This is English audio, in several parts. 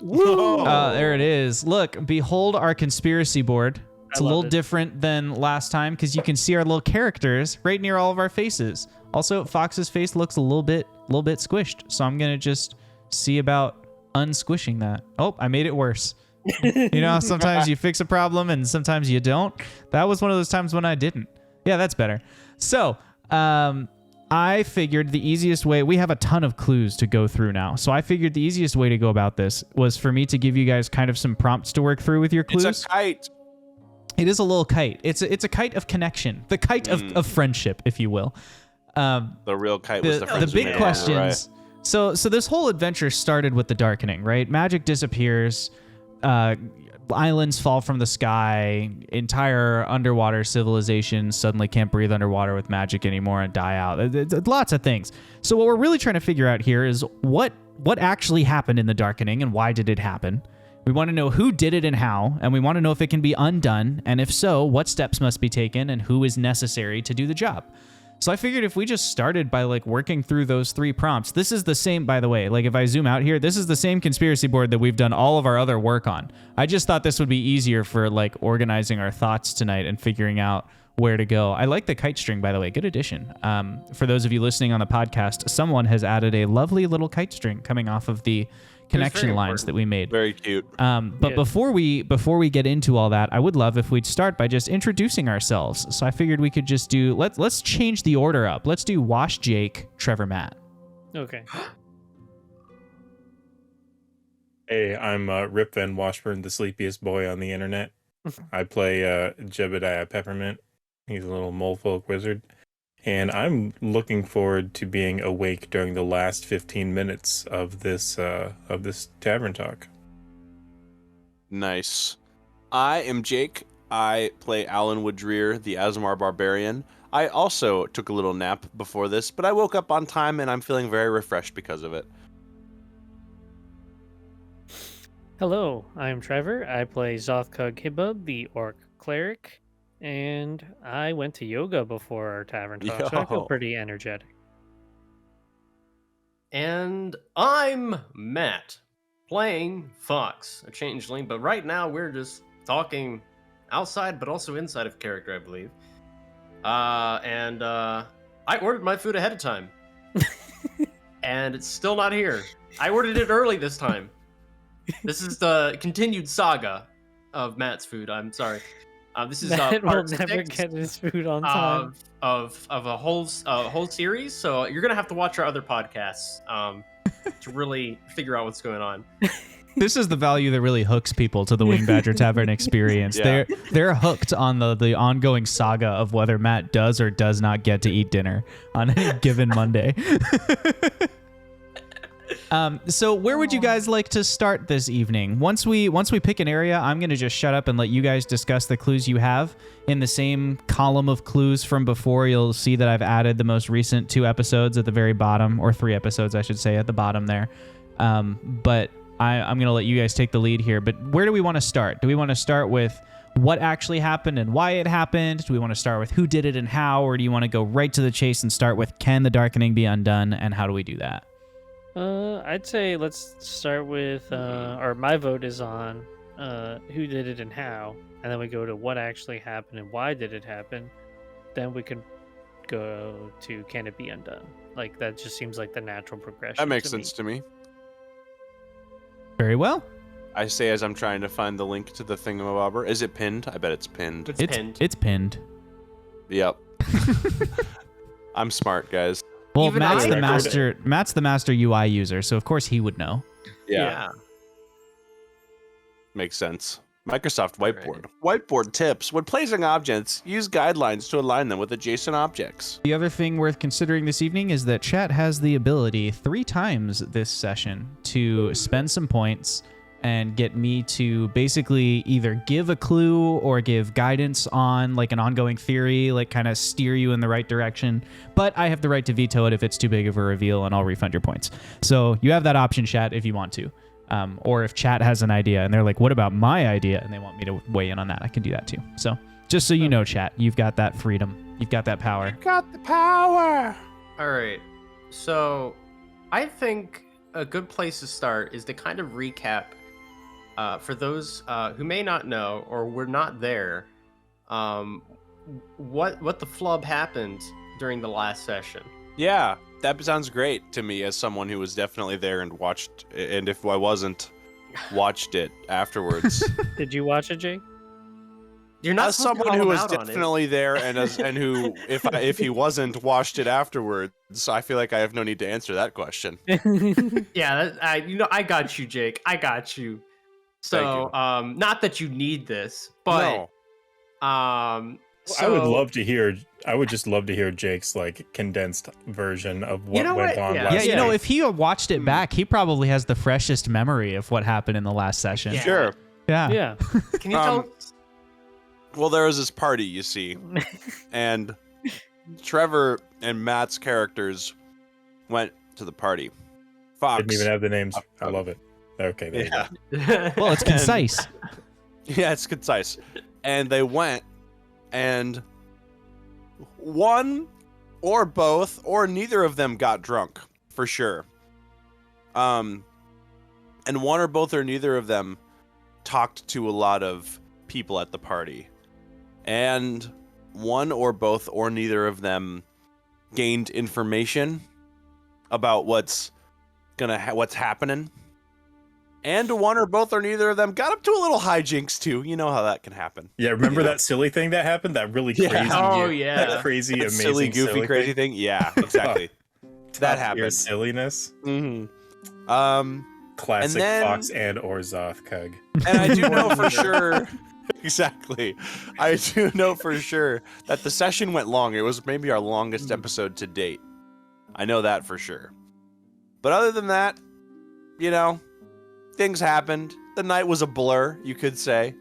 Woo! There it is. Look, behold our conspiracy board. It's a little different than last time because you can see our little characters right near all of our faces. Also, Fox's face looks a little bit squished, so I'm gonna just see about unsquishing that. Oh, I made it worse. You know, sometimes you fix a problem and sometimes you don't. That was one of those times when I didn't. Yeah, that's better. So, I figured the easiest way, we have a ton of clues to go through now. So I figured the easiest way to go about this was for me to give you guys kind of some prompts to work through with your clues. It's a kite. It is a little kite. It's a kite of connection. The kite of friendship, if you will. The real kite was the friends the we big made. questions. Right. So this whole adventure started with the darkening, right? Magic disappears. Islands fall from the sky. Entire underwater civilizations suddenly can't breathe underwater with magic anymore and die out. Lots of things. So what we're really trying to figure out here is what actually happened in the darkening and why did it happen? We want to know who did it and how, and we want to know if it can be undone, and if so, what steps must be taken and who is necessary to do the job. So I figured if we just started by working through those 3 prompts, this is the same, by the way, if I zoom out here, this is the same conspiracy board that we've done all of our other work on. I just thought this would be easier for organizing our thoughts tonight and figuring out where to go. I like the kite string, by the way. Good addition. For those of you listening on the podcast, someone has added a lovely little kite string coming off of the connection lines that we made. Very cute. But before we get into all that, I would love if we'd start by just introducing ourselves. So I figured we could just do let's change the order up. Let's do Wash Jake, Trevor Matt. Okay. Hey, I'm Rip Van Washburn, the sleepiest boy on the internet. I play Jebediah Peppermint. He's a little molefolk wizard. And I'm looking forward to being awake during the last 15 minutes of this tavern talk. Nice. I am Jake. I play Alan Woodrear, the Asmar Barbarian. I also took a little nap before this, but I woke up on time and I'm feeling very refreshed because of it. Hello, I'm Trevor. I play Zothkug Hibub, the Orc Cleric. And I went to yoga before our tavern talk, so I feel pretty energetic. And I'm Matt, playing Fox, a changeling, but right now we're just talking outside, but also inside of character, I believe. I ordered my food ahead of time. And it's still not here. I ordered it early this time. This is the continued saga of Matt's food, I'm sorry. This is Matt will part never 6 get his food on time. of a whole series. So you're gonna have to watch our other podcasts to really figure out what's going on. This is the value that really hooks people to the Wing Badger Tavern experience. Yeah. They're hooked on the ongoing saga of whether Matt does or does not get to eat dinner on any given Monday. So where would you guys like to start this evening? Once we pick an area, I'm going to just shut up and let you guys discuss the clues you have. In the same column of clues from before, you'll see that I've added the most recent 2 episodes at the very bottom, or 3 episodes, I should say, at the bottom there. But I'm going to let you guys take the lead here. But where do we want to start? Do we want to start with what actually happened and why it happened? Do we want to start with who did it and how? Or do you want to go right to the chase and start with can the darkening be undone, and how do we do that? I'd say let's start with, or my vote is on who did it and how, and then we go to what actually happened and why did it happen. Then we can go to can it be undone. That just seems like the natural progression. That makes sense to me. Very well. I say as I'm trying to find the link to the thingamabobber. Is it pinned? I bet it's pinned. It's pinned. It's pinned. Yep. I'm smart, guys. Well, Even Matt's I- the master. Matt's the master UI user, so of course he would know. Yeah. Makes sense. Microsoft Whiteboard. Whiteboard tips. When placing objects, use guidelines to align them with adjacent objects. The other thing worth considering this evening is that chat has the ability 3 times this session to spend some points and get me to basically either give a clue or give guidance on an ongoing theory, kind of steer you in the right direction. But I have the right to veto it if it's too big of a reveal, and I'll refund your points. So you have that option, chat, if you want to. Or if chat has an idea and they're like, what about my idea? And they want me to weigh in on that, I can do that too. So just so you know, chat, you've got that freedom. You've got that power. Got the power. All right. So I think a good place to start is to kind of recap for those who may not know or were not there, what the flub happened during the last session? Yeah, that sounds great to me as someone who was definitely there and watched, and if I wasn't, watched it afterwards. Did you watch it, Jake? You're not As supposed to someone call who him was out on it. definitely there and who, if he wasn't, watched it afterwards, I feel like I have no need to answer that question. Yeah, I got you, Jake. I got you. So, Thank not that you need this, but No. so I would love to hear. I would just love to hear Jake's like condensed version of what know went what? on Yeah. last Yeah, you week. know, if he watched it Hmm. back, he probably has the freshest memory of what happened in the last session. Yeah. Sure. Yeah. Yeah. Can you tell? Well, there was this party, you see, and Trevor and Matt's characters went to the party. Fox. Didn't even have the names. I love it. Okay, there Yeah. you go. Well, it's concise. Yeah, it's concise. And they went, and one or both or neither of them got drunk, for sure. And one or both or neither of them talked to a lot of people at the party. And one or both or neither of them gained information about what's happening. And one or both or neither of them got up to a little hijinks too. You know how that can happen. Yeah, remember that silly thing that happened? That really Yeah. crazy, Oh, that yeah. crazy, That amazing, silly, goofy, crazy thing. thing. Yeah, exactly. Top That tier happened. silliness. Mm-hmm. Classic then- Fox and Orzoth Kug. And I do know for sure. Exactly. I do know for sure that the session went long. It was maybe our longest episode to date. I know that for sure. But other than that, you know, things happened. The night was a blur, you could say.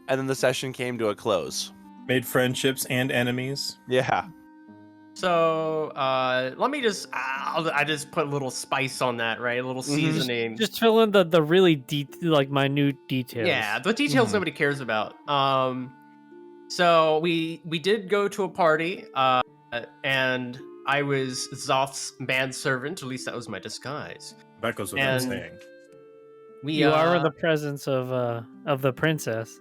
And then the session came to a close. Made friendships and enemies. Yeah. So, let me just, I just put a little spice on that, right? A little seasoning. Just fill in the really minute details. Yeah, the details nobody cares about. So we did go to a party, and I was Zoth's manservant. At least that was my disguise. That goes without And- saying. We You are in the presence of the princess.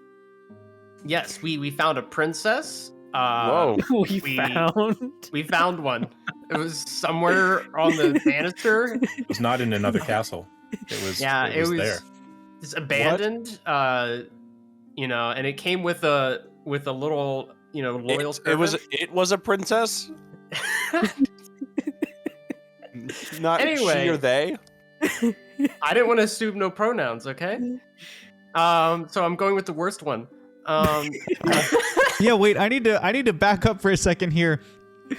yes, we found a princess. Whoa. we we- found. We found one. It was somewhere on the banister. It was not in another castle. It was. Yeah, it was there. It's abandoned. You know, and it came with a little, you know, loyal It was a princess, not Anyway. she or they. I didn't want to assume no pronouns, okay? So I'm going with the worst one. Yeah, wait. I need to back up for a second here.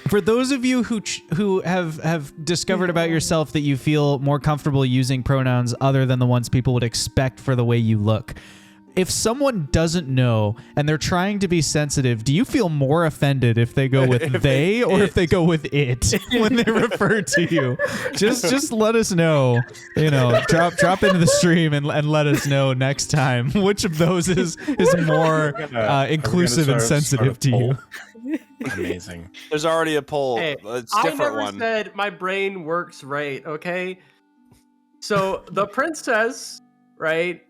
For those of you who have discovered about yourself that you feel more comfortable using pronouns other than the ones people would expect for the way you look, if someone doesn't know and they're trying to be sensitive, do you feel more offended if they go with If they or if they go with it when they refer to you? Just let us know. You know, drop into the stream and let us know next time which of those is more inclusive and sensitive to you. Amazing. There's already a poll. Hey, It's a I different never one. said my brain works right, okay? So the princess, right?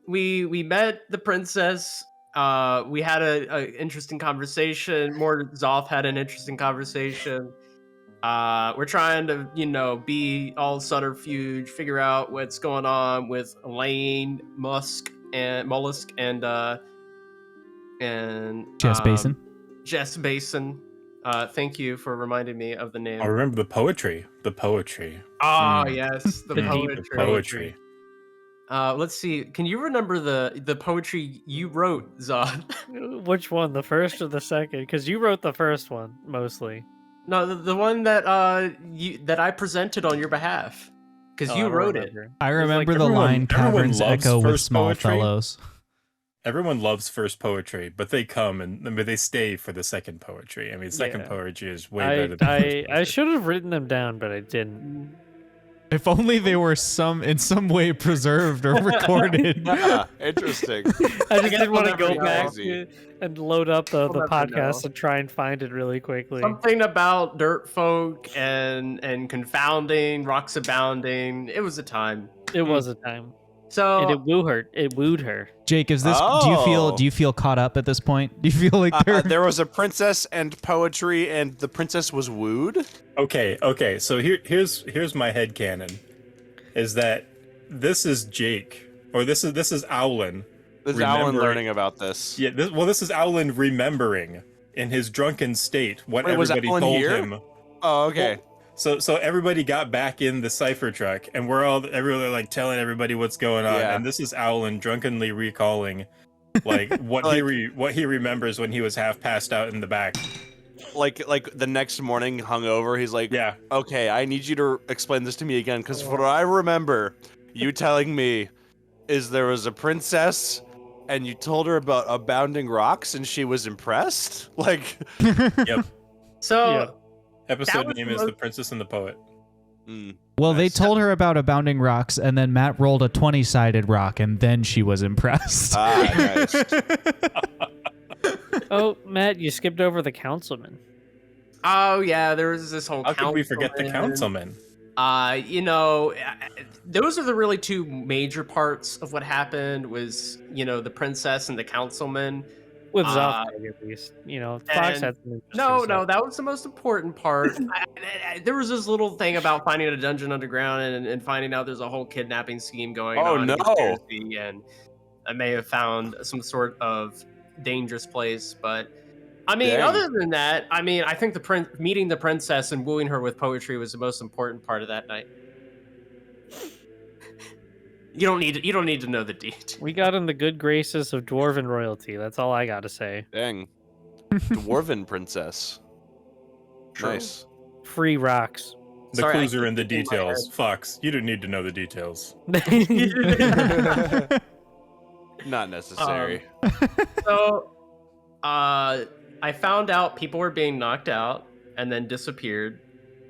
We met the princess. We had a interesting conversation. More Zoth had an interesting conversation. We're trying to, you know, be all subterfuge, figure out what's going on with Elaine, Mollusk, and Jess Basin. Jess Basin. Thank you for reminding me of the name. I remember the poetry. The poetry. Ah, yes, the The deep poetry. The poetry. Let's see. Can you remember the poetry you wrote, Zod? Which one, the first or the second? Because you wrote the first one mostly. No, the one that that I presented on your behalf, because Oh, you I don't wrote it. remember. I remember the everyone- line everyone "Caverns loves echo with first small poetry. fellows." Everyone loves first poetry, but they come and they stay for the second poetry. I mean, second Yeah. poetry is way better than first I poetry. should have written them down, but I didn't. If only they were in some way preserved or recorded. Yeah, interesting. I just guess didn't want to we'll go never back know. and load up the We'll never podcast know. and try and find it really quickly. Something about dirt folk and confounding, rocks abounding. It was a time. It was a time. So And it wooed her. Jake, is this? Oh. Do you feel caught up at this point? Do you feel like There was a princess and poetry, and the princess was wooed. Okay. So here's my headcanon, is that this is Jake, or this is Owlin. This is Alan learning about this. Yeah, this is Owlin remembering in his drunken state what Wait, was everybody Alan told here? him. Oh, okay. So everybody got back in the cipher truck, and everyone like telling everybody what's going on, Yeah. and this is Owlin drunkenly recalling, like what he remembers when he was half passed out in the back. Like the next morning, hungover, he's like, Yeah. okay, I need you to explain this to me again, because what I remember you telling me is there was a princess, and you told her about abounding rocks, and she was impressed. Like, Yep. So Yeah. Episode was name the is most- The Princess and the Poet. Well, they Nice. told her about abounding rocks, and then Matt rolled a 20-sided rock, and then she was impressed. nice. Oh, Matt, you skipped over the councilman. oh yeah, there was this whole. How could we forget the councilman. councilman? Those are the really two major parts of what happened. Was the princess and the councilman. With Uh, Zothog, at least. Fox and- had some interesting No, stuff. that was the most important part. There was this little thing about finding a dungeon underground and finding out there's a whole kidnapping scheme going Oh, on. no. in conspiracy, and I may have found some sort of dangerous place, but I mean, Dang. other than that, I mean, I think meeting the princess and wooing her with poetry was the most important part of that night. You don't need to know the deed. We got in the good graces of dwarven royalty. That's all I got to say. Dang. Dwarven princess. True. Nice. Free rocks. The Sorry, I clues are in the keep thinking in my details. Fox, you don't need to know the details. Not necessary. So, I found out people were being knocked out and then disappeared.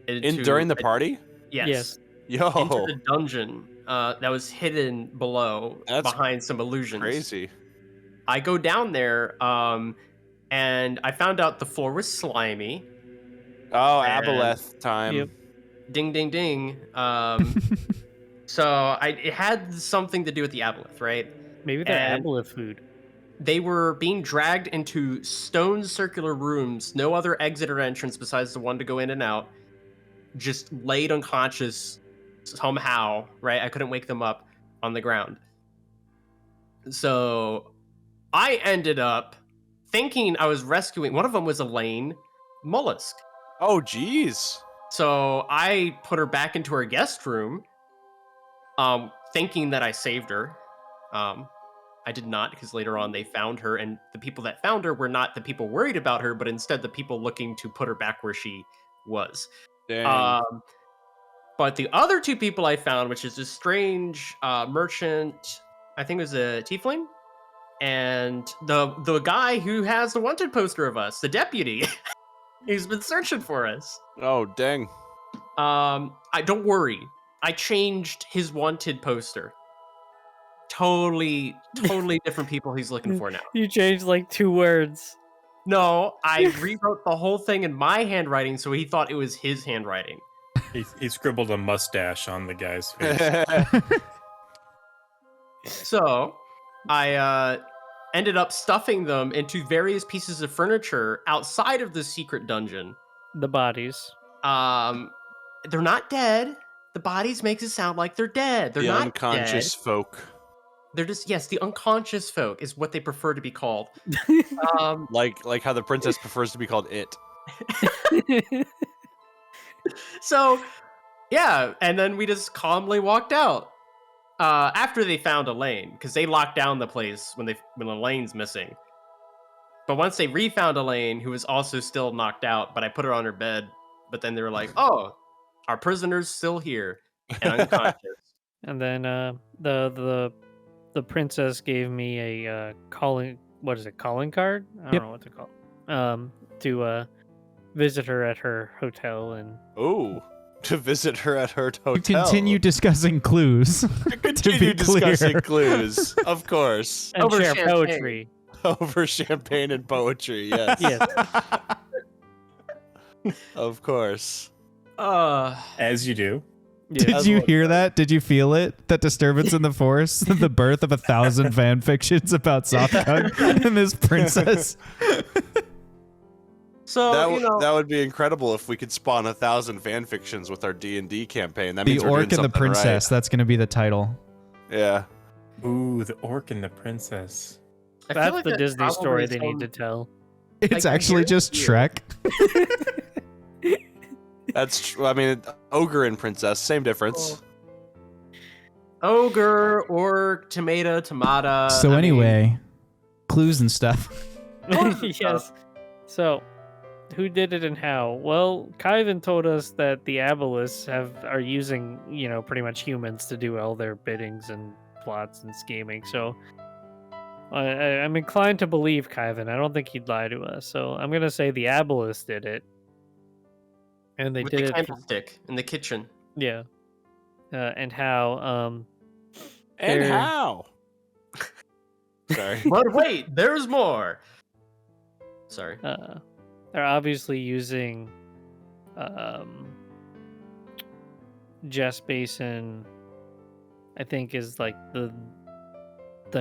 During the party? Yes. Yes. Yo, Into the dungeon that was hidden below, That's behind some illusions. crazy. I go down there, and I found out the floor was slimy. Oh, And- Aboleth time. Yep. Ding, ding, ding. So it had something to do with the aboleth, right? Maybe the And- aboleth food. They were being dragged into stone circular rooms, no other exit or entrance besides the one to go in and out, just laid unconscious somehow, right? I couldn't wake them up on the ground. So I ended up thinking I was rescuing, one of them was Elaine Mollusk. Oh, jeez. So I put her back into her guest room, thinking that I saved her. I did not, because later on they found her, and the people that found her were not the people worried about her, but instead the people looking to put her back where she was. Dang. But the other two people I found, which is this strange merchant, I think it was a tiefling, and the guy who has the wanted poster of us, the deputy. He's been searching for us. Oh, dang. I don't worry. I changed his wanted poster. Totally different people he's looking for now. You changed like 2 words. No, I rewrote the whole thing in my handwriting, so he thought it was his handwriting. He scribbled a mustache on the guy's face. So I ended up stuffing them into various pieces of furniture outside of the secret dungeon. The bodies. They're not dead. The bodies makes it sound like they're dead. They're The not unconscious dead. folk. They're just, yes, the unconscious folk is what they prefer to be called. Like how the princess prefers to be called it. So, yeah, and then we just calmly walked out. After they found Elaine, because they locked down the place when Elaine's missing. But once they refound Elaine, who was also still knocked out, but I put her on her bed. But then they were like, "Oh, our prisoner's still here and unconscious." And then the princess gave me a calling. What is it? Calling card? I don't Yep. know what to call. To visit her at her hotel and Ooh. To visit her at her hotel. To continue discussing clues. To continue be clear. discussing clues. Of course. and Over share champagne. poetry. Over champagne and poetry, yes. Yes. Of course. As you do. Yeah. Did you hear that? Did you feel it? That disturbance in the forest? The birth of 1,000 fan fictions about Sokung and this princess? So That would be incredible if we could spawn 1,000 fan fictions with our D&D campaign. That The means we're Orc doing and the something Princess. That's going to be the title. Right. Yeah. Ooh, the orc and the princess. I feel That's like the that Disney probably story they need sounds- to tell. It's Like, actually just here's Shrek. That's true. I mean, ogre and princess, same difference. Ogre, orc, tomato. So anyway, clues and stuff. Yes. So, who did it and how? Well, Kyvan told us that the Abelis are using, pretty much humans to do all their biddings and plots and scheming. So, I'm inclined to believe Kyvan. I don't think he'd lie to us. So, I'm gonna say the Abelis did it, and they with did the it. candlestick in the kitchen. Yeah. And how? And They're- how? Sorry. But wait, there's more. Sorry. They're obviously using Jess Basin, I think, is like the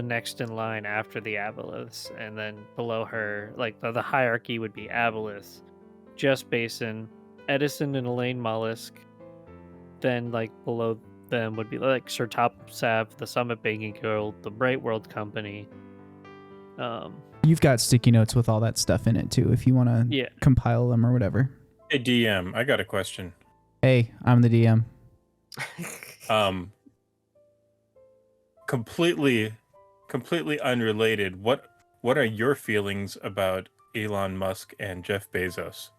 next in line after the Abelis, and then below her, like the hierarchy would be Abelis, Jess Basin, Edison and Elaine Mollusk, then like below them would be like Sir Top Sav, the Summit Banking Guild, the Brightworld Company. You've got sticky notes with all that stuff in it too, if you want to compile them or whatever. Hey, DM, I got a question. Hey, I'm the DM. Completely unrelated. What are your feelings about Elon Musk and Jeff Bezos?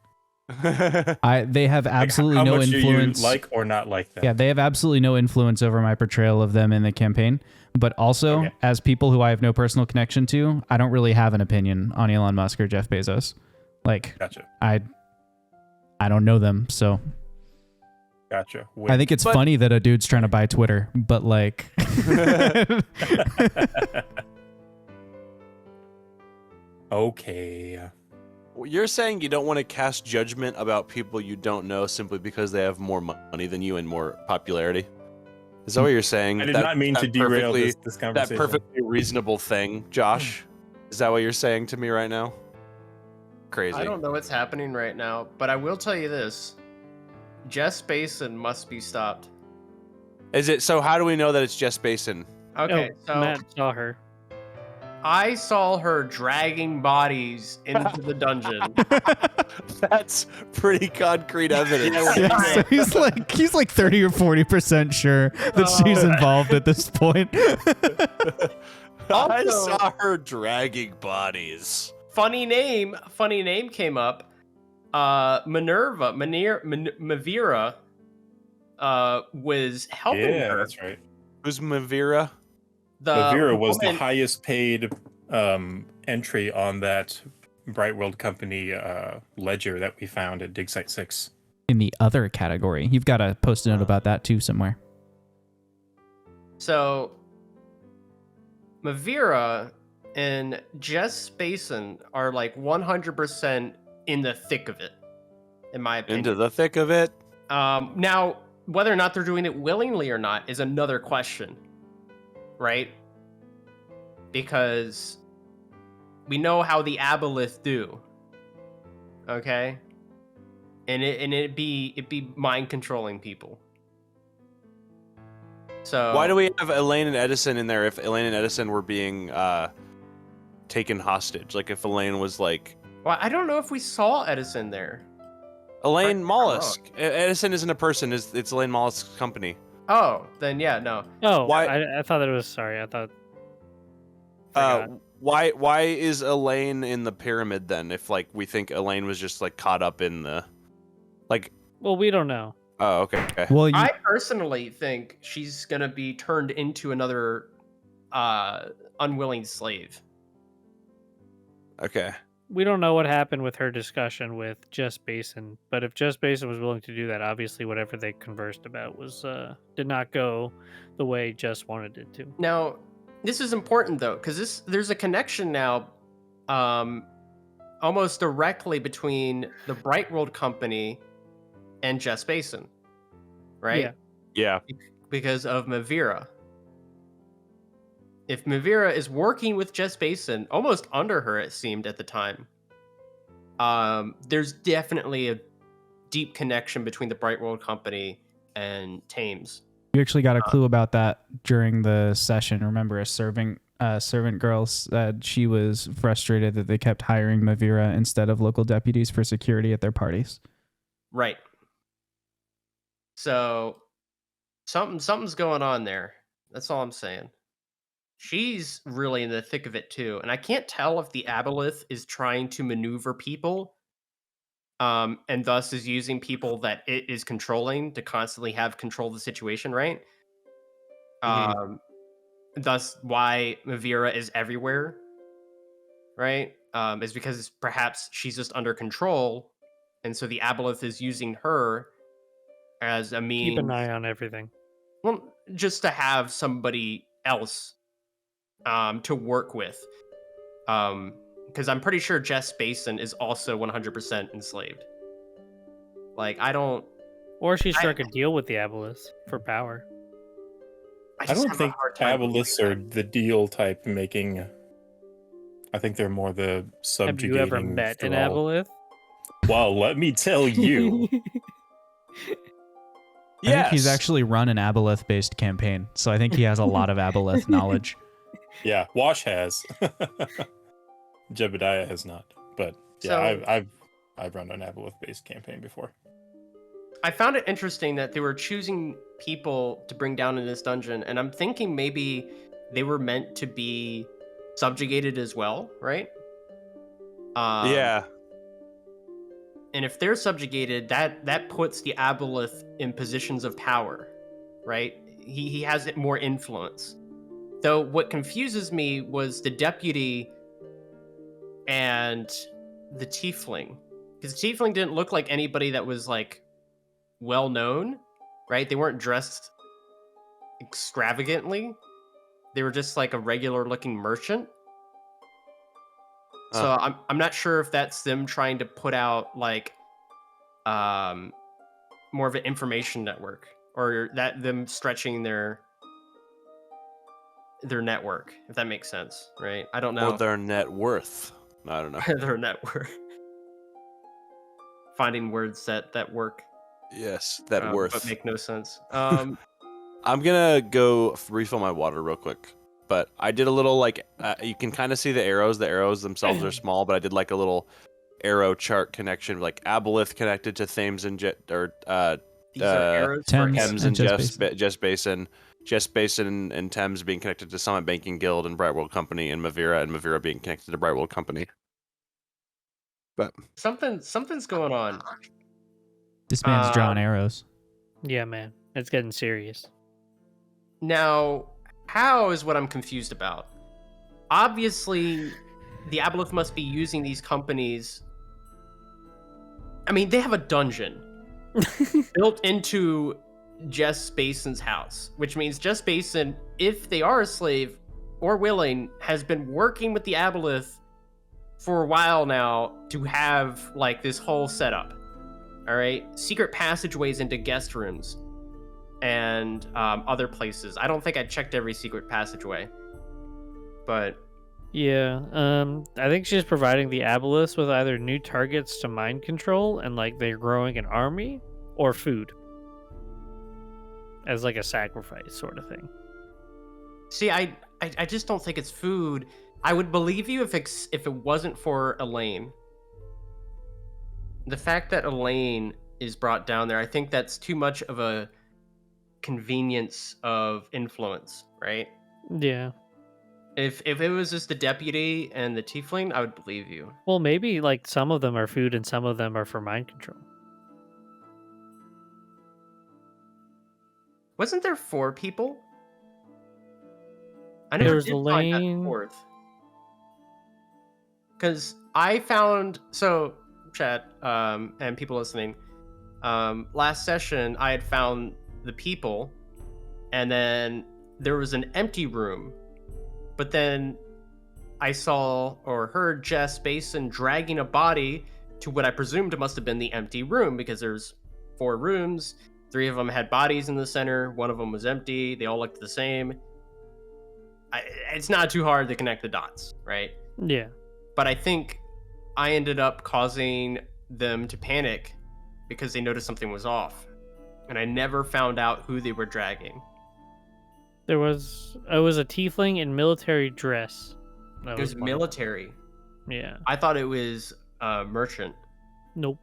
They have absolutely how no much influence. Do you like or not like them? Yeah, they have absolutely no influence over my portrayal of them in the campaign. But also, as people who I have no personal connection to, I don't really have an opinion on Elon Musk or Jeff Bezos. Like, Gotcha. I don't know them, so Gotcha. I think it's funny that a dude's trying to buy Twitter, but like, okay. You're saying you don't want to cast judgment about people you don't know simply because they have more money than you and more popularity? Is that what you're saying? I did not mean to derail this That conversation. perfectly reasonable thing, Josh? Is that what you're saying to me right now? Crazy. I don't know what's happening right now, but I will tell you this. Jess Basin must be stopped. Is it so? How do we know that it's Jess Basin? Okay, Oh, so Matt saw her. I saw her dragging bodies into the dungeon. That's pretty concrete evidence. yeah, so he's like 30 or 40% sure that she's involved at this point. I saw her dragging bodies. Funny name came up. Mavira was helping her. That's right. Who's Mavira? Mavira was the woman- highest paid entry on that Brightworld company ledger that we found at Dig Site 6. In the other category, you've got to post a note about that too somewhere. So Mavira and Jess Basin are like 100% in the thick of it, in my opinion. Into the thick of it. Now, whether or not they're doing it willingly or not is another question, right? Because we know how the Aboleth do, okay? And it'd be mind controlling people. So Why do we have Elaine and Edison in there if Elaine and Edison were being taken hostage? Like if Elaine was like... Well, I don't know if we saw Edison there. Elaine Mollusk. Edison isn't a person. It's Elaine Mollusk's company. Oh, then yeah, no. Oh, Why- I thought that it was. Sorry, I thought. Why is Elaine in the pyramid then? If like we think Elaine was just like caught up in the, like. Well, we don't know. Oh, okay. Well, I personally think she's gonna be turned into another unwilling slave. Okay. We don't know what happened with her discussion with Jess Basin, but if Jess Basin was willing to do that, obviously whatever they conversed about was did not go the way Jess wanted it to. Now, this is important though, because there's a connection now, almost directly between the Brightworld company and Jess Basin, right? Yeah. Yeah. because of Mavira. If Mavira is working with Jess Basin, almost under her, it seemed at the time, there's definitely a deep connection between the Brightworld company and Thames. You actually got a clue about that during the session. Remember, a servant girl said she was frustrated that they kept hiring Mavira instead of local deputies for security at their parties. Right. So something's going on there. That's all I'm saying. She's really in the thick of it too, and I can't tell if the Aboleth is trying to maneuver people, and thus is using people that it is controlling to constantly have control of the situation, right? Mhm. Thus why Mavira is everywhere, right? Is because perhaps she's just under control, and so the Aboleth is using her as a means. Keep an eye on everything. Well, just to have somebody else to work with. Because I'm pretty sure Jess Basin is also 100% enslaved. Like, I don't... Or she struck a deal with the Aboleth for power. I just don't have a think hard time Aboleths believing are the deal type making. I think they're more the Have subjugating. you ever met an thrall. Aboleth? Well, let me tell you. I think he's Yes. actually run an Aboleth-based campaign, so I think he has a lot of Aboleth knowledge. Yeah, Wash has. Jebediah has not. But yeah, So- I've run an Aboleth-based campaign before. I found it interesting that they were choosing people to bring down in this dungeon, and I'm thinking maybe they were meant to be subjugated as well, right? Yeah. And if they're subjugated, that puts the Aboleth in positions of power, right? He has more influence. Though what confuses me was the deputy and the tiefling. Because the tiefling didn't look like anybody that was like well known, right? They weren't dressed extravagantly. They were just like a regular looking merchant. So I'm not sure if that's them trying to put out like more of an information network, or that them stretching their network, if that makes sense, right? I don't know. Or their net worth. I don't know. Their network. Finding words that work. Yes, that worth. But make no sense. I'm gonna go refill my water real quick. But I did a little like you can kind of see the arrows. The arrows themselves are small, but I did like a little arrow chart connection, like Aboleth connected to Thames and These are arrows for Thames. Thames and and Jess Basin. Jess Basin and Thames being connected to Summit Banking Guild and Brightworld Company, and Mavira being connected to Brightworld Company. But something's going on. This man's drawing arrows. Yeah, man. It's getting serious. Now, how is what I'm confused about. Obviously, the Aboleth must be using these companies. I mean, they have a dungeon built into Jess Basin's house, which means Jess Basin, if they are a slave or willing, has been working with the Aboleth for a while now to have like this whole setup. All right, secret passageways into guest rooms and other places. I don't think I checked every secret passageway, but Yeah, I think she's providing the Aboleths with either new targets to mind control and like they're growing an army, or food as like a sacrifice sort of thing. see, I just don't think it's food. I would believe you if it wasn't for Elaine. The fact that Elaine is brought down there, I think that's too much of a convenience of influence, right? Yeah. If it was just the deputy and the tiefling, I would believe you. Well, maybe like some of them are food and some of them are for mind control. Wasn't there 4 people? I There never was did find that Elaine. 4th. Because I found, so chat and people listening, last session I had found the people, and then there was an empty room, but then I saw or heard Jess Basin dragging a body to what I presumed must have been the empty room, because there's 4 rooms 3 of them had bodies in the center. 1 of them was empty. They all looked the same. It's not too hard to connect the dots, right? Yeah. But I think I ended up causing them to panic because they noticed something was off. And I never found out who they were dragging. It was a tiefling in military dress. That It was one. military. Yeah. I thought it was merchant. Nope.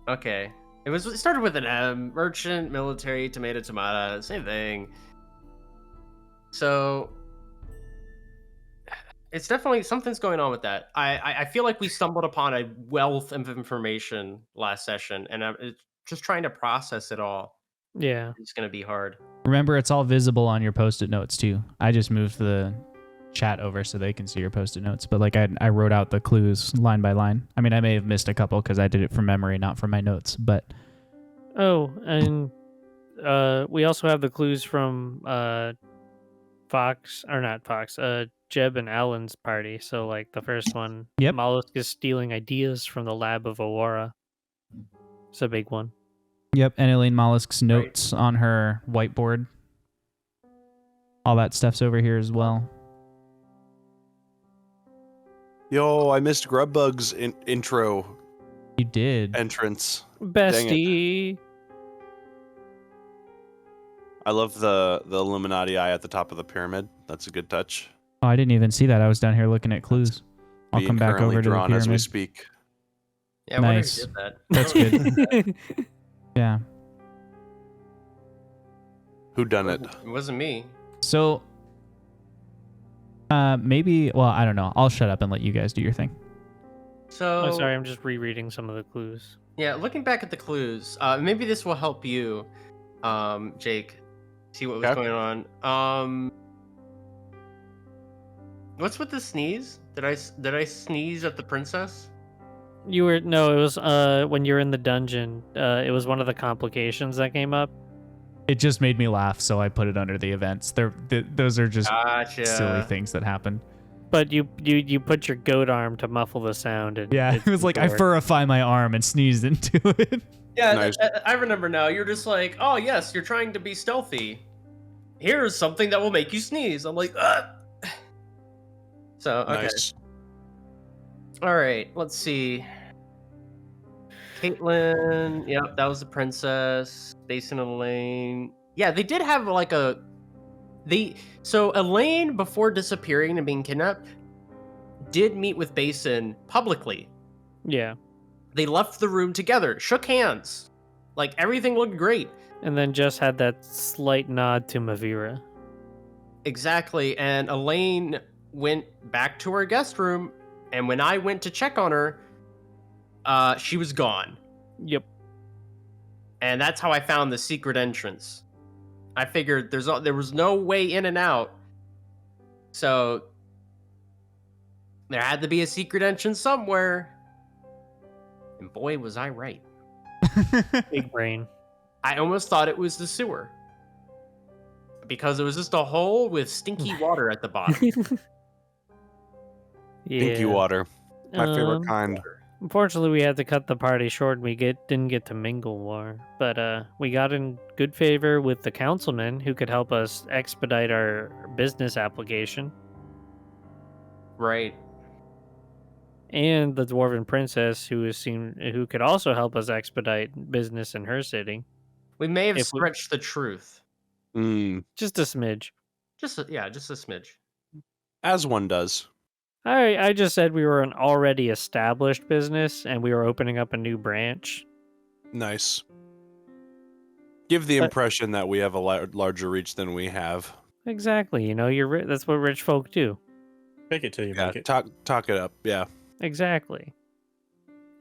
Okay. It started with an M. Merchant, military, tomato, same thing. So it's definitely something's going on with that. I feel like we stumbled upon a wealth of information last session, and I'm just trying to process it all. Yeah. It's gonna be hard. Remember, it's all visible on your post-it notes too. I just moved the chat over so they can see your post-it notes, but like I wrote out the clues line by line. I mean, I may have missed a couple because I did it from memory, not from my notes, but Oh, and we also have the clues from Jeb and Alan's party. So like the first one, Yep. Mollusk is stealing ideas from the lab of Aurora. It's a big one. yep. And Elaine Mollusk's notes on her whiteboard. All that stuff's over here as well. Yo, I missed Grubbug's intro You did. entrance. Bestie. I love the Illuminati eye at the top of the pyramid. That's a good touch. Oh, I didn't even see that. I was down here looking at clues. I'll Being come back currently over to the drawn as we pyramid. speak. Yeah, I wonder Nice. who did that. That's good. Yeah. Who done it? It wasn't me. So, maybe. Well, I don't know. I'll shut up and let you guys do your thing. So Oh, sorry, I'm just rereading some of the clues. yeah, looking back at the clues, maybe this will help you, Jake, see what was Okay. going on. What's with the sneeze? Did I sneeze at the princess? It was when you were in the dungeon. It was one of the complications that came up. It just made me laugh, so I put it under the events. Those are just Gotcha. silly things that happen. But you put your goat arm to muffle the sound. And Yeah, it was like I furify my arm and sneezed into it. Yeah, Nice. I remember now. You're just like, oh yes, you're trying to be stealthy. Here's something that will make you sneeze. I'm like, ugh. So okay. Nice. All right, let's see. Caitlin, yep, that was the princess. Basin and Elaine. Yeah, they did have like so Elaine, before disappearing and being kidnapped, did meet with Basin publicly. Yeah. They left the room together, shook hands. Like everything looked great. And then just had that slight nod to Mavira. Exactly. And Elaine went back to her guest room, and when I went to check on her, she was gone. Yep. And that's how I found the secret entrance. I figured there was no way in and out, so there had to be a secret entrance somewhere. And boy, was I right. Big brain. I almost thought it was the sewer, because it was just a hole with stinky water at the bottom. Yeah. Pinky water. My favorite Um, kind. Unfortunately, we had to cut the party short, and we didn't get to mingle more. But we got in good favor with the councilman, who could help us expedite our business application, Right. and the dwarven princess, who could also help us expedite business in her city. We may have If we- stretched the truth. Just a smidge. Just a smidge. As one does. I just said we were an already established business, and we were opening up a new branch. Nice. Give the But- impression that we have a larger reach than we have. Exactly. That's what rich folk do. Fake it till you Yeah, make it. talk it up. Yeah. Exactly.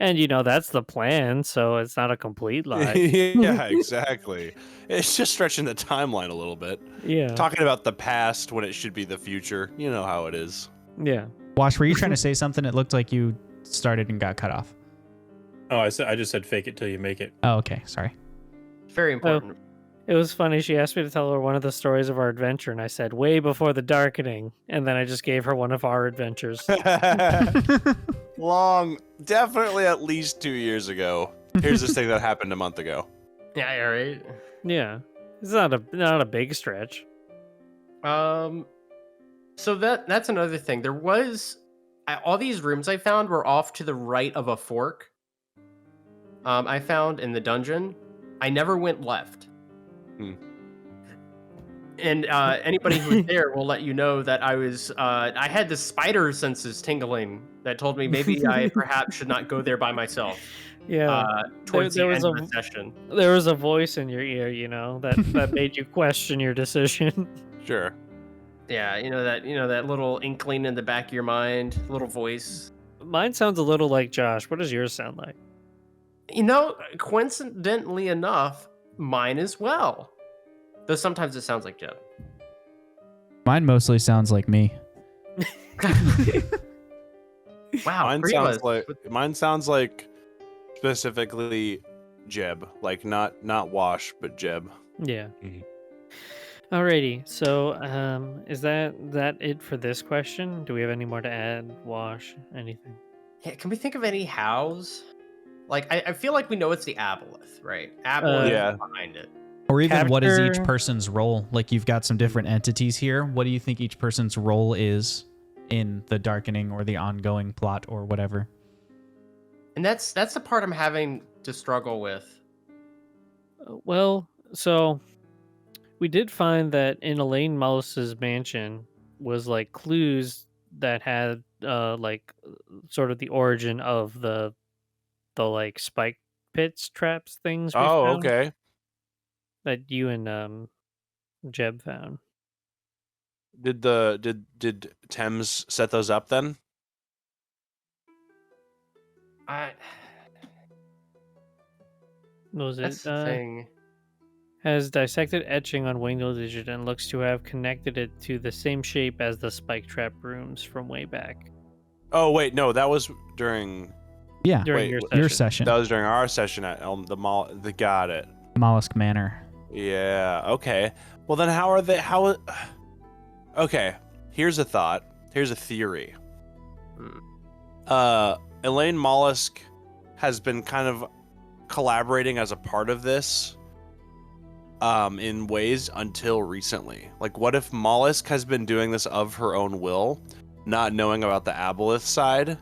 And that's the plan, so it's not a complete lie. Yeah, exactly. It's just stretching the timeline a little bit. Yeah. Talking about the past when it should be the future. You know how it is. Yeah. Wash, were you trying to say something? It looked like you started and got cut off. Oh, I just said fake it till you make it. Oh, okay. Sorry. Very important. It was funny. She asked me to tell her one of the stories of our adventure, and I said, way before the darkening. And then I just gave her one of our adventures. Long, definitely at least 2 years ago. Here's this thing that happened a month ago. Yeah, right. Yeah, it's not a big stretch. So that's another thing. There was all these rooms I found were off to the right of a fork. I found in the dungeon. I never went left. And anybody who was there will let you know that I had the spider senses tingling that told me maybe I perhaps should not go there by myself. Yeah, Towards there the was end of the session. there was a voice in your ear, that made you question your decision. Sure. Yeah, that little inkling in the back of your mind, little voice. Mine sounds a little like Josh. What does yours sound like? Coincidentally enough, mine as well. Though sometimes it sounds like Jeb. Mine mostly sounds like me. Wow, Mine sounds like specifically Jeb, like not Wash, but Jeb. Yeah. Mhm. Alrighty. So, is that it for this question? Do we have any more to add? Wash? Anything? Yeah, can we think of any hows? Like, I feel like we know it's the aboleth, right? Aboleth Yeah. is behind it. Or even what is each Capture- person's role? Like you've got some different entities here. What do you think each person's role is in the darkening or the ongoing plot or whatever? And that's the part I'm having to struggle with. Well, so we did find that in Elaine Mouse's mansion was like clues that had sort of the origin of the like spike pits, traps, things we Oh, found okay. that you and Jeb found. Did Thames set those up then? Was That's it the thing. has dissected etching on window digit and looks to have connected it to the same shape as the spike trap rooms from way back. Oh wait, no, that was during Yeah, During Wait, your your session. session. that was during our session at the mall. Got it. Mollusk Manor. Yeah. Okay. Well, then how are they? Okay. Here's a thought. Here's a theory. Elaine Mollusk has been kind of collaborating as a part of this in ways until recently. Like, what if Mollusk has been doing this of her own will, not knowing about the Aboleth side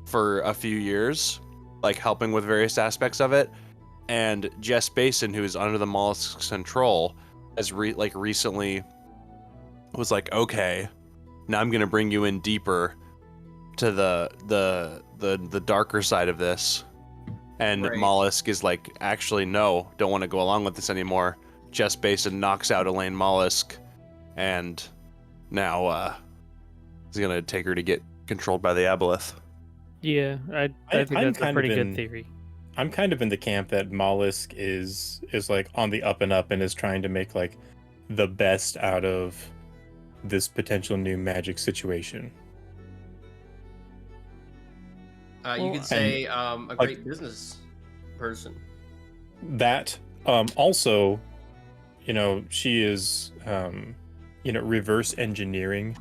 for a few years, like helping with various aspects of it, and Jess Basin, who is under the Mollusk's control, has recently was like, okay, now I'm gonna bring you in deeper to the darker side of this. And Right. Mollusk is like, actually, no, don't want to go along with this anymore. Jess Basin knocks out Elaine Mollusk, and now he's gonna take her to get controlled by the Aboleth. Yeah, I think I'm that's a kind pretty of good in- theory. I'm kind of in the camp that Mollusk is like on the up and up and is trying to make like the best out of this potential new magic situation. You Well, could say a like- great business person. That also, she is reverse engineering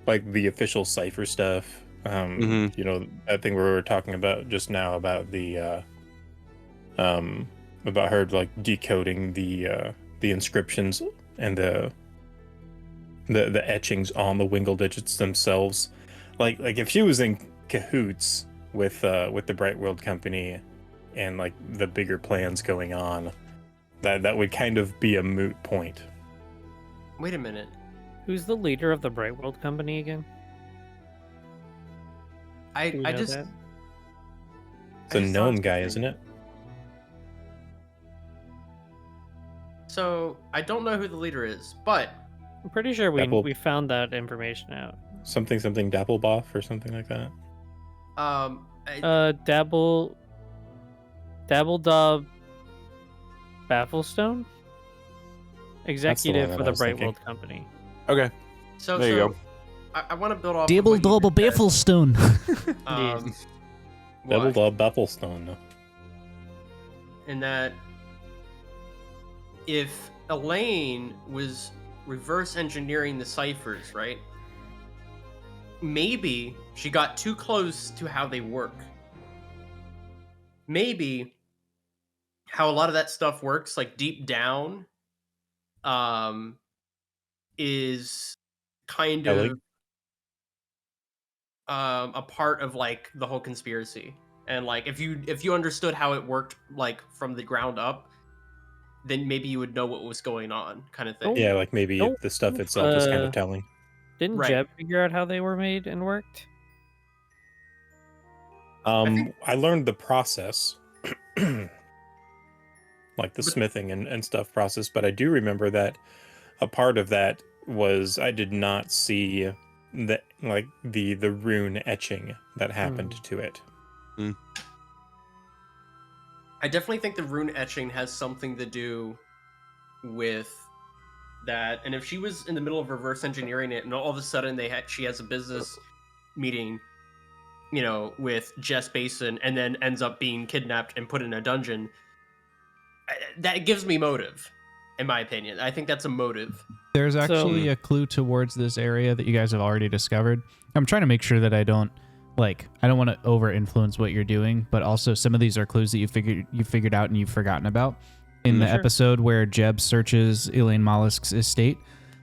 like the official cipher stuff. That thing we were talking about just now about the about her like decoding the inscriptions and the etchings on the Wingle digits themselves. Like if she was in cahoots with the Brightworld company and like the bigger plans going on, that would kind of be a moot point. Wait a minute. Who's the leader of the Brightworld company again? Do we I know just that? It's a gnome guy, isn't it? So I don't know who the leader is, but I'm pretty sure Apple- we found that information out. Something Dappleboff or something like that. Dabble Dob Bafflestone? Executive one for that I the was thinking. Brightworld company. Okay. so There you go. I want to build off. Double of what you double just said. Bafflestone. What? Dappleboff Bafflestone. No. In that if Elaine was reverse engineering the ciphers, right? Maybe she got too close to how they work. maybe how a lot of that stuff works, like deep down, is kind Ellie? of a part of like the whole conspiracy. And like if you understood how it worked like from the ground up, then maybe you would know what was going on, kind of thing. Yeah, like maybe Don't the stuff itself is kind of telling. didn't Right. Jeb figure out how they were made and worked? think- I learned the process, like the But- smithing and stuff process, but I do remember that a part of that was I did not see the like the rune etching that happened to it. I definitely think the rune etching has something to do with that. And if she was in the middle of reverse engineering it, and all of a sudden she has a business meeting, with Jess Basin, and then ends up being kidnapped and put in a dungeon, that gives me motive, in my opinion. I think that's a motive. There's actually a clue towards this area that you guys have already discovered. I'm trying to make sure that I don't want to over influence what you're doing, but also some of these are clues that you figured out and you've forgotten about. In the episode where Jeb searches Elaine Mollusk's estate,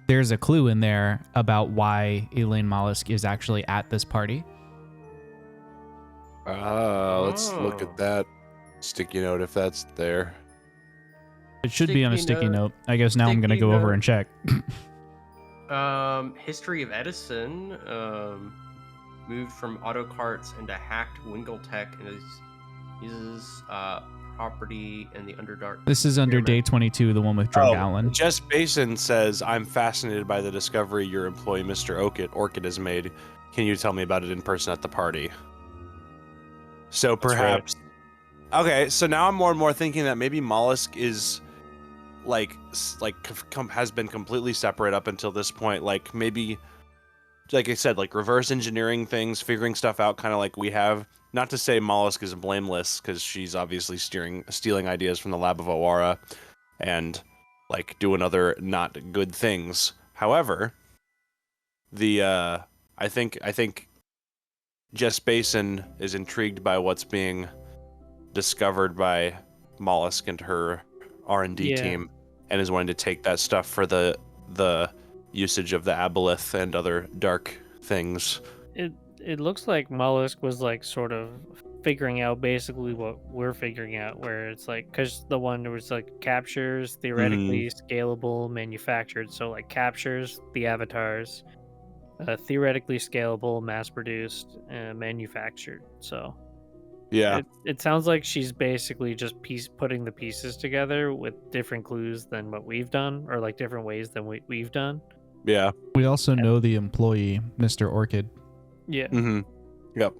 there's a clue in there about why Elaine Mollusk is actually at this party. Let's look Oh. at that sticky note if that's there. It should be on a Sticky sticky note. note. I guess now I'm going to Sticky go over note. and check. History of Edison, moved from auto carts into hacked Wingle Tech, and uses property in the Underdark. This is under day 22, the one with Drug Allen. Jess Basin says, I'm fascinated by the discovery your employee, Mr. Orchid has made. Can you tell me about it in person at the party? So perhaps... Okay, so now I'm more and more thinking that maybe Mollusk is has been completely separate up until this point. Like maybe, like I said, like reverse engineering things, figuring stuff out, kind of like we have. Not to say Mollusk is blameless, because she's obviously stealing ideas from the lab of Awara, and like doing other not good things. However, I think Jess Basin is intrigued by what's being discovered by Mollusk and her R&D team, and is wanting to take that stuff for the usage of the aboleth and other dark things. It looks like Mollusk was like sort of figuring out basically what we're figuring out, where it's like, because the one was like captures, theoretically scalable, manufactured. So like captures the avatars, theoretically scalable, mass produced, manufactured. So Yeah. it sounds like she's basically just putting the pieces together with different clues than what we've done, or like different ways than we've done. Yeah. We also know the employee, Mr. Orchid. Yeah. Mm-hmm. Yep.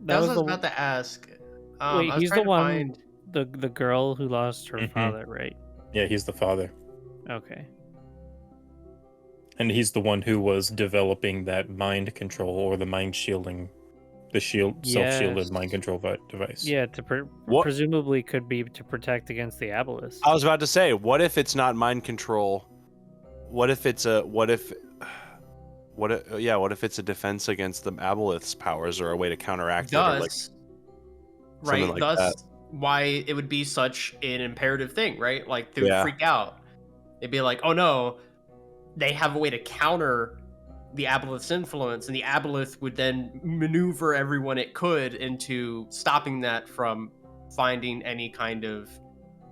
That was what I was about to ask. Wait, I was he's the trying to one, find- the girl who lost her Mhm. father, right? Yeah, he's the father. Okay. And he's the one who was developing that mind control, or the mind shielding, self-shielded Yes. mind control device. Yeah, What- presumably could be to protect against the aboleth. I was about to say, what if it's not mind control? What if it's a defense against the aboleth's powers, or a way to counteract it, or like right? like Thus, that. why it would be such an imperative thing, right? Like they would Yeah. freak out. They'd be like, "Oh no, they have a way to counter the aboleth's influence," and the aboleth would then maneuver everyone it could into stopping that from finding any kind of,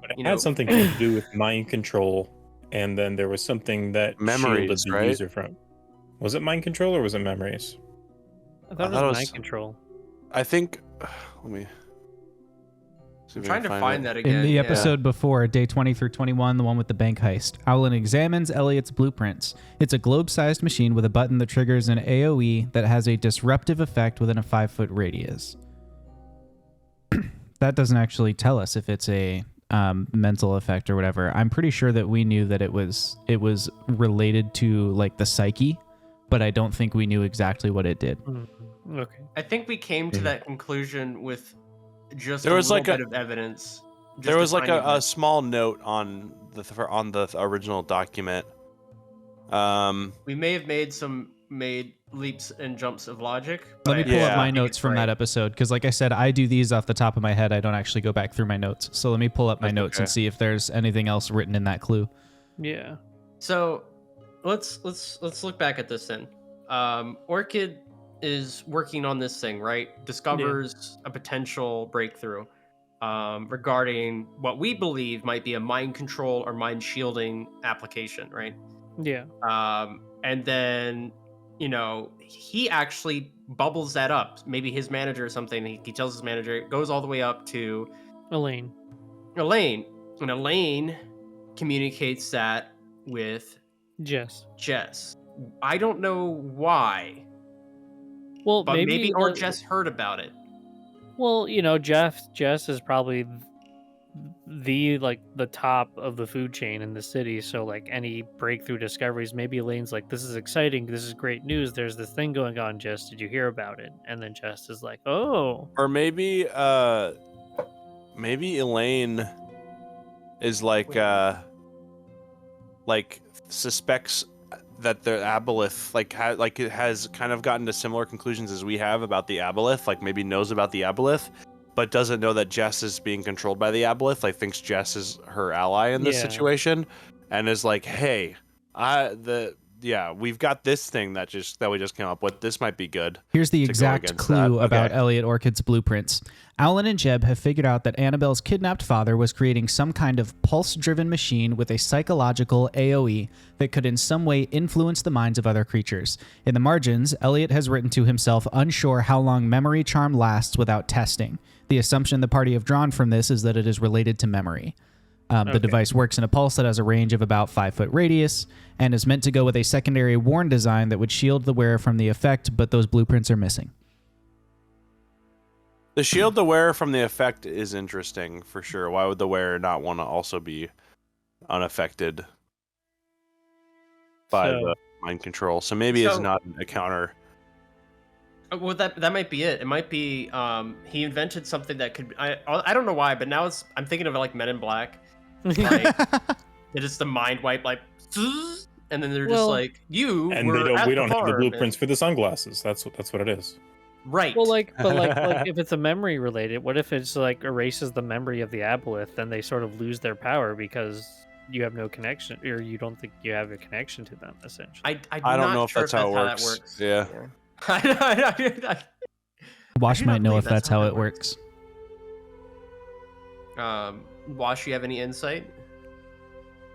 But it you had know- something to do with mind control, and then there was something that Memories, shielded the right? user from. Was it mind control or was it memories? I thought it was mind control. I think. Let me. see I'm if I trying to can find it. that again. In the yeah. episode before, day 20 through 21, the one with the bank heist, Owlin examines Elliot's blueprints. It's a globe-sized machine with a button that triggers an AoE that has a disruptive effect within a 5-foot radius. That doesn't actually tell us if it's a mental effect or whatever. I'm pretty sure that we knew that it was related to like the psyche, but I don't think we knew exactly what it did. Okay. I think we came to that conclusion with just There a was little like a- bit of evidence. There was like tiny a bit. small note on the original document. We may have made some made leaps and jumps of logic. Let me but pull Yeah. up my I think notes it's from right. that episode because, like I said, I do these off the top of my head. I don't actually go back through my notes. So let me pull up my That's notes and okay. see if there's anything else written in that clue. Yeah. So let's look back at this then. Orchid is working on this thing, right? Discovers a potential breakthrough regarding what we believe might be a mind control or mind shielding application, right? Yeah. And then, he actually bubbles that up. Maybe his manager or something. He tells his manager, it goes all the way up to Elaine. Elaine. And Elaine communicates that with Jess. Jess. I don't know why, Well, but maybe or let- Jess heard about it. Well, Jess is probably the top of the food chain in the city, so like any breakthrough discoveries, maybe Elaine's like, this is exciting, this is great news, there's this thing going on, Jess, did you hear about it? And then Jess is like, oh, Or maybe Elaine is like suspects that the aboleth it has kind of gotten to similar conclusions as we have about the aboleth, like maybe knows about the aboleth but doesn't know that Jess is being controlled by the aboleth, like thinks Jess is her ally in this Yeah. situation and is like, hey, we've got this thing that we just came up with, this might be good. Here's the to go exact against clue that. about Okay. Elliot Orchid's blueprints. Alan and Jeb have figured out that Annabelle's kidnapped father was creating some kind of pulse-driven machine with a psychological AoE that could in some way influence the minds of other creatures. In the margins, Elliot has written to himself unsure how long memory charm lasts without testing. The assumption the party have drawn from this is that it is related to memory. The device works in a pulse that has a range of about 5-foot radius and is meant to go with a secondary worn design that would shield the wearer from the effect, but those blueprints are missing. The shield the wearer from the effect is interesting for sure. Why would the wearer not want to also be unaffected by So- the mind control? So maybe it's So- not a counter. Well, that might be it. It might be he invented something that could. I don't know why, but now I'm thinking of it like Men in Black. Like it's just the mind wipe, like, and then they're just Well- like, you. And were at we don't have the farm," blueprints for the sunglasses. That's what it is. Right. Well, like if it's a memory related, what if it's like erases the memory of the aboleth, then they sort of lose their power because you have no connection, or you don't think you have a connection to them, essentially. I don't know if sure that's how it that works. works. Yeah. Wash do not might know believe if that's how that it works. Wash, you have any insight?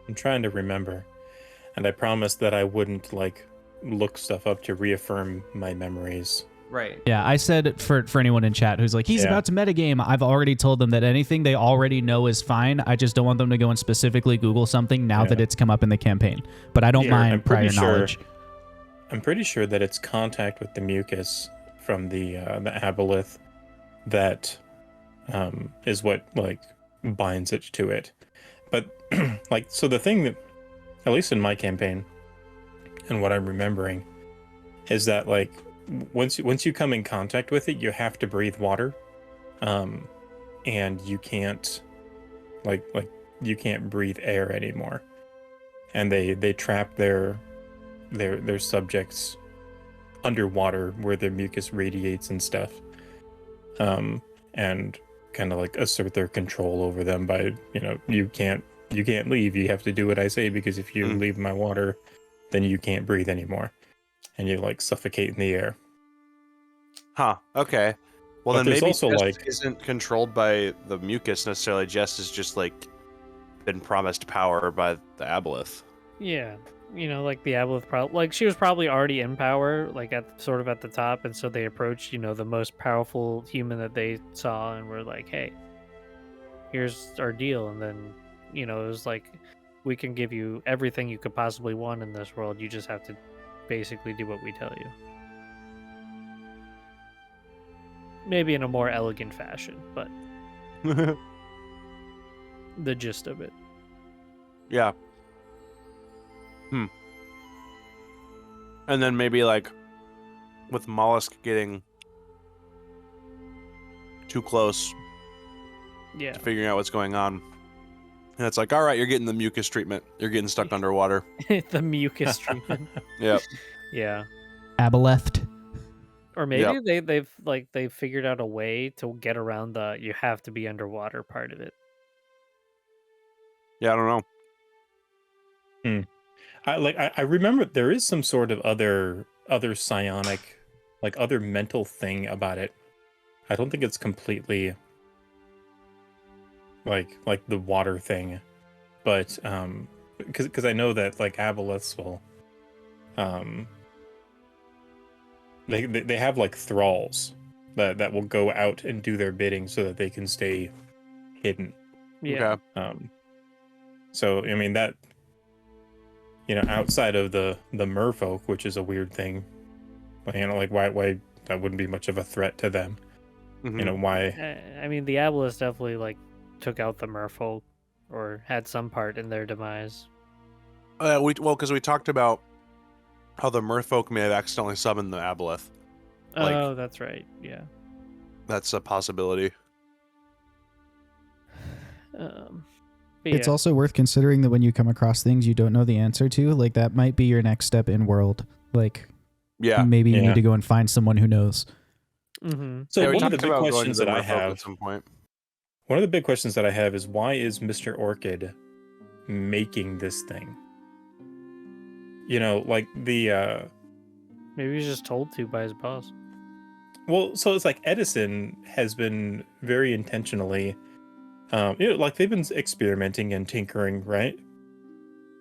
I'm trying to remember, and I promised that I wouldn't look stuff up to reaffirm my memories. Right. Yeah, I said for anyone in chat who's like, he's Yeah. about to metagame, I've already told them that anything they already know is fine. I just don't want them to go and specifically Google something now that Yeah. it's come up in the campaign. But I don't Here, mind I'm pretty prior sure- knowledge. I'm pretty sure that it's contact with the mucus from the aboleth that is what binds it to it. But so the thing that, at least in my campaign, and what I'm remembering, is that once you come in contact with it, you have to breathe water, and you can't you can't breathe air anymore, and they trap their subjects underwater where their mucus radiates and stuff, and kind of assert their control over them by you can't leave, you have to do what I say, because if you leave my water, then you can't breathe anymore, and you suffocate in the air. Huh. Okay. Well, But then there's maybe also, Jess isn't controlled by the mucus necessarily. Jess is just been promised power by the aboleth. Yeah, like the aboleth, she was probably already in power, at the top, and so they approached, the most powerful human that they saw, and were like, "Hey, here's our deal," and then, it was like, "We can give you everything you could possibly want in this world. You just have to basically do what we tell you." Maybe in a more elegant fashion, but the gist of it. Yeah. And then maybe with Mollusk getting too close Yeah. to figuring out what's going on. And it's all right, you're getting the mucus treatment. You're getting stuck underwater. The mucus treatment. Yep. Yeah. Aboleth. Or maybe they've figured out a way to get around the you have to be underwater part of it. Yeah, I don't know. I remember there is some sort of other psionic, like other mental thing about it. I don't think it's completely like the water thing, but because I know that like aboleths will they have like thralls that will go out and do their bidding so that they can stay hidden. Yeah. Okay. So I mean that, outside of the merfolk, which is a weird thing, like why that wouldn't be much of a threat to them. Mhm. Why? I mean, the Aboleths definitely like took out the merfolk or had some part in their demise. Because we talked about how the merfolk may have accidentally summoned the aboleth. Like- Oh, that's right. Yeah. That's a possibility. But It's yeah. also worth considering that when you come across things you don't know the answer to, like that might be your next step in world. Like Yeah. maybe you Yeah. need to go and find someone who knows. Mm-hmm. So Yeah, we one of talked the big about going to questions the that I merfolk at have, some point. one of the big questions that I have is why is Mr. Orchid making this thing? Like the Maybe he's just told to by his boss. well, so it's like Edison has been very intentionally, like they've been experimenting and tinkering, right?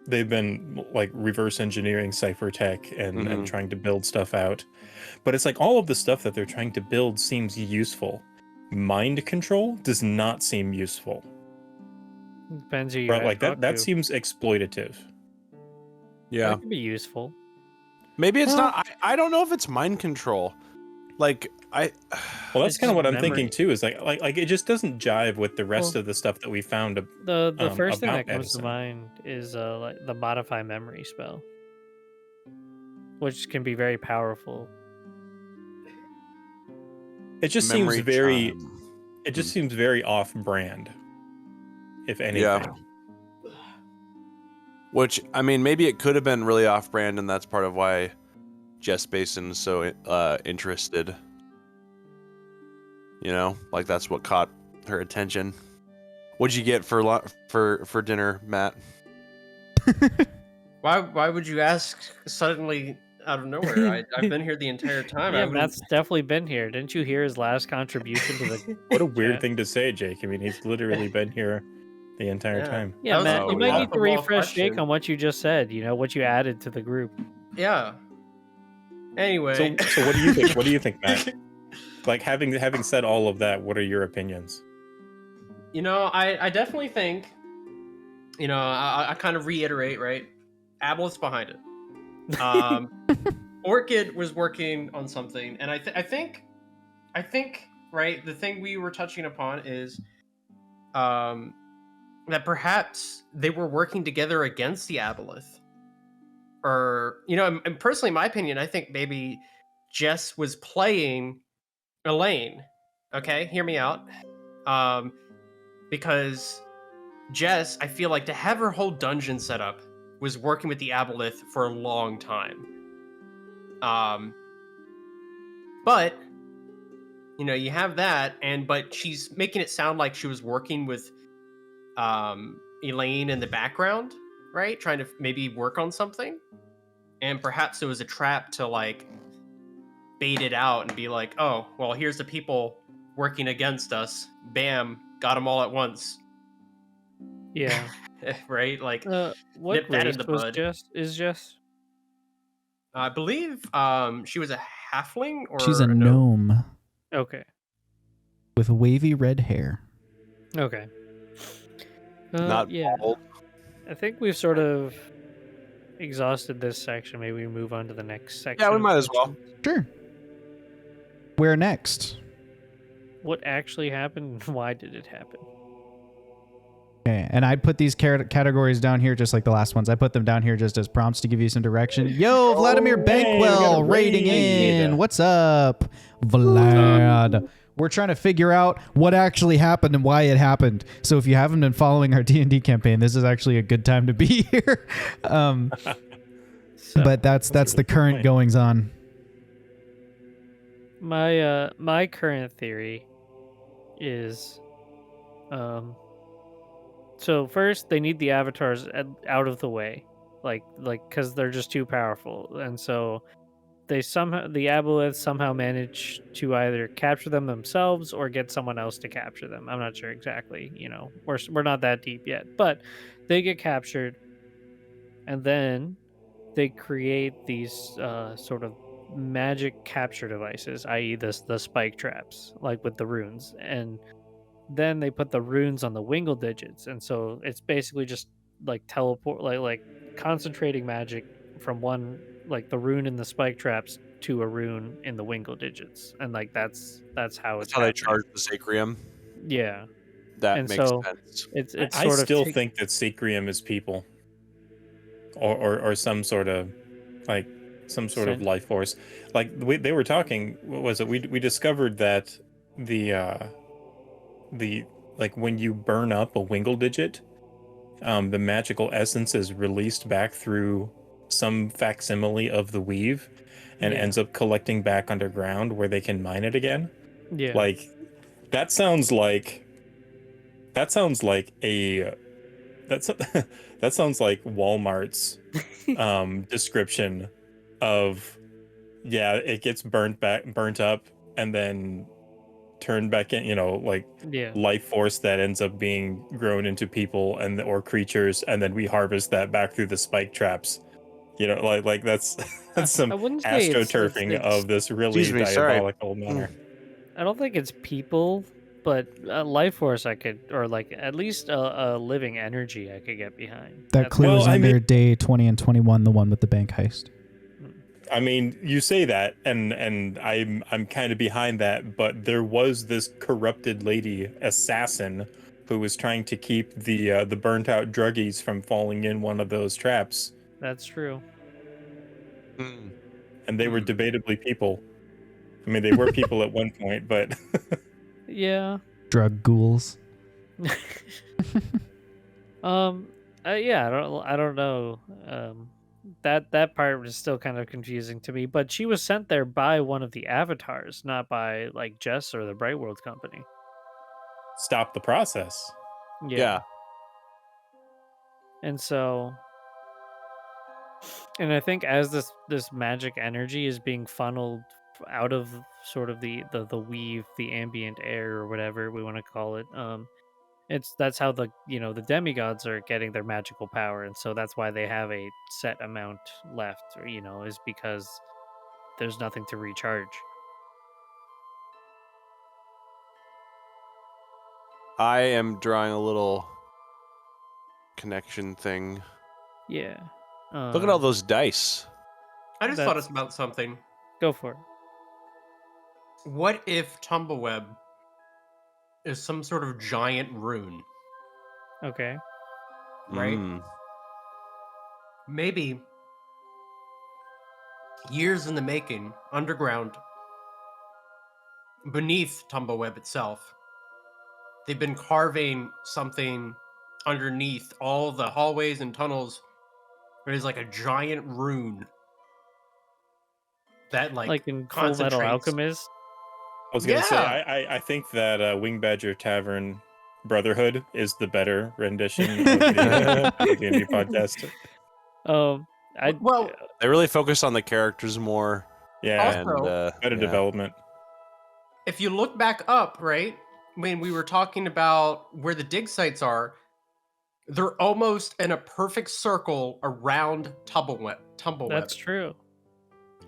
They've been like reverse engineering ciphertech and Mhm. trying to build stuff out. But it's like all of the stuff that they're trying to build seems useful. Mind control does not seem useful. Depends who you Right? Like talk that to. seems exploitative. Yeah. That could be useful. Maybe it's Well- not. I don't know if it's mind control. Like Well, that's It's kind of just what I'm memory. thinking too. Is like it just doesn't jive with the rest Well, of the stuff that we found. The first thing about that comes Edison. to mind is like the modify memory spell, which can be very powerful. It just memory seems very. chime. It just seems very off-brand, if anything. Yeah. Which, I mean, maybe it could have been really off-brand, and that's part of why Jess Basin's so interested. Like that's what caught her attention. What'd you get for dinner, Matt? Why would you ask suddenly out of nowhere? I've been here the entire time. I Yeah, wouldn't- Matt's definitely been here. Didn't you hear his last contribution to the? What a weird chat? thing to say, Jake. I mean, he's literally been here the entire Yeah. time. Yeah, That was Matt, a you might need to off-the-wall refresh Jake question. on what you just said. What you added to the group. Yeah. Anyway. So what do you think? What do you think, Matt? Like having said all of that, what are your opinions? I definitely think, I kind of reiterate, right? Aboleth's behind it. Orchid was working on something, and I think, right, the thing we were touching upon is, that perhaps they were working together against the Aboleth. Or, and personally, in my opinion, I think maybe Jess was playing Elaine. Okay, hear me out. Because Jess, I feel like to have her whole dungeon set up was working with the Aboleth for a long time. But you have that, but she's making it sound like she was working with Elaine in the background, right? Trying to maybe work on something. And perhaps it was a trap to like bait it out and be like, oh, well, here's the people working against us. Bam, got them all at once. Yeah. Right? Like, What nip that in race the was bud. Jess? I believe she was a halfling or She's a gnome Okay. with wavy red hair. Okay. Not yeah. bald. I think we've sort of exhausted this section. Maybe we move on to the next section. Yeah, we of might as well. questions. Sure. Where next? What actually happened? Why did it happen? Okay, and I'd put these categories down here just like the last ones. I put them down here just as prompts to give you some direction. Yo, Vladimir hey, we got a Bankwell rating raid. in. What's up, Vlad? We're trying to figure out what actually happened and why it happened. So if you haven't been following our D&D campaign, this is actually a good time to be here. So, But that's the current point. goings on. My current theory is, so first they need the avatars out of the way, like because they're just too powerful, and so the aboleths somehow manage to either capture them themselves or get someone else to capture them. I'm not sure exactly. We're not that deep yet, but they get captured, and then they create these sort of magic capture devices, i.e., the spike traps, like with the runes, and then they put the runes on the wingle digits, and so it's basically just like teleport, like concentrating magic from one, like the rune in the spike traps to a rune in the wingle digits, and like that's how That's it's how they happening. charge the Sacrium. Yeah, That and makes so sense. it's I sort of still think that Sacrium is people, or some sort of like some sort of sent. life force. Like they were talking. What was it? We discovered that the like when you burn up a wingle digit, the magical essence is released back through some facsimile of the weave and Yeah, ends up collecting back underground where they can mine it again. yeah, Like that sounds like that sounds like a that's that sounds like Walmart's description of, yeah, it gets burnt up and then turned back in, like yeah. life force that ends up being grown into people and or creatures, and then we harvest that back through the spike traps. Like that's I, that's some I wouldn't say astroturfing it's. of this Excuse really me, sorry. diabolical manner. I don't think it's people, but a life force I could, or like at least a living energy I could get behind. That clue Well, is I mean, under day 20 and 21, the one with the bank heist. I mean, you say that, and I'm kind of behind that, but there was this corrupted lady assassin who was trying to keep the burnt out druggies from falling in one of those traps, That's true. Hmm. and they were debatably people. I mean, they were people at one point, but Yeah. Drug ghouls. Yeah, I don't know. That part was still kind of confusing to me, but she was sent there by one of the avatars, not by like Jess or the Brightworld company. stop the process. Yeah. Yeah. And so, and I think as this magic energy is being funneled out of sort of the weave, the ambient air or whatever we want to call it, that's how the demigods are getting their magical power, and so that's why they have a set amount left, or is because there's nothing to recharge. I am drawing a little connection thing. Yeah. Look at all those dice. I just thought That's- about something. Go for it. What if Tumbleweb is some sort of giant rune, Okay. right? Mm. Maybe years in the making, underground, beneath Tumbleweb itself, they've been carving something underneath all the hallways and tunnels. There's like a giant rune that Like in Full Metal concentrates. I Alchemist. was gonna say, Yeah. I think that Wing Badger Tavern Brotherhood is the better rendition of the D&D podcast. I Well, They really focus on the characters more. Yeah, And Also, better yeah. development. if you look back up, right, when we were talking about where the dig sites are, they're almost in a perfect circle around Tumbleweb. that's true.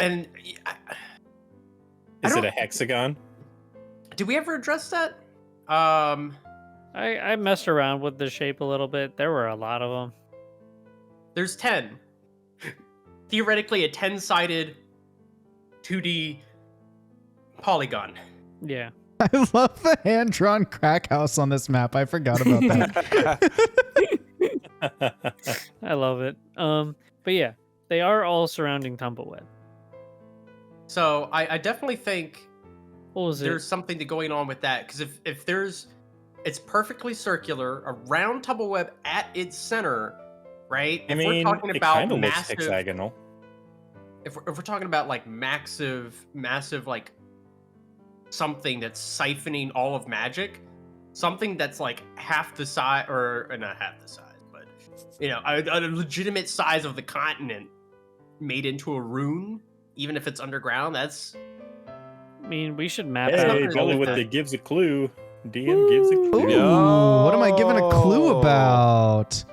And Is it don't- a hexagon? did we ever address that? I messed around with the shape a little bit. There were a lot of them. There's 10. Theoretically, a 10-sided 2D polygon. Yeah. I love the hand-drawn crack house on this map. I forgot about that. I love it. But yeah, they are all surrounding Tumbleweb. So I definitely think What was there's it? something going on with that, because if there's, it's perfectly circular around Tumbleweb at its center, right? I If mean, we're talking it about kind of looks massive, hexagonal. if we're talking about like massive like something that's siphoning all of magic, something that's like half the size, or not half the size, but a legitimate size of the continent made into a rune, even if it's underground. That's, I mean, we should map It's out. not Hey, gonna Belly go with with the that. gives a clue. DM gives a clue. Ooh, what am I giving a clue Yo. about?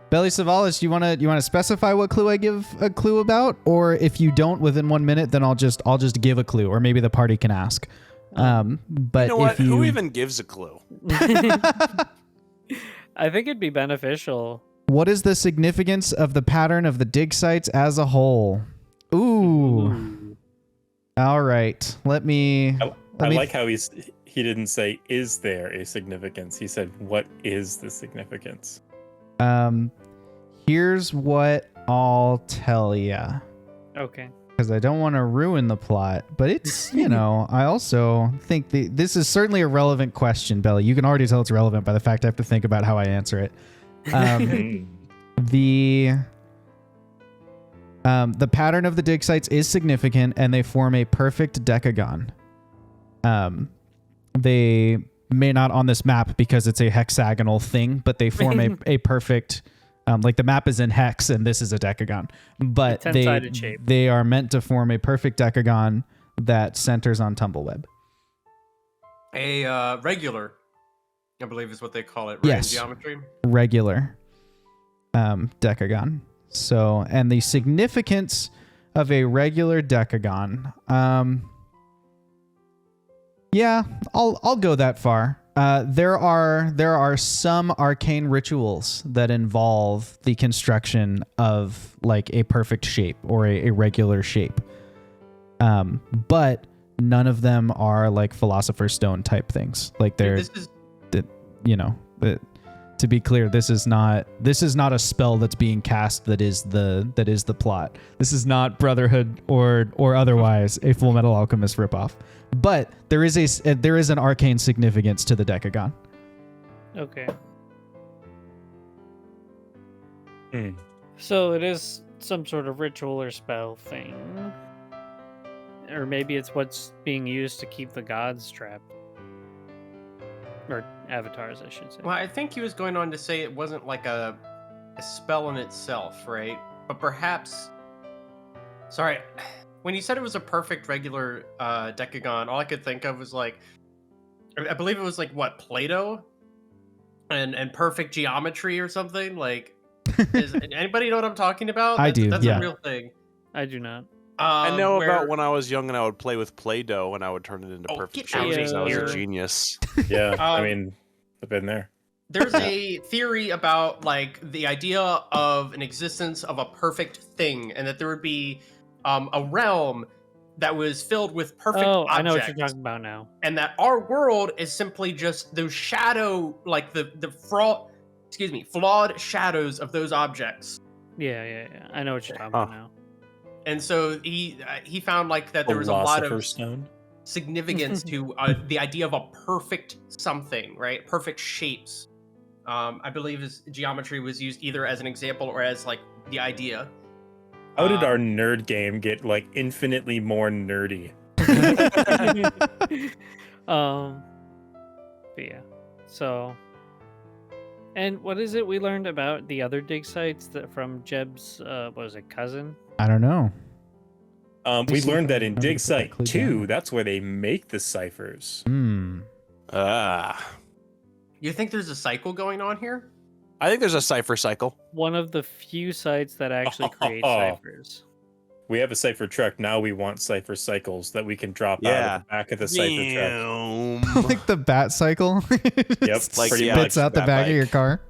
Belly Savalas, you wanna specify what clue I give a clue about, or if you don't within 1 minute, then I'll just give a clue, or maybe the party can ask. But You know what? if you Who even gives a clue? I think it'd be beneficial. what is the significance of the pattern of the dig sites as a whole? Ooh. All right. Let me. I like how he didn't say, is there a significance? He said, what is the significance? Here's what I'll tell ya, Okay. because I don't want to ruin the plot. But it's I also think this is certainly a relevant question, Belly. You can already tell it's relevant by the fact I have to think about how I answer it. The pattern of the dig sites is significant, and they form a perfect decagon. They may not on this map because it's a hexagonal thing, but they form a perfect, like the map is in hex and this is a decagon, but A 10-sided shape. they are meant to form a perfect decagon that centers on Tumbleweb. a regular, I believe is what they call it, right? Yes. In geometry. Regular decagon. So, and the significance of a regular decagon, yeah, I'll go that far. There are some arcane rituals that involve the construction of like a perfect shape or a regular shape. But none of them are like Philosopher's Stone type things. Like they're, This is to be clear, this is not a spell that's being cast that is the plot. This is not Brotherhood or otherwise a Full Metal Alchemist ripoff. But there is an arcane significance to the decagon. Okay. Hmm. So it is some sort of ritual or spell thing. Or maybe it's what's being used to keep the gods trapped. Or avatars, I should say. Well, I think he was going on to say it wasn't like a spell in itself, right? But perhaps. Sorry, when you said it was a perfect regular decagon, all I could think of was like, I believe it was like what, Plato, and perfect geometry or something. Like, is anybody know what I'm talking about? I do, That's yeah. a real thing. I do not. I know where- about when I was young and I would play with Play-Doh and I would turn it into Oh, perfect get out shapes. of I was here. a genius. Yeah, I Um, mean, I've been there. There's a theory about like the idea of an existence of a perfect thing, and that there would be a realm that was filled with perfect Oh, objects, I know what you're talking about now. and that our world is simply just those shadow, like the flawed shadows of those objects. Yeah. I know what you're talking about now. And so he found like that there was a lot Philosopher's of Stone. significance to the idea of a perfect something, right? Perfect shapes. I believe his geometry was used either as an example or as like the idea. How did our nerd game get like infinitely more nerdy? But yeah. So, and what is it we learned about the other dig sites that from Jeb's what was it, cousin? I don't know. We learned that in Remember to Dig put that Site clue 2, down. that's where they make the ciphers. Ah. You think there's a cycle going on here? I think there's a cipher cycle. One of the few sites that actually create ciphers. We have a cipher truck. Now we want cipher cycles that we can drop out Yeah. of the back of the cipher truck. Damn. Like the bat cycle. Yep, Like, pretty yeah, Spits much. out the bat back of bike. your car.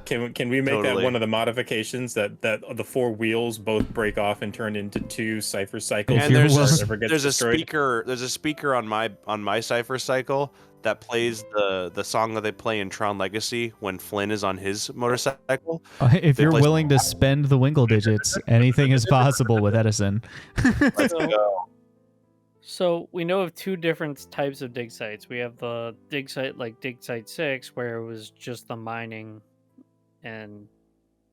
Can we make Totally. that one of the modifications that the four wheels both break off and turn into two cipher cycles? If And you're there's willing- a, Never gets there's a destroyed? speaker. There's a speaker on my cipher cycle that plays the song that they play in Tron Legacy when Flynn is on his motorcycle. If They you're play- willing to spend the Wingle digits, anything is possible with Edison. Let's go. So we know of two different types of dig sites. We have the dig site like Dig Site 6, where it was just the mining and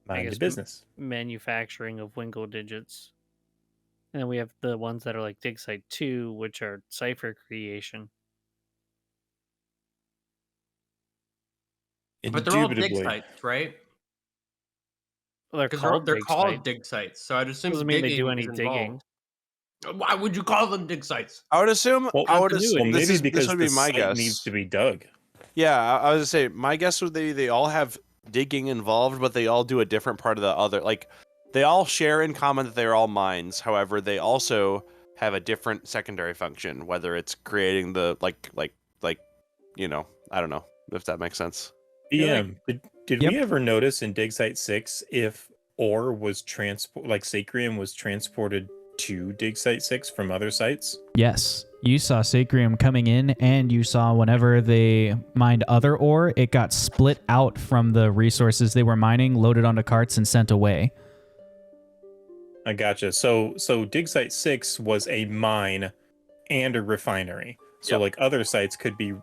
Mind guess the business. manufacturing of Wingle digits. And then we have the ones that are like Dig Site 2, which are cipher creation. But they're all dig Indubitably. sites, right? Well, they're Because called they're dig called sites. dig sites, so I'd assume Doesn't mean they do digging any is digging. involved. Why would you call them dig sites? I would assume. Well, I would continuity. assume Well, this maybe is because this would the be my site guess. needs to be dug. Yeah, I was gonna say my guess would they all have digging involved, but they all do a different part of the other. Like they all share in common that they're all mines. However, they also have a different secondary function, whether it's creating the like I don't know if that makes sense. feel like- Did Yep. we ever notice in Dig Site 6 if ore was like Sacrium was transported to Dig Site 6 from other sites? Yes, you saw Sacrium coming in, and you saw whenever they mined other ore, it got split out from the resources they were mining, loaded onto carts, and sent away. I gotcha. So Dig Site 6 was a mine and a refinery. So Yep. like other sites could be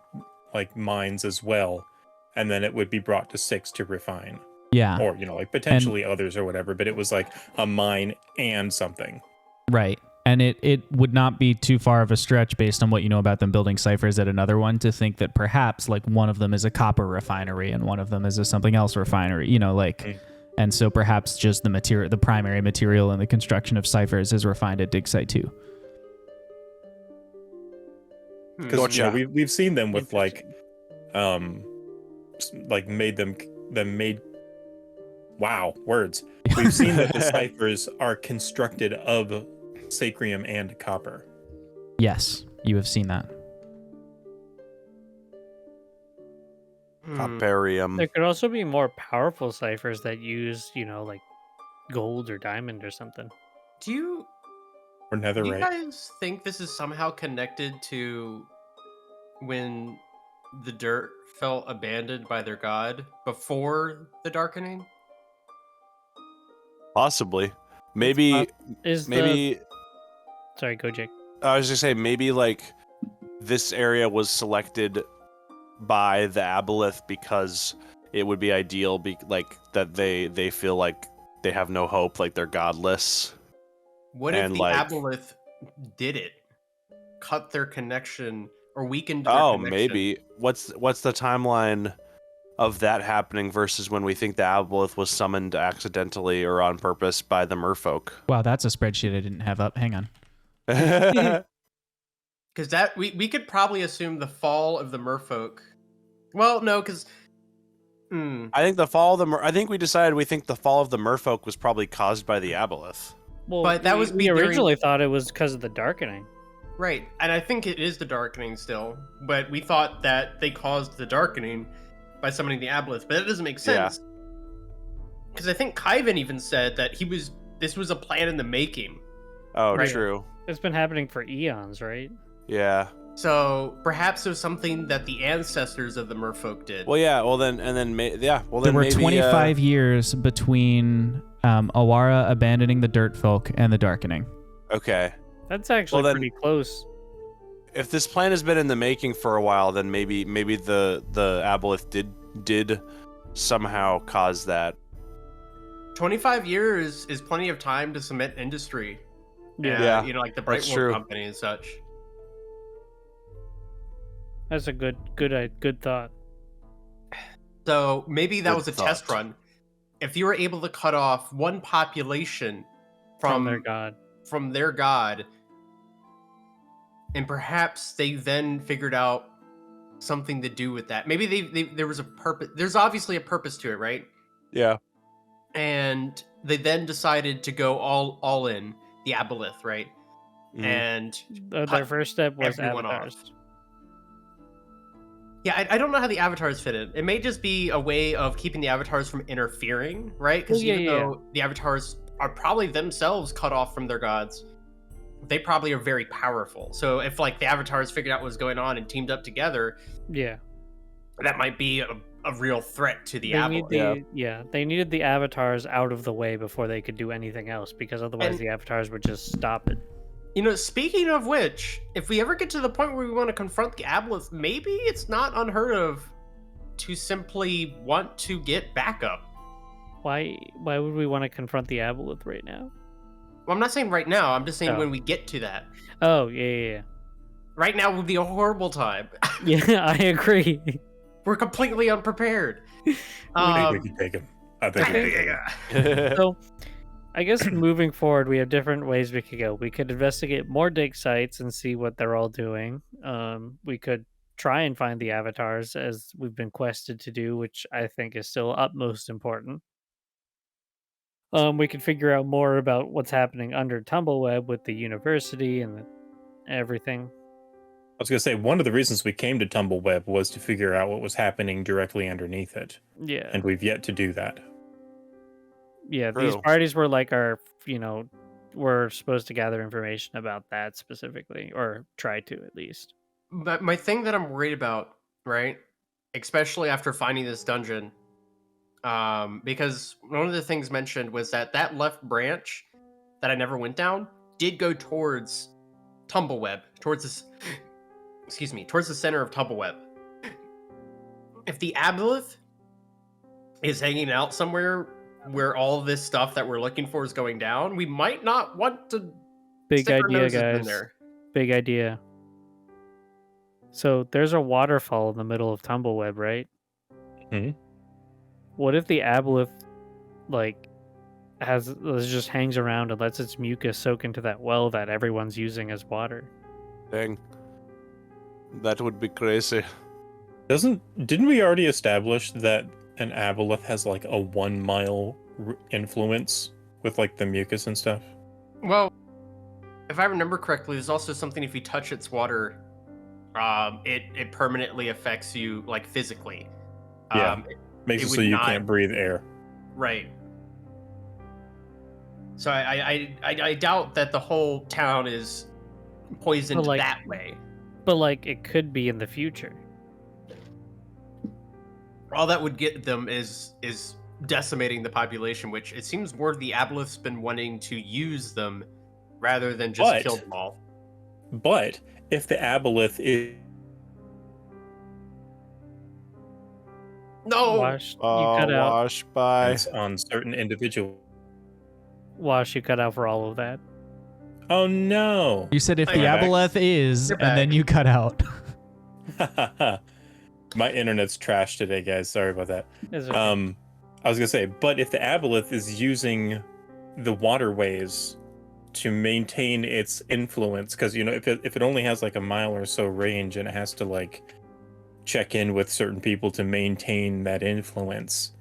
like mines as well, and then it would be brought to 6 to refine. Yeah, Or, like potentially others or whatever, but it was like a mine and something. right. And it would not be too far of a stretch based on what you know about them building ciphers at another one to think that perhaps like one of them is a copper refinery and one of them is a something else refinery, and so perhaps just the primary material in the construction of ciphers is refined at Dig Site 2. Because Gotcha. we've seen them with like made wow, words. We've seen that the ciphers are constructed of sacrium and copper. Yes, you have seen that. Coparium. There could also be more powerful ciphers that use, like gold or diamond or something. Do you Or Do you netherite. guys think this is somehow connected to when the dirt felt abandoned by their god before the darkening? Possibly. Maybe. Sorry, go Jake. I was just saying maybe like this area was selected by the Aboleth because it would be ideal, like that they feel like they have no hope, like they're godless. What if And, the like- Aboleth did it? Cut their connection or weakened their Oh, connection? maybe. What's the timeline of that happening versus when we think the Aboleth was summoned accidentally or on purpose by the merfolk? Wow, that's a spreadsheet I didn't have up. Hang on. Because that we could probably assume the fall of the merfolk. Well, no, because I think the fall of I think we decided we think the fall of the merfolk was probably caused by the Aboleth. Well, But that was we during- originally thought it was because of the darkening. right, and I think it is the darkening still, but we thought that they caused the darkening by summoning the Aboleth, but that doesn't make Yeah. sense. Because I think Kyvan even said that this was a plan in the making. Oh, Right. true. It's been happening for eons, right? Yeah. So perhaps it was something that the ancestors of the merfolk did. Well, yeah. Well, then There then were maybe, 25 years between Awara abandoning the Dirt Folk and the Darkening. Okay. That's actually then- pretty close. If this plan has been in the making for a while, then maybe the Aboleth did somehow cause that. 25 years is plenty of time to cement industry. Yeah. Like the That's Brightworld true. company and such. That's a good thought. So maybe that Good was a thought. test run. If you were able to cut off one population From their god. from their god, and perhaps they then figured out something to do with that. Maybe there was a purpose. There's obviously a purpose to it, right? Yeah. And they then decided to go all in the Aboleth, right? Mhm. And Their cut first step was everyone avatars. off. Yeah, I don't know how the avatars fit in. It may just be a way of keeping the avatars from interfering, right? Because Well, yeah, even yeah. though the avatars are probably themselves cut off from their gods, they probably are very powerful. So if like the avatars figured out what was going on and teamed up together, Yeah. that might be a real threat to the They need Aboleth. they needed the avatars out of the way before they could do anything else, because otherwise And- the avatars would just stop it. Speaking of which, if we ever get to the point where we want to confront the Aboleth, maybe it's not unheard of to simply want to get backup. Why would we want to confront the Aboleth right now? Well, I'm not saying right now. I'm just saying Oh. when we get to that. Oh, yeah. Right now would be a horrible time. Yeah, I agree. We're completely unprepared. I think we can take him. I think we can take him. So, I guess moving forward, we have different ways we could go. We could investigate more dig sites and see what they're all doing. We could try and find the avatars as we've been quested to do, which I think is still utmost important. We could figure out more about what's happening under Tumbleweb with the university and everything. I was going to say, one of the reasons we came to Tumbleweb was to figure out what was happening directly underneath it. Yeah. And we've yet to do that. Yeah, True. these parties were like our, we're supposed to gather information about that specifically, or try to at least. But my thing that I'm worried about, right, especially after finding this dungeon, because one of the things mentioned was that left branch that I never went down did go towards Tumbleweb, towards this, towards the center of Tumbleweb. If the aboleth is hanging out somewhere where all this stuff that we're looking for is going down, we might not want to Big stick our idea, noses in guys. there. Big idea. So there's a waterfall in the middle of Tumbleweb, right? Mhm. What if the aboleth, just hangs around and lets its mucus soak into that well that everyone's using as water? Dang. That would be crazy. Didn't we already establish that an aboleth has like a 1 mile influence with like the mucus and stuff? Well, if I remember correctly, there's also something if you touch its water, it permanently affects you like physically. Yeah. Makes it it would so you not- can't breathe air. Right. So I doubt that the whole town is poisoned But, that way. But it could be in the future. All that would get them is decimating the population, which it seems more the aboleth's been wanting to use them rather than just But- kill them all. But if the aboleth is No. Wash, you cut out. Wash by. on certain individuals. Wash, you cut out for all of that. Oh no! You said if Oh, the yeah. aboleth is, You're and then back. you cut out. My internet's trash today, guys. Sorry about that. Is okay. I was gonna say, but if the aboleth is using the waterways to maintain its influence, because if it only has like a mile or so range and it has to like check in with certain people to maintain that influence,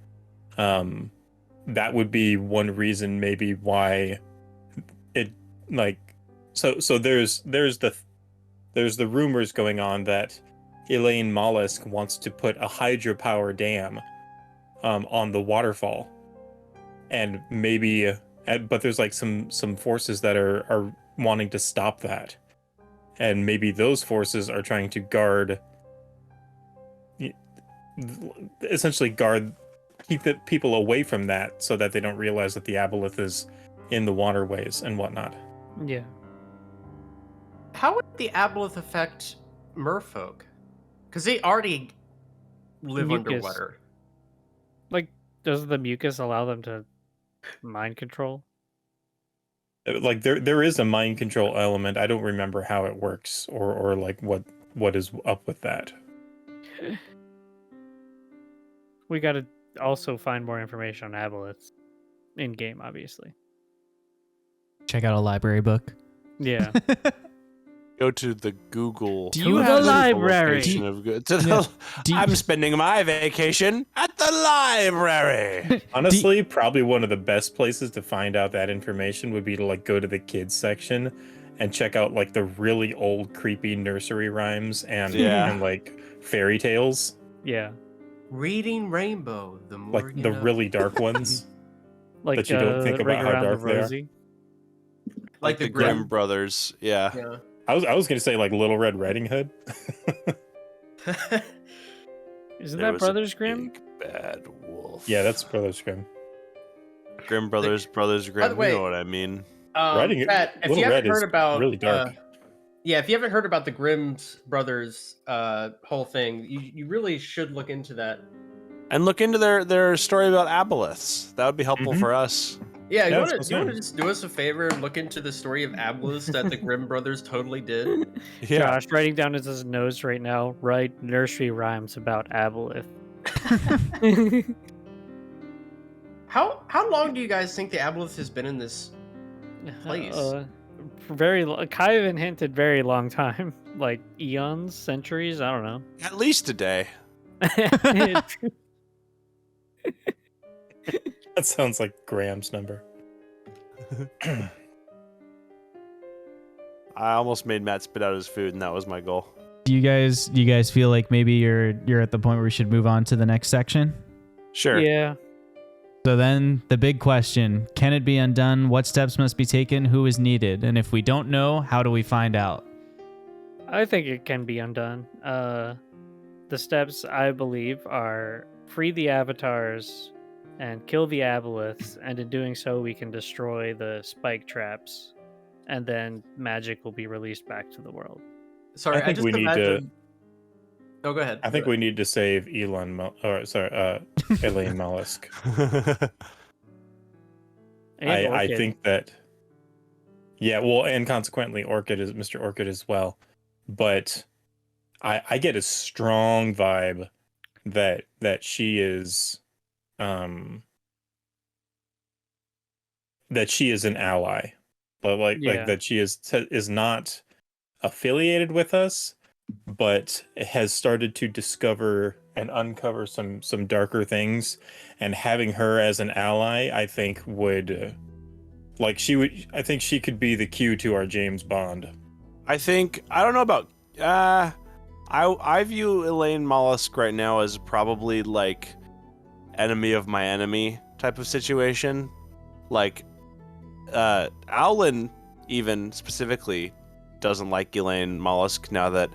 that would be one reason maybe why it so there's the rumors going on that Elaine Mollusk wants to put a hydropower dam on the waterfall, and maybe but there's like some forces that are wanting to stop that, and maybe those forces are trying to keep the people away from that so that they don't realize that the aboleth is in the waterways and whatnot. Yeah. How would the aboleth affect merfolk? Because they already live Mucus. underwater. Does the mucus allow them to mind control? Like there is a mind control element. I don't remember how it works or like what is up with that. We got to also find more information on aboleths in game, obviously. Check out a library book. Yeah. Go to the Google. Do you have the library? location of I'm spending my vacation at the library. Honestly, probably one of the best places to find out that information would be to like go to the kids section and check out like the really old creepy nursery rhymes and Yeah. and like fairy tales, Yeah. Reading Rainbow, the more like you the know. really dark ones. Like That you don't think Ring about how Around the dark they are. Rosie. Like the Grimm brothers. Yeah. Yeah. I was gonna say like Little Red Riding Hood. Isn't There that was a Brothers Grimm? big bad wolf. Yeah, that's Brothers Grimm. Grimm Brothers Grimm. way- You know what I mean. Writing it- Pat, if Little you haven't Red is heard about really dark. if you haven't heard about the Grimm's brothers whole thing, you really should look into that. And look into their story about aboleths. That would be helpful Mhm. for us. Yeah, you Yeah, want that's to what I'm just do us a favor and look into the story of Aboleth that the Grimm brothers totally did? Yeah. Josh writing down his notes right now. Write nursery rhymes about Aboleth. How long do you guys think the Aboleth has been in this place? Kind of hinted very long time, like eons, centuries. I don't know. At least a day. That sounds like Graham's number. I almost made Matt spit out his food, and that was my goal. Do you guys feel like maybe you're at the point where we should move on to the next section? Sure. Yeah. So then the big question, can it be undone? What steps must be taken? Who is needed? And if we don't know, how do we find out? I think it can be undone. The steps, I believe, are free the avatars and kill the aboleths, and in doing so, we can destroy the spike traps, and then magic will be released back to the world. Sorry, I think we need to. Oh, go ahead. I think we need to save Elaine Mollusk. And I Orchid. think that. Yeah, well, and consequently, Mr. Orchid as well. But I get a strong vibe that she is that she is an ally, but like that she is not affiliated with us, but has started to discover and uncover some darker things, and having her as an ally, I think would I think she could be the Q to our James Bond. I don't know about I view Elaine Mollusk right now as probably like enemy of my enemy type of situation. Like Owlin even specifically doesn't like Elaine Mollusk now that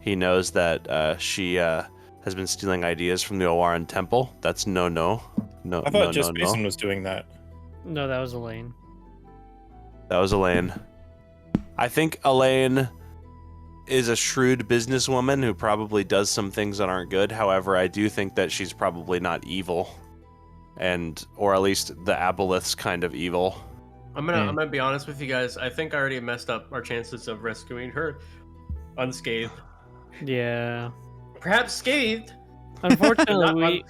he knows that she has been stealing ideas from the Owaran Temple. That's no. I thought just Mason was doing that. No, that was Elaine. That was Elaine. I think Elaine is a shrewd businesswoman who probably does some things that aren't good. However, I do think that she's probably not evil, or at least the Aboleth's kind of evil. I'm gonna be honest with you guys. I think I already messed up our chances of rescuing her unscathed. Yeah. Perhaps scathed. Unfortunately,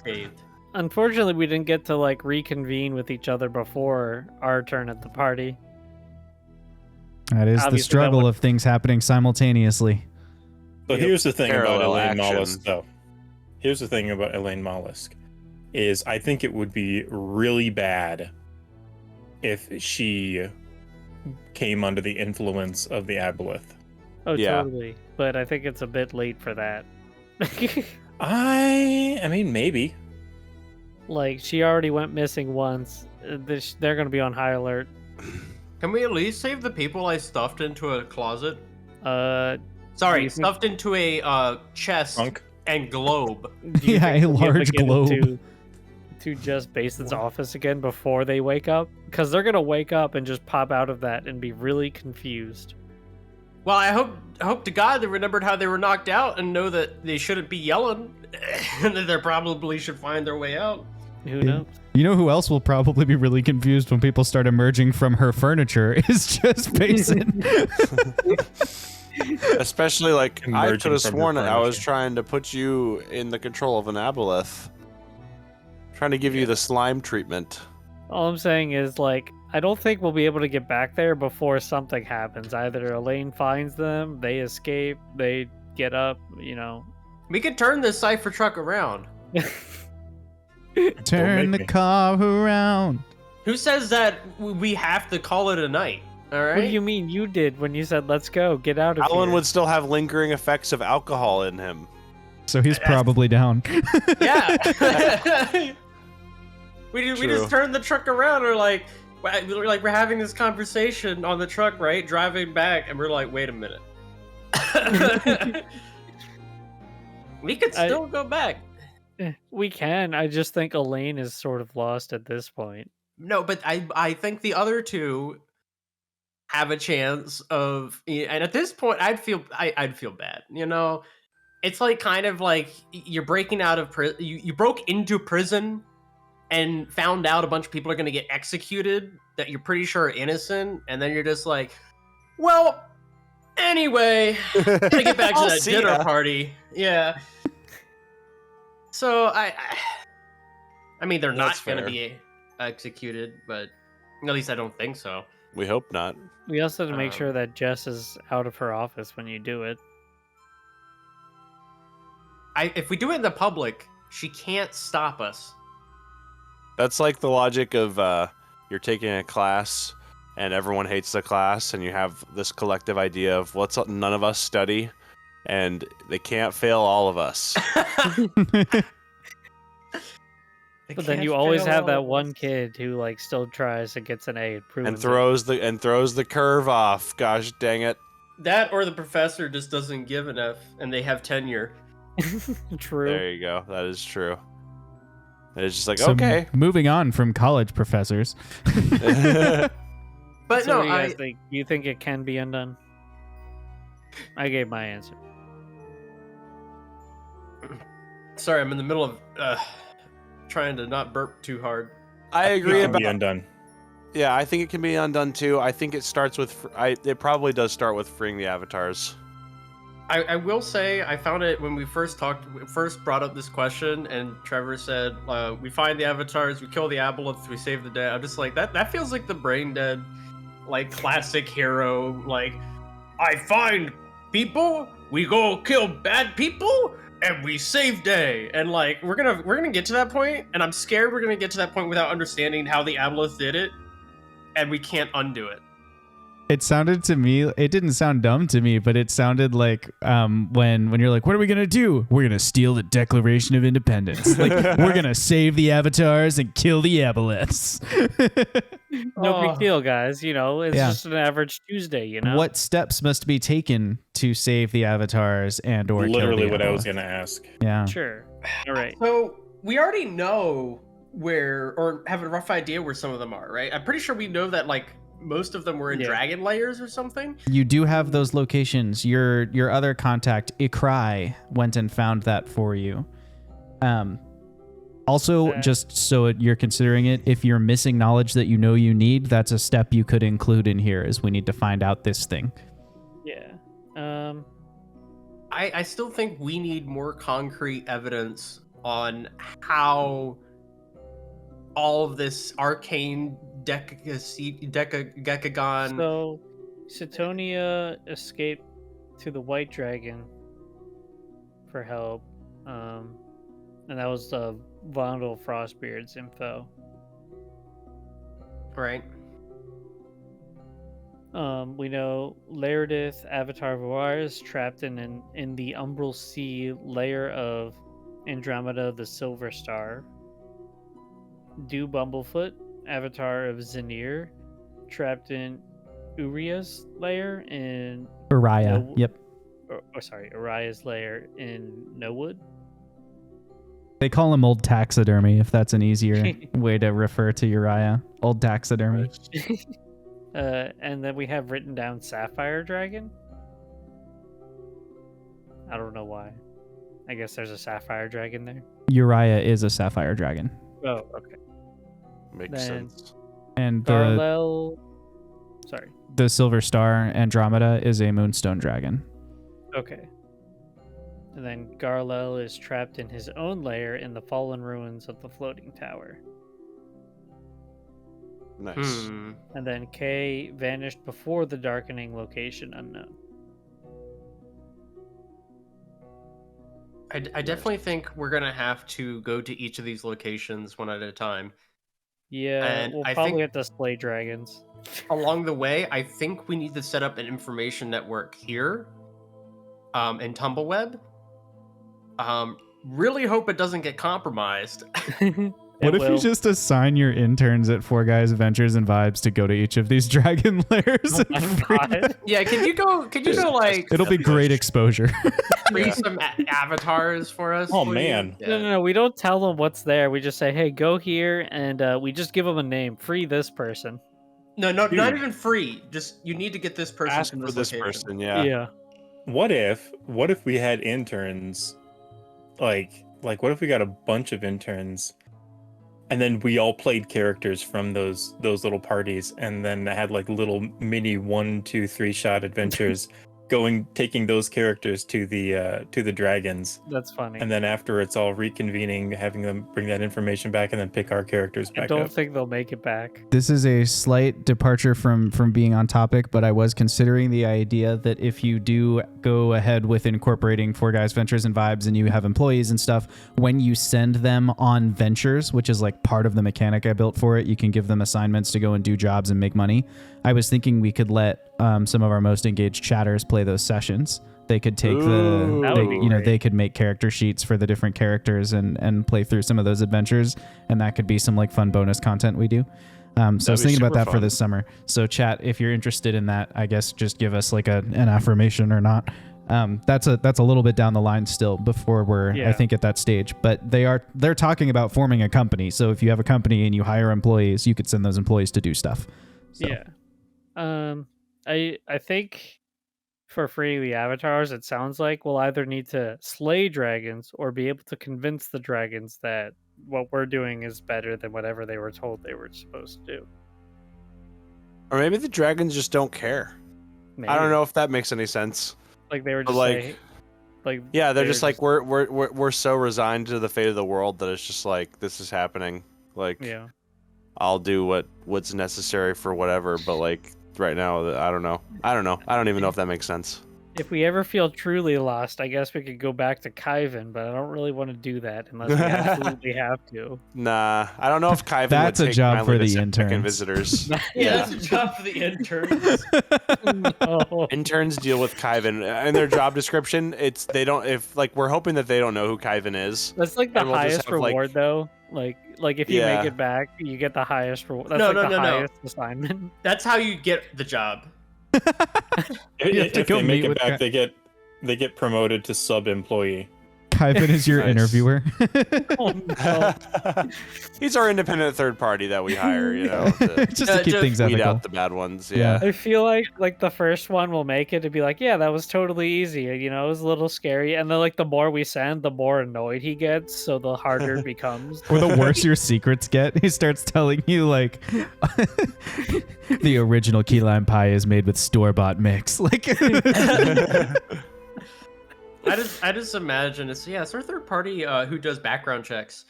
Unscathed. we didn't get to like reconvene with each other before our turn at the party. That is Obviously, the struggle of things happening simultaneously. So here's the thing about Parallel Elaine action. Mollusk, though. Here's the thing about Elaine Mollusk, is I think it would be really bad if she came under the influence of the Aboleth. Oh, Yeah. totally. But I think it's a bit late for that. I mean, maybe. Like, she already went missing once. They're going to be on high alert. Can we at least save the people I stuffed into a closet? Do Sorry, you think- stuffed into a chest Trunk? and globe. do you Yeah, think a we'll be able to large get globe. to just Basin's office again before they wake up? Because they're going to wake up and just pop out of that and be really confused. Well, I hope to God they remembered how they were knocked out and know that they shouldn't be yelling, and that they probably should find their way out. Who knows? You know who else will probably be really confused when people start emerging from her furniture is just Basin. Especially like I Emerging could have from her sworn that I was furniture. trying to put you in the control of an Aboleth. Trying to give you the slime treatment. All I'm saying is, like, I don't think we'll be able to get back there before something happens. Either Elaine finds them, they escape, they get up, you know. We could turn this cipher truck around. Turn make the me. car around. Who says that we have to call it a night? All right. What do you mean you did when you said, let's go, get out of Alan here? would still have lingering effects of alcohol in him. So he's probably down. Yeah. we True. just turned the truck around, or we're having this conversation on the truck, right? Driving back, and we're like, wait a minute. We could still go back. We can. I just think Elaine is sort of lost at this point. No, but I think the other two have a chance of, and at this point I'd feel bad, you know. It's like kind of like you're breaking out of prison. You broke into prison and found out a bunch of people are going to get executed that you're pretty sure are innocent, and then you're just like, well, anyway, gotta get back to I'll that see dinner ya. party. Yeah. So I mean, they're That's not going to fair. be executed, but at least I don't think so. We hope not. We also have to make sure Um, that Jess is out of her office when you do it. If we do it in the public, she can't stop us. That's like the logic of you're taking a class and everyone hates the class, and you have this collective idea of let's none of us study, and they can't fail all of us. But then you always have that one kid who like still tries and gets an A and proves and it. throws the curve off. Gosh dang it! That or the professor just doesn't give enough, and they have tenure. True. There you go. That is true. It's just like So, okay. moving on from college professors. But So no, what do you guys think? Do you think it can be undone? I gave my answer. sorry, I'm in the middle of trying to not burp too hard. I It agree can about. be undone. Yeah, I think it can be undone too. I think it starts with. It probably does start with freeing the avatars. I will say I found it when we first brought up this question, and Trevor said, "We find the avatars, we kill the aboleths, we save the day." I'm just like that feels like the brain dead, like classic hero. Like, I find people, we go kill bad people, and we save day. And like we're gonna get to that point, and I'm scared we're gonna get to that point without understanding how the aboleth did it, and we can't undo it. It sounded to me, it didn't sound dumb to me, but it sounded like when you're like, what are we going to do? We're going to steal the Declaration of Independence. Like, we're going to save the avatars and kill the aboleths. No Oh. big deal, guys. You know, it's Yeah. just an average Tuesday. You know. What steps must be taken to save the avatars and or Literally kill the what I was aboleth? going to ask. Yeah. Sure. All right. So we already know where, or have a rough idea where some of them are, right? I'm pretty sure we know that like most of them were in Yeah. dragon layers or something. You do have those locations. Your other contact, Ikrai, went and found that for you. Also, Okay. just so you're considering it, if you're missing knowledge that you know you need, that's a step you could include in here, is we need to find out this thing. Yeah. I still think we need more concrete evidence on how all of this arcane Decagon. So, Setonia escaped to the White Dragon for help, and that was the Vondel Frostbeard's info. Right. We know Laerdith, Avatar Voar, is trapped in the Umbral Sea layer of Andromeda, the Silver Star. Dew Bumblefoot, Avatar of Zanir, trapped in Uria's lair in Uriah. No- Yep. Uriah's lair in Nowood. They call him Old Taxidermy, if that's an easier way to refer to Uriah. Old Taxidermy. And then we have written down Sapphire Dragon. I don't know why. I guess there's a Sapphire Dragon there. Uriah is a sapphire dragon. Oh, okay. Makes Then- sense. And Garlel. Sorry. the Silver Star, Andromeda, is a moonstone dragon. Okay. And then Garlel is trapped in his own lair in the fallen ruins of the floating tower. Nice. And then Kay vanished before the darkening location unknown. I definitely think we're gonna have to go to each of these locations one at a time. Yeah, And we'll I probably think- have to slay dragons. Along the way, I think we need to set up an information network here, in Tumbleweb. Really hope it doesn't get compromised. What if you just assign your interns at Four Guys Adventures and Vibes to go to each of these dragon lairs? Oh and my free God. them? Yeah, can you go like It'll be great exposure. free some avatars for us? Oh, please? man. Yeah. No. We don't tell them what's there. We just say, hey, go here, and we just give them a name. Free this person. No, not Dude. even free. Just you need to get this person Ask from for this location. person. Yeah. What if we had interns, like what if we got a bunch of interns and then we all played characters from those little parties, and then I had like little mini 1, 2, 3 shot adventures, taking those characters to the dragons, That's funny. and then after it's all reconvening, having them bring that information back, and then pick our characters I back don't up. think they'll make it back. This is a slight departure from being on topic, but I was considering the idea that if you do go ahead with incorporating Four Guys Ventures and Vibes and you have employees and stuff, when you send them on ventures, which is like part of the mechanic I built for it, you can give them assignments to go and do jobs and make money. I was thinking we could let some of our most engaged chatters play those sessions. They could take Ooh. That would be great. they could make character sheets for the different characters and play through some of those adventures, and that could be some like fun bonus content we do. So I was That'd be thinking about super that for fun. this summer. So chat, if you're interested in that, I guess just give us like an affirmation or not. That's a little bit down the line still before we're I think at that stage. But they're talking about forming a company. So if you have a company and you hire employees, you could send those employees to do stuff. So. Yeah. I think for freeing the avatars, it sounds like we'll either need to slay dragons or be able to convince the dragons that what we're doing is better than whatever they were told they were supposed to do. Or maybe the dragons just don't care. Maybe. I don't know if that makes any sense. Like they were But, just like Yeah, they're just like we're so resigned to the fate of the world that it's just like this is happening. Like yeah. I'll do what's necessary for whatever, but like right now I don't know. I don't even know if that makes sense. If we ever feel truly lost, I guess we could go back to Kyvan, but I don't really want to do that unless we absolutely have to. Nah, I don't know if Kyvan That's would a take job kindly for to the sit back in interns. visitors. Yeah, that's a job for the interns. No. Interns deal with Kyvan in their job description. We're hoping that they don't know who Kyvan is. That's like the And we'll just highest have, like- reward, though. Like if you Yeah. make it back, you get the highest reward. That's No, like no, the no, no. highest assignment. That's how you get the job. You have to If go they make meet it with back, they get promoted to sub-employee. Kyvan is your Nice. interviewer. Oh, no. He's our independent third party that we hire, to Just to keep just things weed ethical. out the bad ones. Yeah. Yeah. I feel like the first one will make it to be like, yeah, that was totally easy. It was a little scary, and then like the more we send, the more annoyed he gets, so the harder it becomes. Or the worse your secrets get. He starts telling you like the original key lime pie is made with store-bought mix. Like I just imagine it's our third party who does background checks.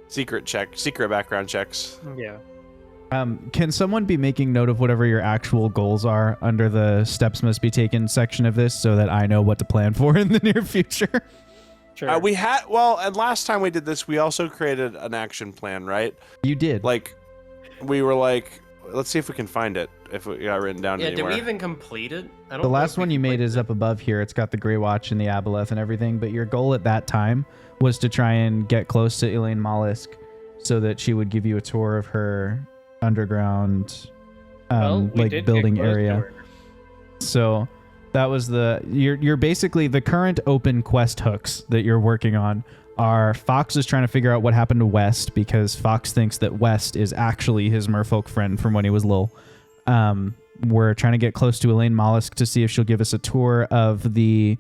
Secret background checks. Yeah. can someone be making note of whatever your actual goals are under the steps must be taken section of this so that I know what to plan for in the near future? Sure. And last time we did this, we also created an action plan, right? You did. Like, we were like, let's see if we can find it, if it got written down Yeah, did anywhere. we even complete it? I don't The know last if we one you made completed is it. up above here. It's got the Grey Watch and the Aboleth and everything, but your goal at that time was to try and get close to Elaine Mollusk so that she would give you a tour of her underground We did get building close to area. her. So that was you're basically the current open quest hooks that you're working on are Fox is trying to figure out what happened to West because Fox thinks that West is actually his merfolk friend from when he was little. We're trying to get close to Elaine Mollusk to see if she'll give us a tour of the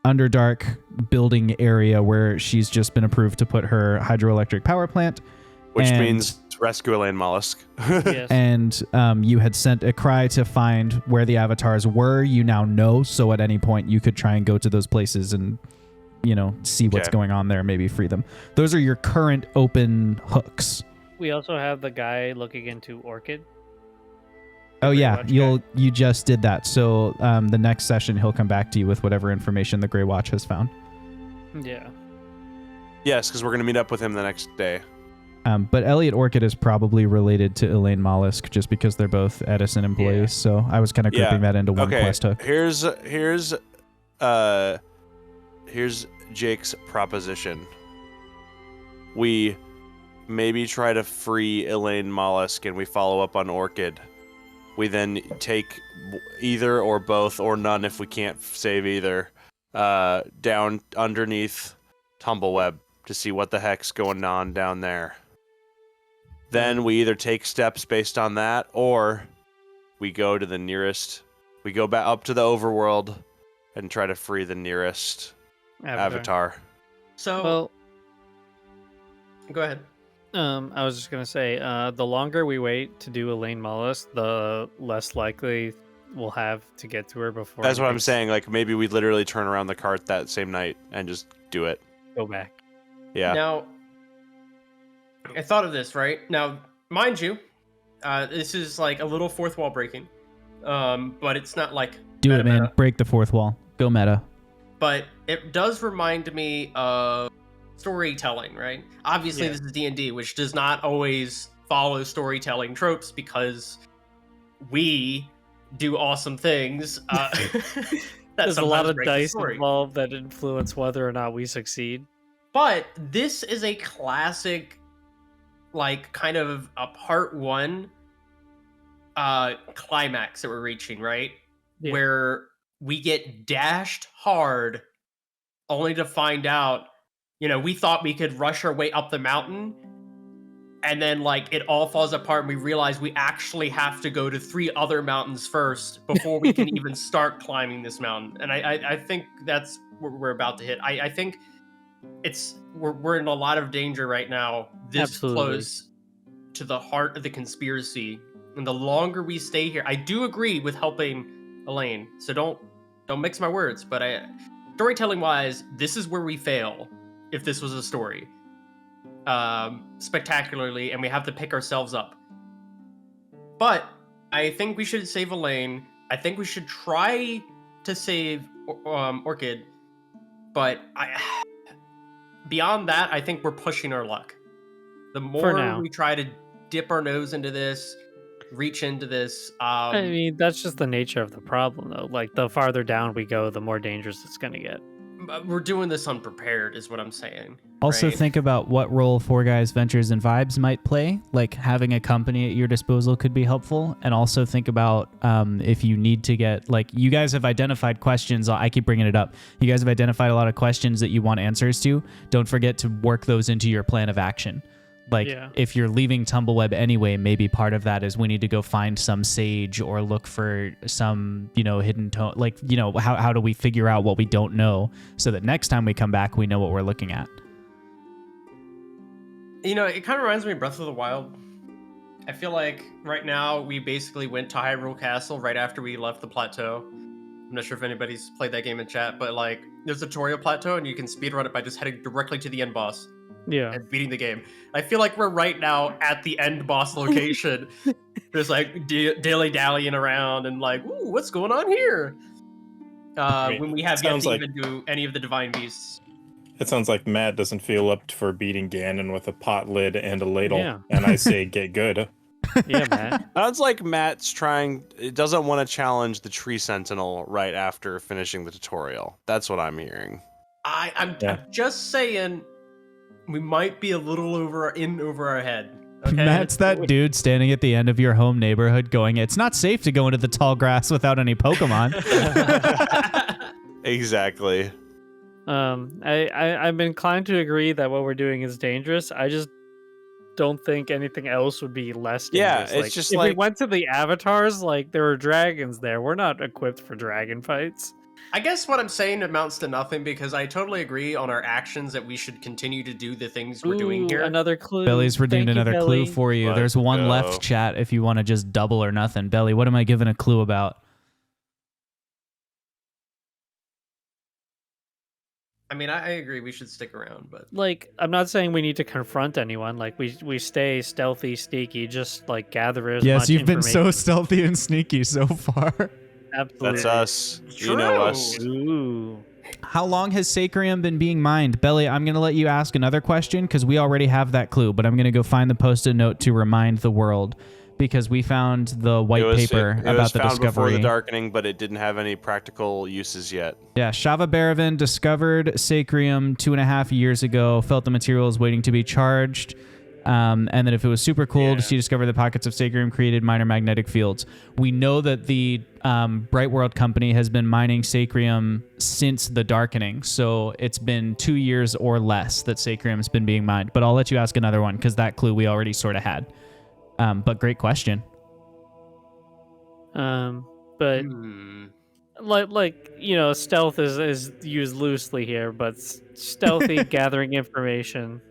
Underdark building area where she's just been approved to put her hydroelectric power plant. Which and- means rescue Elaine Mollusk. Yes. And you had sent a cry to find where the avatars were. You now know, so at any point you could try and go to those places and, see what's Okay. going on there, maybe free them. Those are your current open hooks. We also have the guy looking into Orchid. Oh Grey yeah, Watch guy. you just did that. So the next session he'll come back to you with whatever information the Grey Watch has found. Yeah. Yes, because we're going to meet up with him the next day. But Elliot Orchid is probably related to Elaine Mollusk just because they're both Edison employees. Yeah. So I was kind of grouping that into one Okay, quest hook. here's Jake's proposition. We maybe try to free Elaine Mollusk and we follow up on Orchid. We then take either or both or none if we can't save either down underneath Tumbleweb to see what the heck's going on down there. Then we either take steps based on that or we go to the nearest, we go back up to the overworld and try to free the nearest avatar. So Well, Go ahead. I was just gonna say, the longer we wait to do Elaine Mullis, the less likely we'll have to get to her before. That's what I'm anything's- saying. Like maybe we literally turn around the cart that same night and just do it. Go back. Yeah. Now, I thought of this, right? Now, mind you, this is like a little fourth wall breaking, but it's not like Do meta it, man. meta. Break the fourth wall. Go meta. But it does remind me of storytelling, right? Obviously, Yeah. this is D&D, which does not always follow storytelling tropes because we do awesome things. That There's a lot sometimes of break the dice story. involved that influence whether or not we succeed. But this is a classic, like, kind of a part one climax that we're reaching, right? Yeah. Where we get dashed hard only to find out, we thought we could rush our way up the mountain, and then, like, it all falls apart and we realize we actually have to go to 3 other mountains first before we can even start climbing this mountain. And I think that's what we're about to hit. I think we're in a lot of danger right now, this Absolutely. close to the heart of the conspiracy. And the longer we stay here, I do agree with helping Elaine, so don't mix my words, but storytelling wise, this is where we fail if this was a story. Spectacularly, and we have to pick ourselves up. But I think we should save Elaine. I think we should try to save Orchid, but beyond that, I think we're pushing our luck. The more now. we try to dip our nose into this, reach into this, I mean, that's just the nature of the problem, though. Like, the farther down we go, the more dangerous it's gonna get. we're doing this unprepared, is what I'm saying. Also, right? think about what role Four Guys Ventures and Vibes might play. Like having a company at your disposal could be helpful. And also think about if you need to get, like, you guys have identified questions. I keep bringing it up. You guys have identified a lot of questions that you want answers to. Don't forget to work those into your plan of action. Like, Yeah. if you're leaving Tumbleweb anyway, maybe part of that is we need to go find some sage or look for some, hidden tone. Like, how do we figure out what we don't know so that next time we come back, we know what we're looking at? It kind of reminds me of Breath of the Wild. I feel like right now we basically went to Hyrule Castle right after we left the plateau. I'm not sure if anybody's played that game in chat, but like there's a tutorial plateau and you can speedrun it by just heading directly to the end boss Yeah. and beating the game. I feel like we're right now at the end boss location. There's like dilly-dallying around and like, ooh, what's going on here? When we have yet to sounds like- even do any of the divine beasts. It sounds like Matt doesn't feel up for beating Ganon with a pot lid and a ladle. Yeah. And I say, get good. Yeah, Matt. Sounds like Matt's doesn't want to challenge the Tree Sentinel right after finishing the tutorial. That's what I'm hearing. I'm Yeah. just saying we might be a little over our head. Okay? Matt's that dude standing at the end of your home neighborhood going, it's not safe to go into the tall grass without any Pokemon. Exactly. I'm inclined to agree that what we're doing is dangerous. I just don't think anything else would be less Yeah, dangerous. it's just if we like- went to the avatars, like there were dragons there. We're not equipped for dragon fights. I guess what I'm saying amounts to nothing because I totally agree on our actions that we should continue to do the things we're doing Ooh, here. Another clue. Belly's redeemed Thank you, another clue Belly. for you. Let's There's one go. left, chat, if you want to just double or nothing. Belly, what am I giving a clue about? I mean, I agree we should stick around, but Like, I'm not saying we need to confront anyone. Like, we stay stealthy, sneaky, just like gather as Yes, much you've been so information. stealthy and sneaky so far. Absolutely. That's us. You know us. Ooh. How long has Sacrium been being mined? Belly, I'm going to let you ask another question because we already have that clue, but I'm going to go find the post-it note to remind the world because we found the white paper it about was the found before discovery. the darkening, but it didn't have any practical uses yet. Yeah, Shava Baravan discovered Sacrium 2.5 years ago, felt the material is waiting to be charged, and then if it was super cooled, she discovered the pockets of Sacrium created minor magnetic fields. We know that the Brightworld company has been mining Sacrium since the darkening, so it's been 2 years or less that Sacrium's been being mined. But I'll let you ask another one because that clue we already sort of had. But great question. But like stealth is used loosely here, but stealthy gathering information.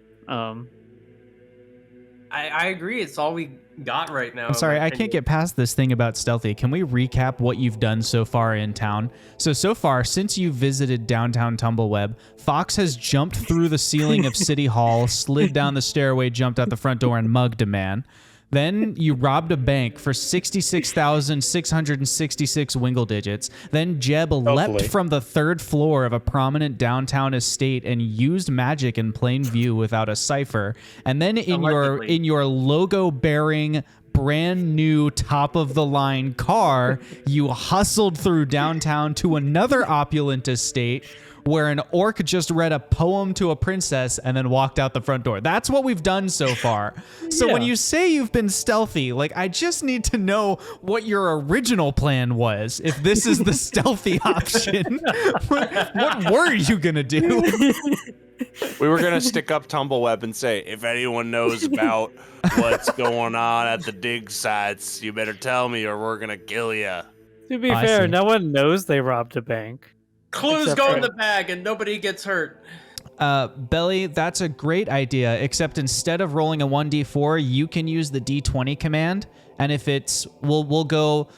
I agree. It's all we got right now. I'm sorry, I can't get past this thing about stealthy. Can we recap what you've done so far in town? So far, since you visited downtown Tumbleweb, Fox has jumped through the ceiling of City Hall, slid down the stairway, jumped out the front door, and mugged a man. Then you robbed a bank for 66,666 wingle digits. Then Jeb leapt from the third floor of a prominent downtown estate and used magic in plain view without a cipher. And then in your logo-bearing, brand new top of the line car, you hustled through downtown to another opulent estate where an orc just read a poem to a princess and then walked out the front door. That's what we've done so far. So when you say you've been stealthy, like, I just need to know what your original plan was. If this is the stealthy option, what were you gonna do? We were gonna stick up Tumbleweb and say, if anyone knows about what's going on at the dig sites, you better tell me or we're gonna kill you. To be fair, no one knows they robbed a bank. Clues go in the bag and nobody gets hurt. Belly, that's a great idea, except instead of rolling a 1d4, you can use the d20 command, and if it's, we'll go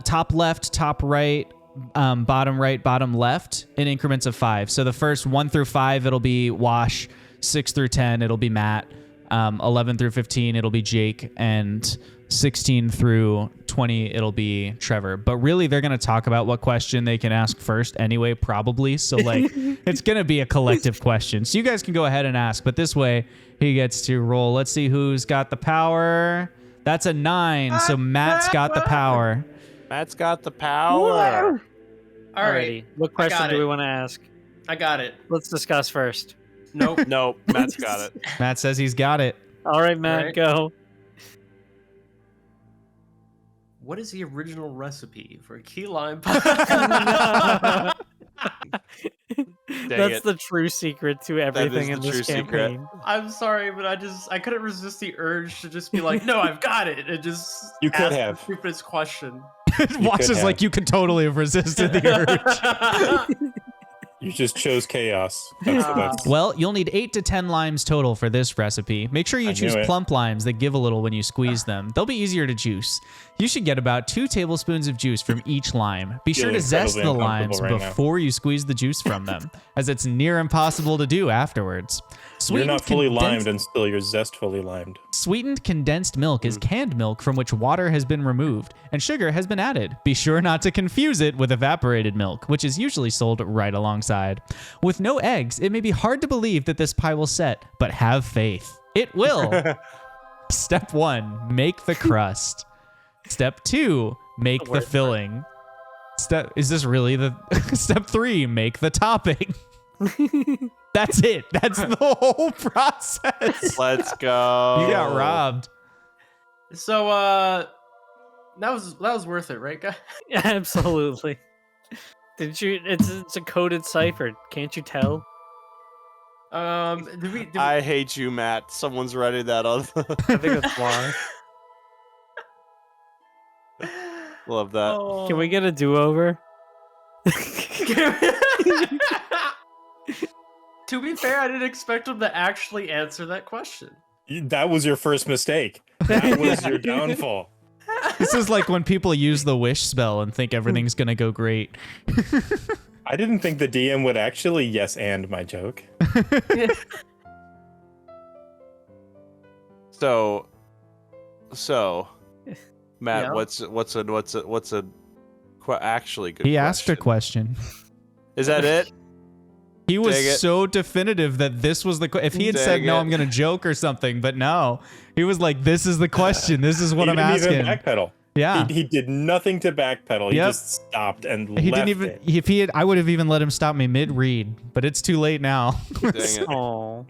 top left, top right, bottom left in increments of 5. So the first 1 through 5, it'll be Wash, 6 through 10, it'll be Matt, 11 through 15, it'll be Jake, and 16 through 20, it'll be Trevor. But really, they're going to talk about what question they can ask first anyway, probably. So, like, it's going to be a collective question. So you guys can go ahead and ask, but this way, he gets to roll. Let's see who's got the power. That's a 9, so Matt's got the power. Matt's got the power. Alrighty. What question do we want to ask? I got it. Let's discuss first. Nope. Nope, Matt's got it. Matt says he's got it. All right, Matt, Right. go. What is the original recipe for key lime pie? That's the true secret to everything in this campaign. I'm sorry, but I couldn't resist the urge to just be like, no, I've got it. And just You could ask have. the stupidest question. Watch is like, you could totally have resisted the urge. You just chose chaos. That's Well, you'll need 8 to 10 limes total for this recipe. Make sure you I choose knew it. plump limes that give a little when you squeeze them. They'll be easier to juice. You should get about 2 tablespoons of juice from each lime. Be sure Feeling to zest the incredibly limes uncomfortable right now. before you squeeze the juice from them, as it's near impossible to do afterwards. You're not fully limed until you're zestfully limed. Sweetened condensed milk is canned milk from which water has been removed and sugar has been added. Be sure not to confuse it with evaporated milk, which is usually sold right alongside. With no eggs, it may be hard to believe that this pie will set, but have faith. It will. Step 1, make the crust. Step 2, make the filling. Is this really the Step 3, make the topping. That's it. That's the whole process. Let's go. You got robbed. So that was worth it, right, guys? Yeah, absolutely. Did you? It's a coded cipher. Can't you tell? Did we I hate you, Matt. Someone's writing that on. I think that's why. Love that. Oh. Can we get a do-over? To be fair, I didn't expect him to actually answer that question. That was your first mistake. That was your downfall. This is like when people use the wish spell and think everything's gonna go great. I didn't think the DM would actually yes and my joke. So, Matt, Yeah. what's a actually good? He asked a question? question. Is that it? He Dang was it. so definitive that this was the if he had said Dang no, it. I'm gonna joke or something, but no, he was like, this is the question. This is what He I'm didn't asking. even backpedal. Yeah. He did nothing to backpedal. He Yep. just stopped and He left didn't even. it. If he had, I would have even let him stop me mid-read, but it's too late now. Dang it. Oh,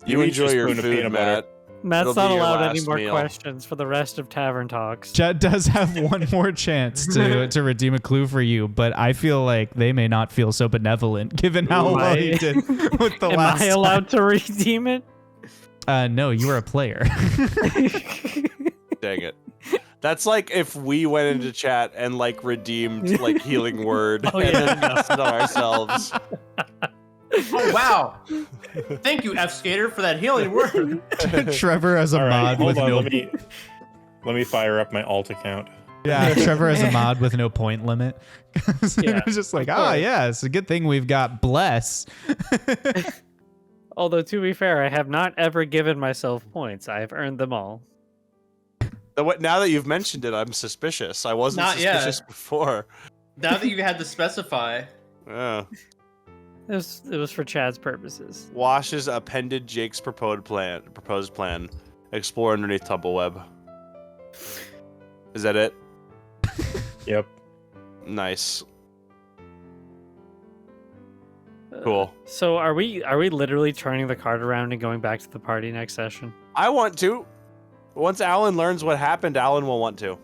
You eat enjoy your spoon of food, peanut butter. Matt. Matt's It'll not be your allowed any last more meal. questions for the rest of Tavern Talks. Chet does have one more chance to redeem a clue for you, but I feel like they may not feel so benevolent given how well he did with the Am last I allowed to redeem it? No, you are a player. Dang it. That's like if we went into chat and like redeemed like healing word Oh, and yeah. then messed it ourselves. Oh wow! Thank you, F Skater, for that healing word. Trevor as a All right, mod hold with on. no. Let me fire up my alt account. Yeah, Trevor as a mod with no point limit. Yeah, It was just like, of oh course. yeah, it's a good thing we've got bless. Although to be fair, I have not ever given myself points. I have earned them all. Now that you've mentioned it, I'm suspicious. I wasn't Not yet. suspicious before. Now that you had to specify. Yeah. It was for Chad's purposes. Wash has appended Jake's proposed plan. Explore underneath Tumbleweb. Is that it? Yep. Nice. Cool. So are we literally turning the card around and going back to the party next session? I want to. Once Alan learns what happened, Alan will want to.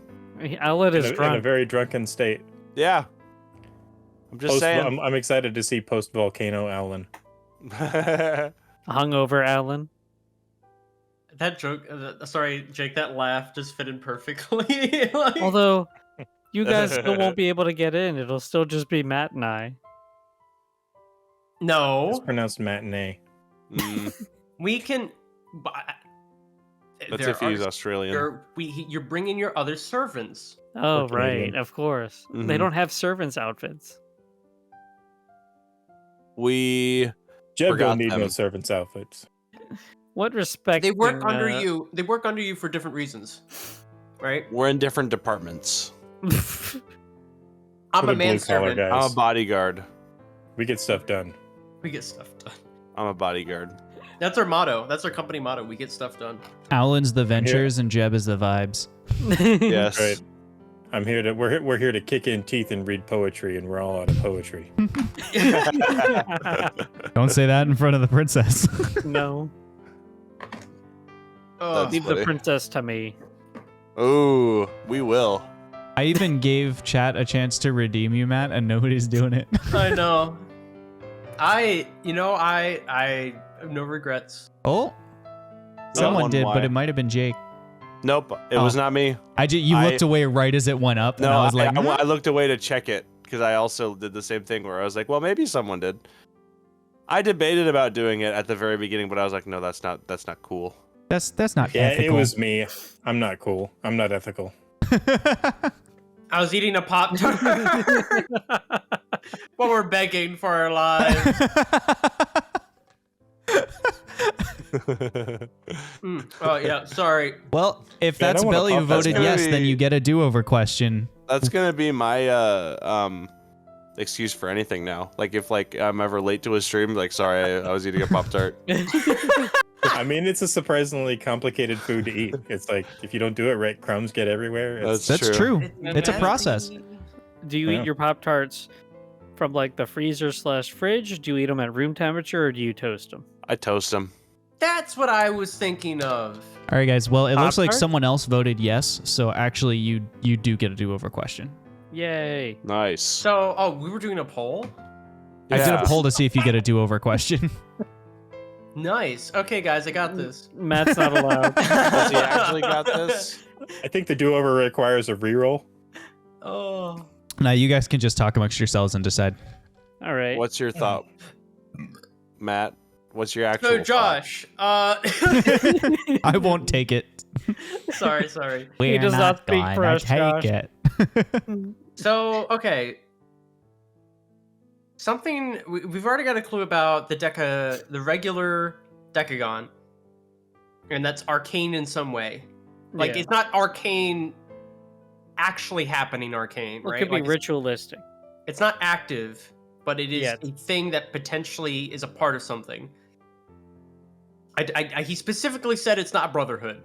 Alan is In a drunk. very drunken state. Yeah. I'm just saying. I'm excited to see post volcano Alan. Hungover Alan. That joke, sorry, Jake, that laugh just fit in perfectly. Like- Although you guys still won't be able to get in. It'll still just be Matt and I. It's no, pronounced matinee. we can. That's if he's Australian. You're bringing your other servants. Oh, Or Canadian. right. Of course. They Mhm. don't have servants' outfits. We Jeb Forgot don't need no them. servants' outfits. What respect? They work under you. They work under you for different reasons, right? we're in different departments. I'm For a the blue-collar manservant. guys. I'm a bodyguard. We get stuff done. We get stuff done. I'm a bodyguard. That's our motto. That's our company motto. We get stuff done. Alan's the ventures and Jeb is the vibes. Yes. Right. We're here to kick in teeth and read poetry, and we're all out of poetry. Don't say that in front of the princess. No. Ugh. Leave the funny. princess to me. Ooh, we will. I even gave chat a chance to redeem you, Matt, and nobody's doing it. I know. I have no regrets. Oh, someone Someone did, why? but it might have been Jake. Nope, it was not me. You I- looked away right as it went up, and No, I was like, I looked away to check it because I also did the same thing where I was like, well, maybe someone did. I debated about doing it at the very beginning, but I was like, no, that's not cool. that's not Yeah, ethical. it was me. I'm not cool. I'm not ethical. I was eating a Pop Tart while we're begging for our lives. Oh yeah, sorry. Well, if Yeah, I that's don't wanna Bell, you pop that voted stuff. yes, then you get a do-over question. That's gonna be my excuse for anything now. Like if I'm ever late to a stream, like sorry, I was eating a Pop-Tart. I mean, it's a surprisingly complicated food to eat. It's like if you don't do it right, crumbs get everywhere. It's- That's true. It's a messy. process. Do you Yeah. eat your Pop Tarts from like the freezer/fridge? Do you eat them at room temperature or do you toast them? I toast them. That's what I was thinking of. All right, guys. Well, it looks like Pop-Tart? someone else voted yes, so actually, you do get a do-over question. Yay. Nice. So, we were doing a poll. I did a Yeah. poll to see if you get a do-over question. Nice. Okay, guys, I got this. Matt's not allowed. Has he actually got this? I think the do-over requires a reroll. Oh. Now you guys can just talk amongst yourselves and decide. All right. What's your thought, Matt? What's your actual? So, thought? Josh. I won't take it. Sorry. He does not speak for us, Josh. it. So, okay. Something we've already got a clue about the regular Decagon, and that's arcane in some way. Like Yeah. it's not arcane, actually happening arcane, Well, it right? could be Like, ritualistic. it's not active, but it is Yeah. a thing that potentially is a part of something. He specifically said it's not Brotherhood,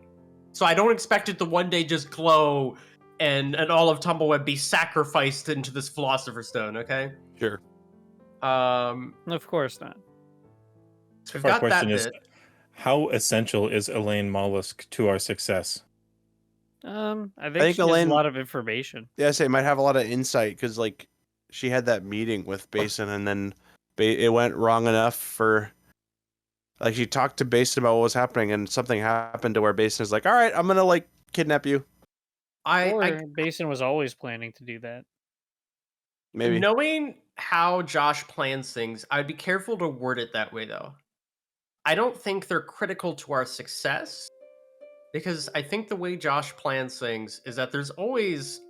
so I don't expect it to one day just glow and all of Tumbleweb be sacrificed into this Philosopher's Stone. Okay. Sure. Of course not. So we've Our got that question is, bit. how essential is Elaine Mollusk to our success? I think think she has Elaine- a lot of information. Yeah, I say might have a lot of insight because she had that meeting with Basin and then it went wrong enough for. Like she talked to Basin about what was happening and something happened to where Basin is like, all right, I'm gonna kidnap you. Or I Basin was always planning to do that. Maybe. Knowing how Josh plans things, I'd be careful to word it that way, though. I don't think they're critical to our success, because I think the way Josh plans things is that there's always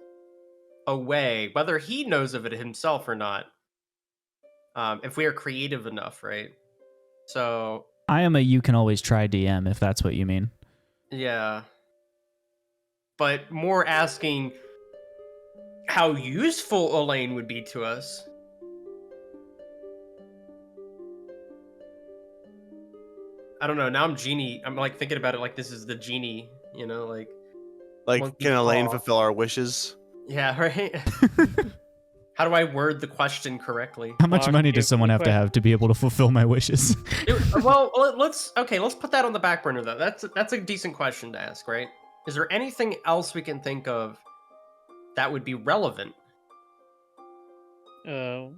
a way, whether he knows of it himself or not, if we are creative enough, right? So, I am a you can always try DM if that's what you mean. yeah. But more asking how useful Elaine would be to us. I don't know. Now I'm genie. I'm like thinking about it like this is the genie, you know, like monkey Can Elaine paw. fulfill our wishes? Yeah, right. How do I word the question correctly? How much Mark, money you does someone have have any to have to be able to fulfill my wishes? Well, let's put that on the back burner though. That's a decent question to ask, right? Is there anything else we can think of that would be relevant? Oh,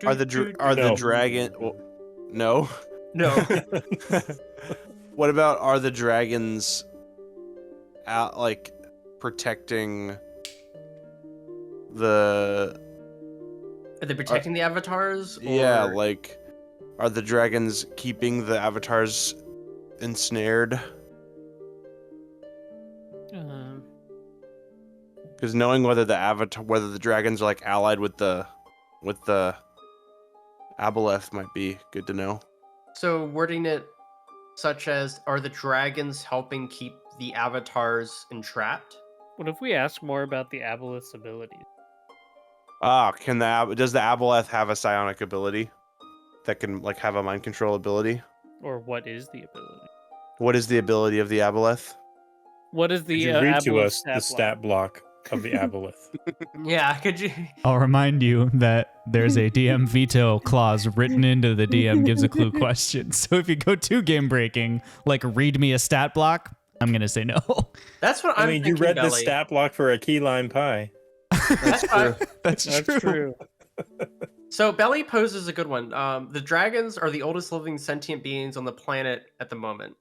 Are the dragon? Well, no. No. What about are the dragons out like protecting the? Are they protecting the avatars? Yeah, or- like are the dragons keeping the avatars ensnared? um, Because knowing whether the dragons are like allied with the aboleth might be good to know. So wording it such as, are the dragons helping keep the avatars entrapped? what if we ask more about the aboleth's abilities? Does the aboleth have a psionic ability that can like have a mind control ability? Or what is the ability? What is the ability of the aboleth? What is Could the you read to aboleth's us the stat block of the aboleth? Yeah, could you? I'll remind you that there's a DM veto clause written into the DM gives a clue question. So if you go too game breaking, like read me a stat block, I'm gonna say no. That's what I I'm mean, thinking, you read the Belly. stat block for a key lime pie. That's fine. That's That's true. So Belly poses a good one. The dragons are the oldest living sentient beings on the planet at the moment.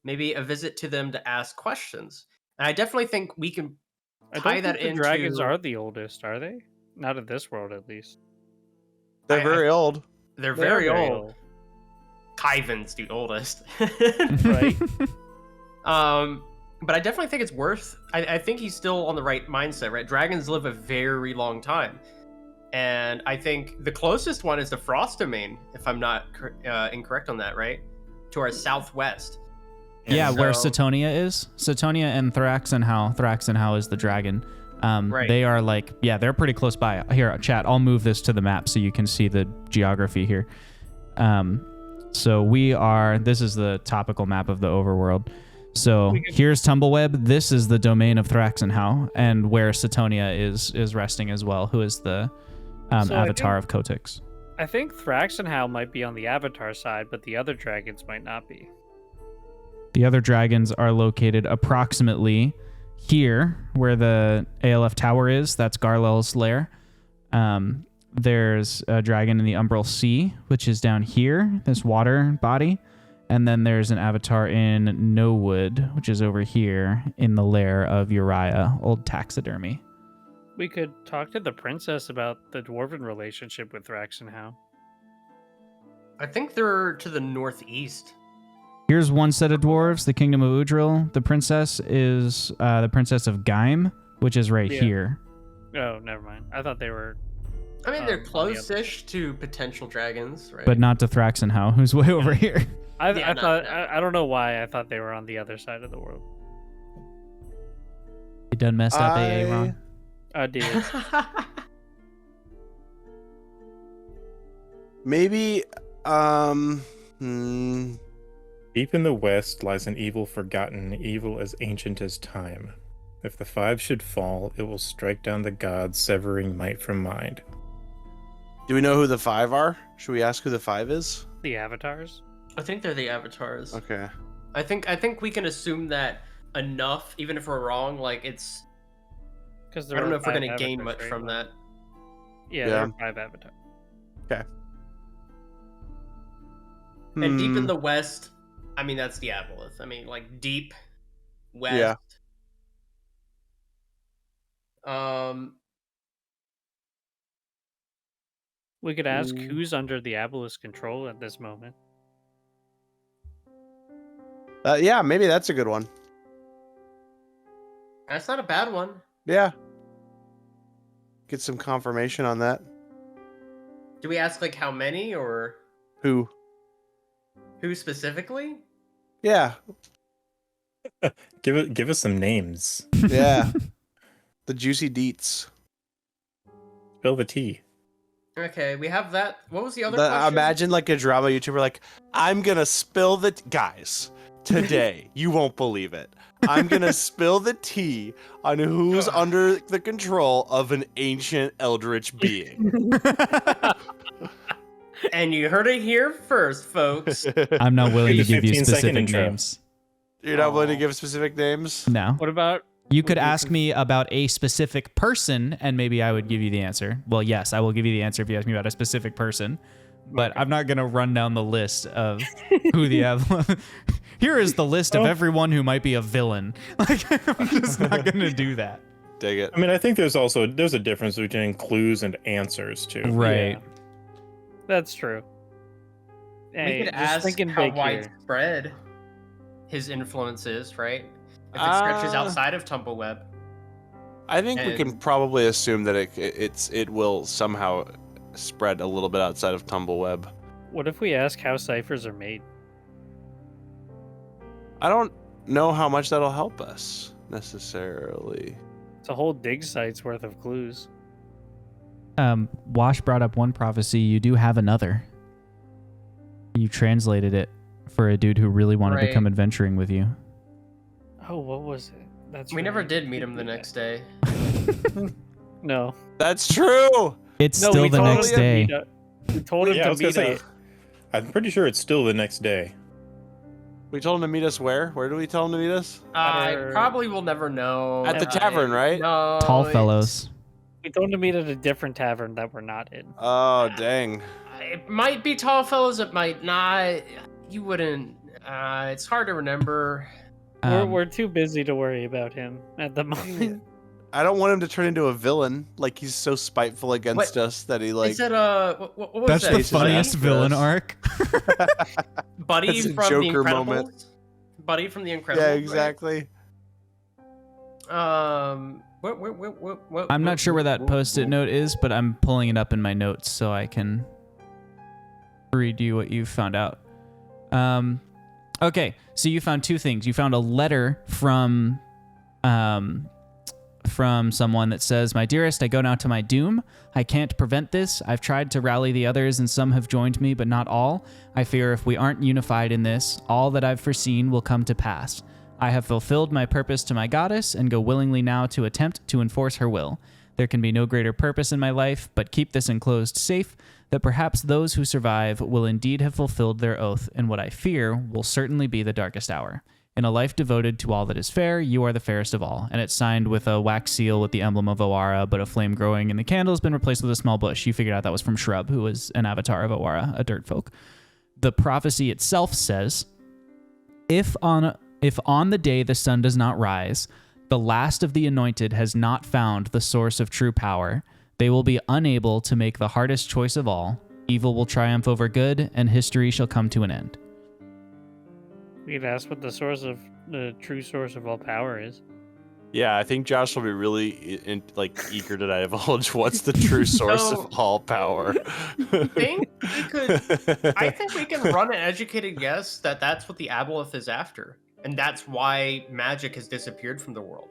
Maybe a visit to them to ask questions. And I definitely think we can I tie don't that think the into. dragons are the oldest, are they? Not in this world, at least. They're I- very old. They're They are very old. Kyvan's the oldest. Right. But I definitely think it's worth. I think he's still on the right mindset, right? Dragons live a very long time, and I think the closest one is the Frost Domain, if I'm not incorrect on that, right? To our southwest. Yeah, And where so- Satonia is. Satonia and Thraxenhau. Thraxenhau is the dragon. Right. They are like, yeah, they're pretty close by. Here, chat, I'll move this to the map so you can see the geography here. So this is the topical map of the overworld. So here's Tumbleweb. This is the domain of Thraxenhau, and where Satonia is resting as well, who is the So I avatar of Kotix. I think Thraxenhau might be on the Avatar side, but the other dragons might not be. The other dragons are located approximately here, where the ALF tower is. That's Garlel's lair. There's a dragon in the Umbral Sea, which is down here, this water body. And then there's an avatar in Nowood, which is over here in the lair of Uriah, old taxidermy. We could talk to the princess about the dwarven relationship with Thraxenhau. I think they're to the northeast. Here's one set of dwarves, the Kingdom of Udril. The princess is the princess of Gaim, which is right Yeah. here. Oh, never mind. I thought they were. I mean, they're on the close-ish to potential dragons, right? But not to Thraxenhau, who's way over here. I Yeah, thought. no. I don't know why I thought they were on the other side of the world. You done messed up AA wrong. I did. Maybe Deep in the west lies an evil forgotten, evil as ancient as time. If the five should fall, it will strike down the gods, severing might from mind. do we know who the five are? Should we ask who the five is? The avatars. I think they're the avatars. Okay. I think we can assume that enough, even if we're wrong. Like it's. Because I don't know if we're gonna gain much from that. Yeah, Yeah. there are 5 avatars. And deep in Hmm. the west, I mean that's the aboleth. I mean like deep west. Yeah. We could ask Ooh. who's under the Aboleth's control at this moment. Yeah, maybe that's a good one. That's not a bad one. Yeah. Get some confirmation on that. Do we ask like how many or Who? who specifically? Yeah. Give us some names. Yeah. The juicy deets. Spill the tea. Okay, we have that. What was the other question? Imagine like a drama YouTuber like, I'm gonna spill the guys today. You won't believe it. I'm gonna spill the tea on who's under the control of an ancient eldritch being. And you heard it here first, folks. I'm not willing to Do the give you 15-second specific intro. names. You're not willing to give specific names? No. What about You could ask me about a specific person, and maybe I would give you the answer. Well, yes, I will give you the answer if you ask me about a specific person. But I'm not going to run down the list of who the Here is the list of everyone who might be a villain. Like, I'm just not going to do that. Dig it. I mean, I think there's a difference between clues and answers too. Right. Yeah. That's true. Hey, We could just ask thinking how big here. widespread his influence is, right? If it stretches outside of Tumbleweb. I think we can And- probably assume that it will somehow spread a little bit outside of Tumbleweb. What if we ask how ciphers are made? I don't know how much that'll help us necessarily. It's a whole dig site's worth of clues. Wash brought up one prophecy. You do have another. You translated it for a dude who really wanted to Right. come adventuring with you. Oh, what was it? That's We never right. did meet him the next day. No. That's true. It's No, still we the told next him to day. meet up. We told him Yeah, I to was gonna meet say. up. I'm pretty sure it's still the next day. We told him to meet us where? Where do we tell him to meet us? I Or- probably will never know. At the tavern, right? No. Tall it's- fellows. We told him to meet at a different tavern that we're not in. Oh, dang. It might be Tall Fellows, it might not. You wouldn't. It's hard to remember. We're too busy to worry about him at the moment. I don't want him to turn into a villain. Like, he's so spiteful against us that he, like... Is it what was That's that? the Faces funniest after villain us. arc. Buddy That's a from the Joker Incredibles. moment. Buddy from the Incredibles. Yeah, right? exactly. I'm not sure where that post-it note is, but I'm pulling it up in my notes so I can read you what you found out. Okay, so you found two things. You found a letter from someone that says, "My dearest, I go now to my doom. I can't prevent this. I've tried to rally the others, and some have joined me, but not all. I fear if we aren't unified in this, all that I've foreseen will come to pass. I have fulfilled my purpose to my goddess and go willingly now to attempt to enforce her will. There can be no greater purpose in my life, but keep this enclosed safe, that perhaps those who survive will indeed have fulfilled their oath, and what I fear will certainly be the darkest hour. In a life devoted to all that is fair, you are the fairest of all." And it's signed with a wax seal with the emblem of Owara, but a flame growing in the candle has been replaced with a small bush. You figured out that was from Shrub, who was an avatar of Owara, a dirt folk. The prophecy itself says, If on the day the sun does not rise, the last of the anointed has not found the source of true power, they will be unable to make the hardest choice of all. Evil will triumph over good, and history shall come to an end. We could ask what the true source of all power is. Yeah, I think Josh will be really eager to divulge what's the true source So- of all power. I think we can run an educated guess that that's what the Aboleth is after, and that's why magic has disappeared from the world.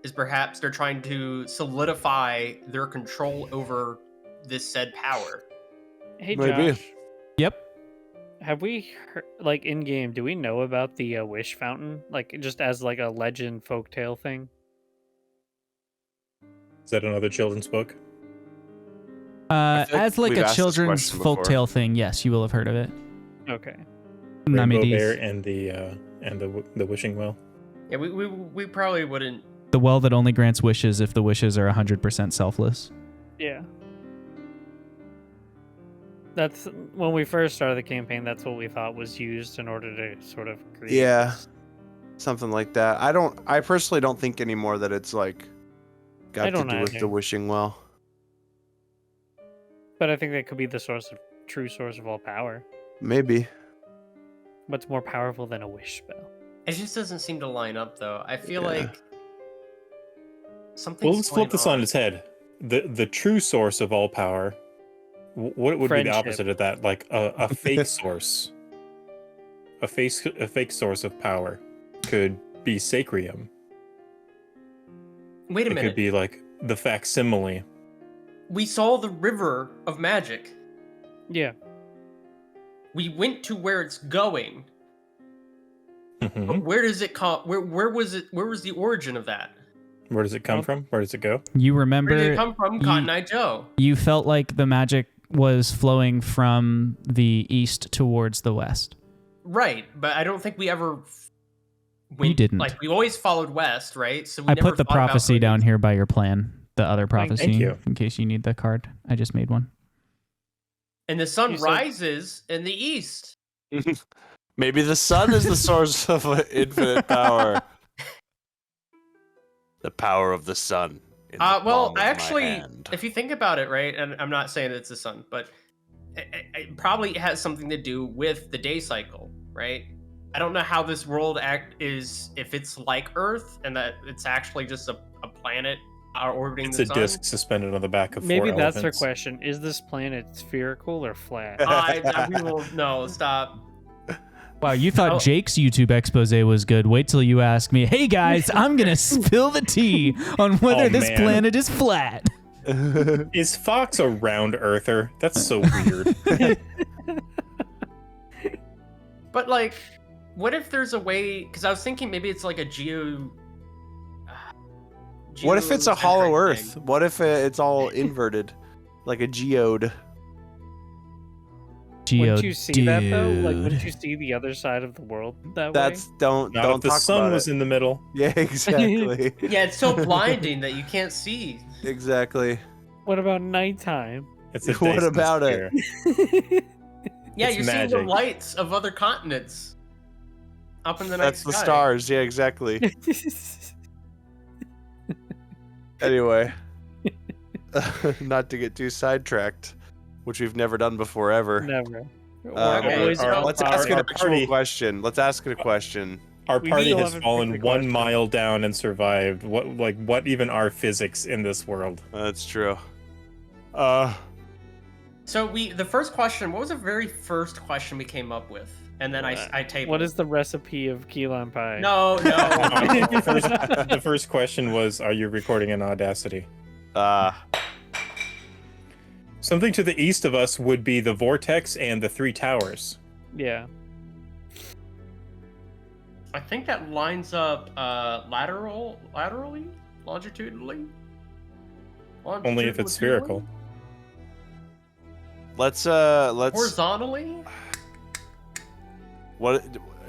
Is perhaps they're trying to solidify their control over this said power. Hey, Maybe. Josh, Yep. have we heard, like in game? Do we know about the wish fountain, like just as like a legend folktale thing? Is that another children's book? feel like As like we've a asked this children's question before. folktale thing, yes, you will have heard of it. Okay. Rainbow Namides. Bear and the wishing well. Yeah, we probably wouldn't. The well that only grants wishes if the wishes are 100% selfless. Yeah. That's when we first started the campaign. That's what we thought was used in order to sort of create. Yeah. this. Something like that. I personally don't think anymore that it's like got to don't do with the either. wishing well? But I think that could be the true source of all power. Maybe. What's more powerful than a wish spell? It just doesn't seem to line up, though. I feel Yeah. like something's Well, let's flip going this on its head. The true source of all power. What would be the Friendship. opposite of that? Like a fake source. A fake source of power could be sacrium. Wait a It minute. could be like the facsimile. We saw the river of magic. Yeah. We went to where it's going. Mhm. But where does it come? Where was it? Where was the origin of that? Where does it come from? Where does it go? You Where did remember it come from? Cotton Eye Joe. you felt like the magic was flowing from the east towards the west. Right, but I don't think we ever went. didn't. Like we always followed west, right? So we I never put the thought about prophecy going down east. here by your plan. The other prophecy, you. in case you need the card. I just made one. And the sun You said- rises in the east. Maybe the sun is the source of infinite power. The power of the sun. in the Well, palm of my actually, hand. if you think about it, right, and I'm not saying it's the sun, but it probably has something to do with the day cycle, right? I don't know how this world is, if it's like Earth and that it's actually just a planet orbiting It's the a sun. disc suspended on the back of Maybe four that's their elephants. question. Is this planet spherical or flat? We will no stop. Wow, you thought Oh. Jake's YouTube expose was good. Wait till you ask me, hey guys, I'm going to spill the tea on whether Oh, this man. planet is flat. Is Fox a round earther? That's so weird. But like, what if there's a way? Because I was thinking maybe it's like a What if it's a hollow geocentric Earth? thing. What if it's all inverted, like a geode? Wouldn't you see that though? Like, Geodude. wouldn't you see the other side of the world that That's don't Not don't if the talk sun about was it. in the middle. Yeah, exactly, Yeah, it's so blinding that you can't see. exactly. way? What about nighttime? It's a What Dyson about it? sphere. Yeah, It's you're seeing magic. the lights of other continents up in the night That's the sky. stars. Yeah, exactly. Anyway, not to get too sidetracked, which we've never done before ever. Never. Okay, Always so about Let's power. ask an our actual party- question. Let's ask it a question. Our We party still has haven't fallen picked the 1 question. mile down and survived. What even are physics in this world? That's true. So the first question, what was the very first question we came up with? And then I tabled. What is the recipe of key lime pie? No. The first question was, are you recording in Audacity? Something to the east of us would be the vortex and the three towers. Yeah. I think that lines up laterally, longitudinally. Only if it's spherical. let's Horizontally. what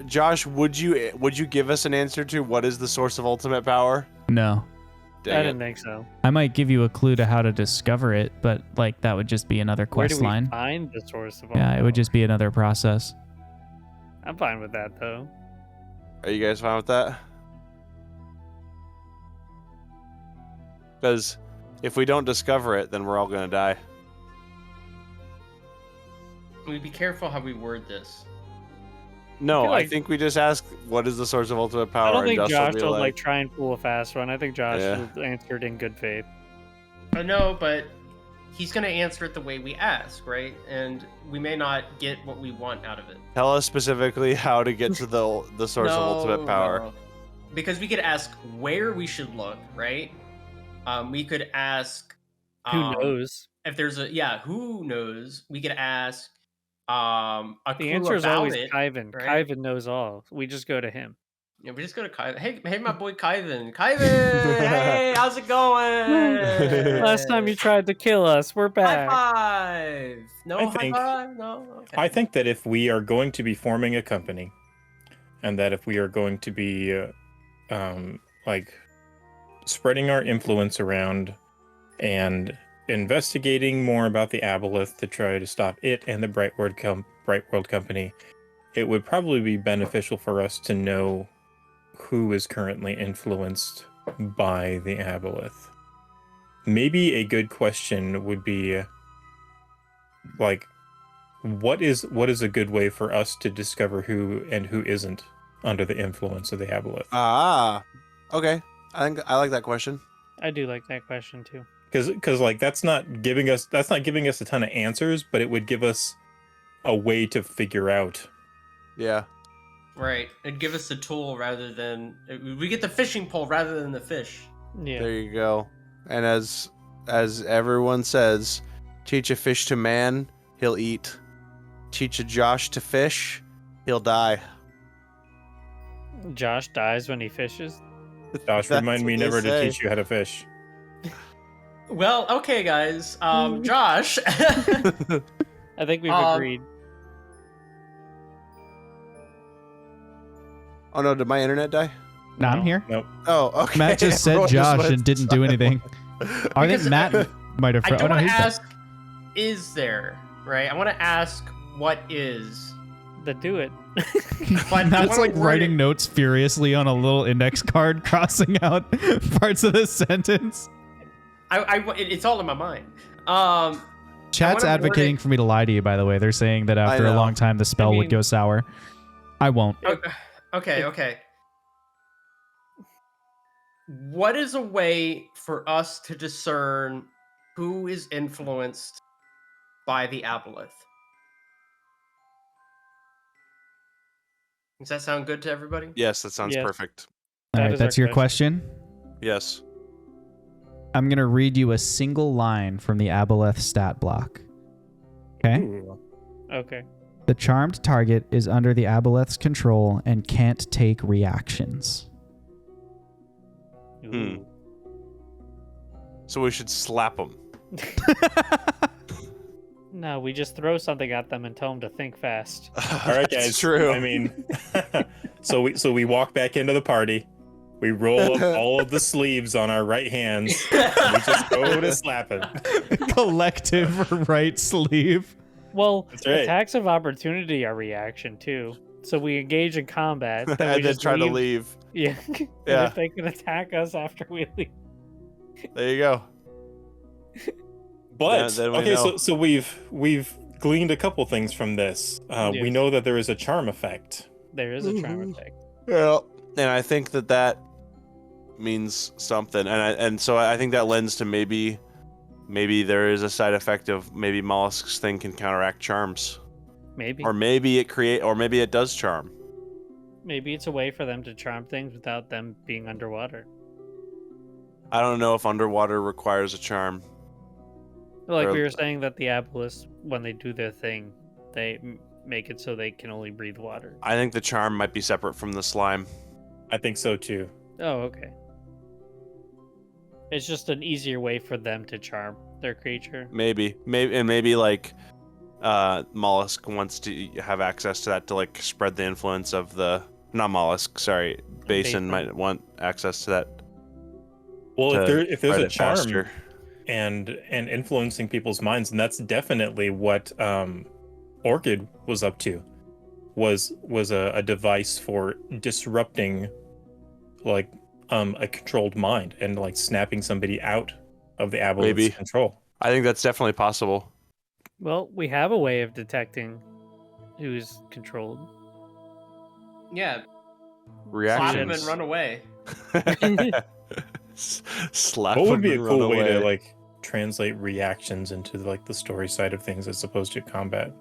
Josh, would you give us an answer to what is the source of ultimate power? No. I Dang didn't it. think so. I might give you a clue to how to discover it, but like that would just be another Where quest do we line. find the source of all Yeah, it would power? just be another process. I'm fine with that though. Are you guys fine with that? Because if we don't discover it, then we're all gonna die. We be careful how we word this. No, feel I like- think we just ask what is the source of ultimate power. I don't and think Justin will Josh be will like try and pull a fast one. I think Josh Yeah. answered in good faith. No, but he's gonna answer it the way we ask, right? And we may not get what we want out of it. tell us specifically how to get to the source of ultimate power. No. Because we could ask where we should look, right? We could ask Who knows? if there's who knows? We could ask a The clue answer is about always it. Kyvan. right? Kyvan knows all. We just go to him. Yeah, we just go to Kyvan. Hey, my boy Kyvan. Kyvan, hey, how's it going? Last time you tried to kill us, we're High back. five. No I high think- five. No. Okay. I think that if we are going to be forming a company, and that if we are going to be like spreading our influence around and investigating more about the aboleth to try to stop it and the Brightworld company, it would probably be beneficial for us to know who is currently influenced by the aboleth. maybe a good question would be like, what is a good way for us to discover who and who isn't under the influence of the aboleth? Ah, okay. I think I like that question. I do like that question too. Because like that's not giving us a ton of answers, but it would give us a way to figure out. Yeah. Right. It'd give us the tool rather than we get the fishing pole rather than the fish. Yeah. There you go. And as everyone says, teach a fish to man, he'll eat. Teach a Josh to fish, he'll die. Josh dies when he fishes. Josh, That's remind what me they never to say. teach you how to fish. Well, okay, guys. Josh. I think we've agreed. Oh no, did my internet die? No, I'm No. here. Nope. Oh, okay. Matt just said Everyone Josh went and didn't do anything. I think Because Matt might have. I don't oh, no, want to he's back. ask, is there? Right? I want to ask, what is? Then do it. But I Matt's wanna like word writing it- notes furiously on a little index card, crossing out parts of the sentence. It's all in my mind. Chat's wanna word advocating it- for me to lie to you, by the way. They're saying that after a know. long time, the spell would mean- go sour. I won't. Okay. What is a way for us to discern who is influenced by the aboleth? Does that sound good to everybody? Yes, that sounds Yes. perfect. All That right, is our that's your question. Yes. I'm going to read you a single line from the Aboleth stat block. Okay? Ooh. Okay. The charmed target is under the Aboleth's control and can't take reactions. Ooh. So we should slap him. No, we just throw something at them and tell them to think fast. All right, guys. That's true. I mean, so we walk back into the party. We roll up all of the sleeves on our right hands. And we just go to slapping. Collective right sleeve. Well, That's right. attacks of opportunity are reaction too. So we engage in combat, then we and then just try to leave. leave. Yeah. And Yeah. if they can attack us after we leave. There you go. But Then we okay, know. so we've gleaned a couple things from this. We Yes. know that there is a charm effect. There is a charm effect. Yeah. And I think that means something. And so I think that lends to maybe there is a side effect of maybe Mollusk's thing can counteract charms. Maybe. Or maybe it does charm. Maybe it's a way for them to charm things without them being underwater. I don't know if underwater requires a charm. Like Or- we were saying that the Aboleths, when they do their thing, they make it so they can only breathe water. I think the charm might be separate from the slime. I think so too. Oh, okay. It's just an easier way for them to charm their creature. Maybe like Mollusk wants to have access to that to like spread the influence of the not Mollusk, sorry, Basin Basin. might want access to that. Well, to if there's spread a it charm faster. and influencing people's minds, and that's definitely what Orchid was up to. Was a device for disrupting like a controlled mind and like snapping somebody out of the Maybe. Aboleth's control. I think that's definitely possible. Well, we have a way of detecting who's controlled. Yeah. Slap Reactions. him and run away. Slap What would him be a and cool run way to away. like translate reactions into like the story side of things as opposed to combat?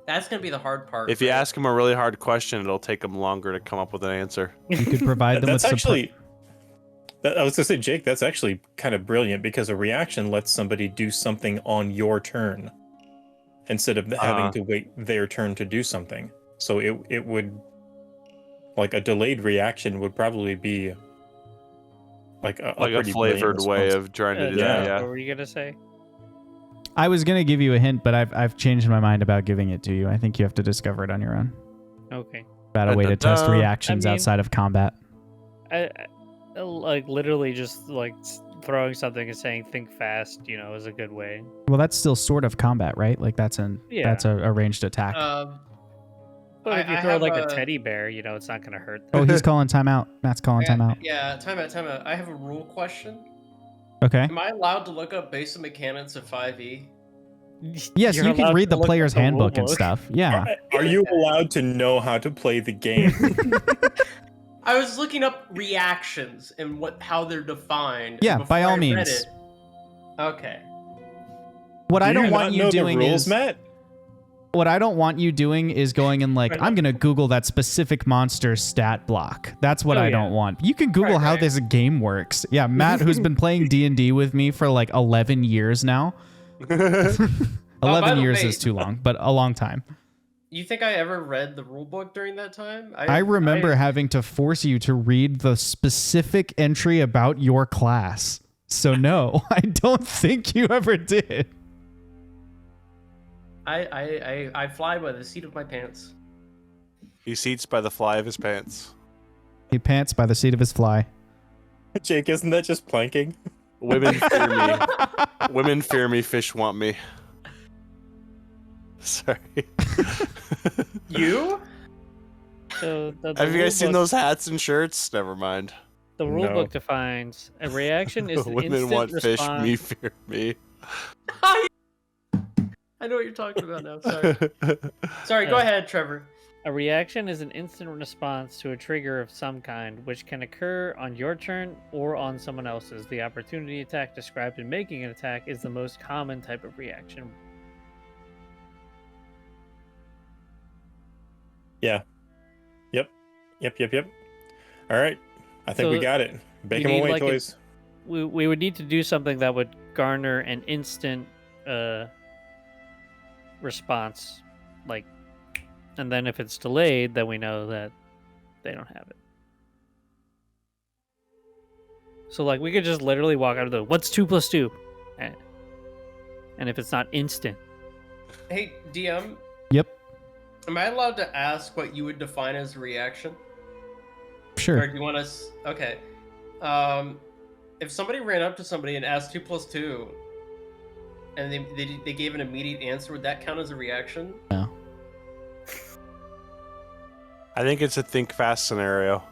That's gonna be the hard part. If you right? ask him a really hard question, it'll take him longer to come up with an answer. You could provide them with That's support. actually. I was gonna say, Jake, that's actually kind of brilliant because a reaction lets somebody do something on your turn instead of having to wait their turn to do something. So it would, like a delayed reaction would probably be like a Like a pretty flavored brilliant way response. of trying to do Yeah. that. What Yeah. were you gonna say? I was gonna give you a hint, but I've changed my mind about giving it to you. I think you have to discover it on your own. Okay. About a way to test Dun-dun-dun. reactions I mean- outside of combat. I like literally just like throwing something and saying "think fast," is a good way. Well, that's still sort of combat, right? Like that's a ranged attack. But if you I throw have like a a- teddy bear, it's not gonna hurt Oh, them. he's calling timeout. Matt's calling timeout. Yeah, time out. I have a rule question. Okay. Am I allowed to look up basic mechanics of 5e? Yes, You're you can allowed read to the look player's up the handbook and rulebook. stuff. Yeah. Are you allowed to know how to play the game? I was looking up reactions and how they're defined. Yeah, and by before all I read means. it- Okay. What I Do don't you want not you know doing the rules, is Matt? what I don't want you doing is going and like, Right. I'm gonna Google that specific monster's stat block. That's what Oh, I yeah. don't want. You can Google Right, how right. this game works. Yeah, Matt, who's been playing D&D with me for like 11 years now. 11 the years way- is too long, but a long time. You think I ever read the rulebook during that time? I remember having to force you to read the specific entry about your class. So no, I don't think you ever did. I fly by the seat of my pants. He seats by the fly of his pants. He pants by the seat of his fly. Jake, isn't that just planking? Women fear me. Women fear me. Fish want me. Sorry. You? So the Have you guys seen rulebook- those hats and shirts? Never mind. The No. rulebook defines a reaction is an Women instant want fish. response. Me fear me. I know what you're talking about now. Sorry. Sorry, go Yeah. ahead, Trevor. A reaction is an instant response to a trigger of some kind, which can occur on your turn or on someone else's. The opportunity attack described in making an attack is the most common type of reaction. Yeah. Yep. All right. I think we So, got it. Bake you them need, away, like, a- toys. We would need to do something that would garner an instant response, like, and then if it's delayed, then we know that they don't have it. So like we could just literally walk out of the what's 2 + 2, and if it's not instant, Hey, DM, Yep, am I allowed to ask what you would define as a reaction? Or sure. do you want us? Okay. If somebody ran up to somebody and asked 2 + 2, and they gave an immediate answer, would that count as a reaction? No. I think it's a think fast scenario.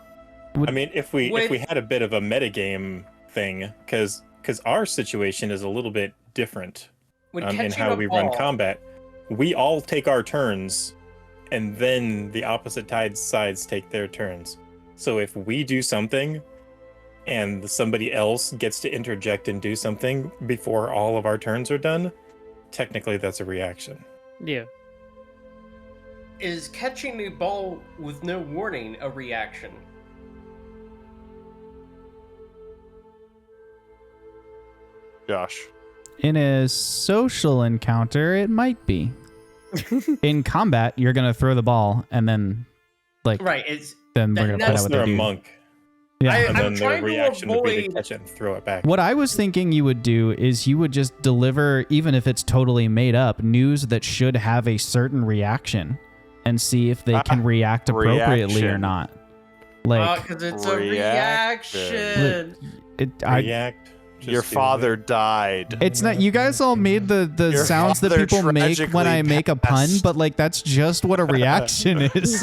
I mean, if we Wait. had a bit of a metagame thing, because our situation is a little bit different Would in catching how a we ball, run combat. We all take our turns, and then the opposite sides take their turns. So if we do something, and somebody else gets to interject and do something before all of our turns are done, technically that's a reaction. yeah. Is catching a ball with no warning a reaction? Josh. In a social encounter, it might be. In combat, you're gonna throw the ball, and then, like, Right. It's then we're that- gonna find that's- out what They're they a do. monk, Yeah. and I'm then their trying to reaction would be to avoid- catch it and throw it back. What I was thinking you would do is you would just deliver, even if it's totally made up, news that should have a certain reaction, and see if they can react appropriately or reaction. not. Like, because it's a reaction. reaction. React. Just Your do father it. it's died. not. You guys all made the Your sounds that father people make when I tragically make a pun, passed. but like that's just what a reaction is. It's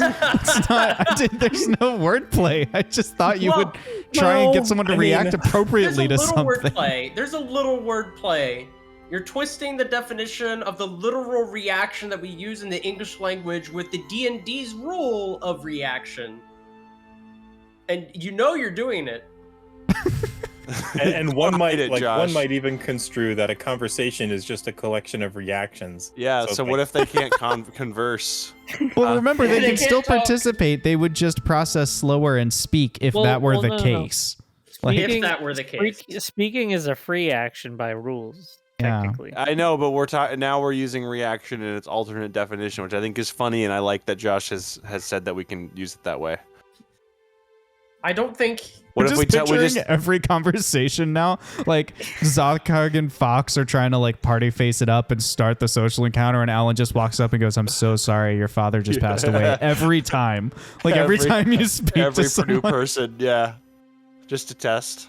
not. There's no wordplay. I just thought you would try and get someone to I mean, react There's appropriately a to little something. wordplay. There's a little wordplay. You're twisting the definition of the literal reaction that we use in the English language with the D&D's rule of reaction. And you know you're doing it. And one might it, one Josh. might even construe that a conversation is just a collection of reactions. Yeah, so what if they can't converse? Well, remember they They can can't still talk. participate. They would just process slower and speak if Well- that were well, the no, no. case. Like, If that were the case. Speaking is a free action by rules, Yeah. technically. I know, but we're using reaction in its alternate definition, which I think is funny, and I like that Josh has said that we can use it that way. I don't think... What I'm if just we picturing every conversation now, like Zothkarg and Fox are trying to like party face it up and start the social encounter, and Alan just walks up and goes, "I'm so sorry, your father just passed away." Every time, like every time you speak every to Purdue someone. person, yeah, just to test.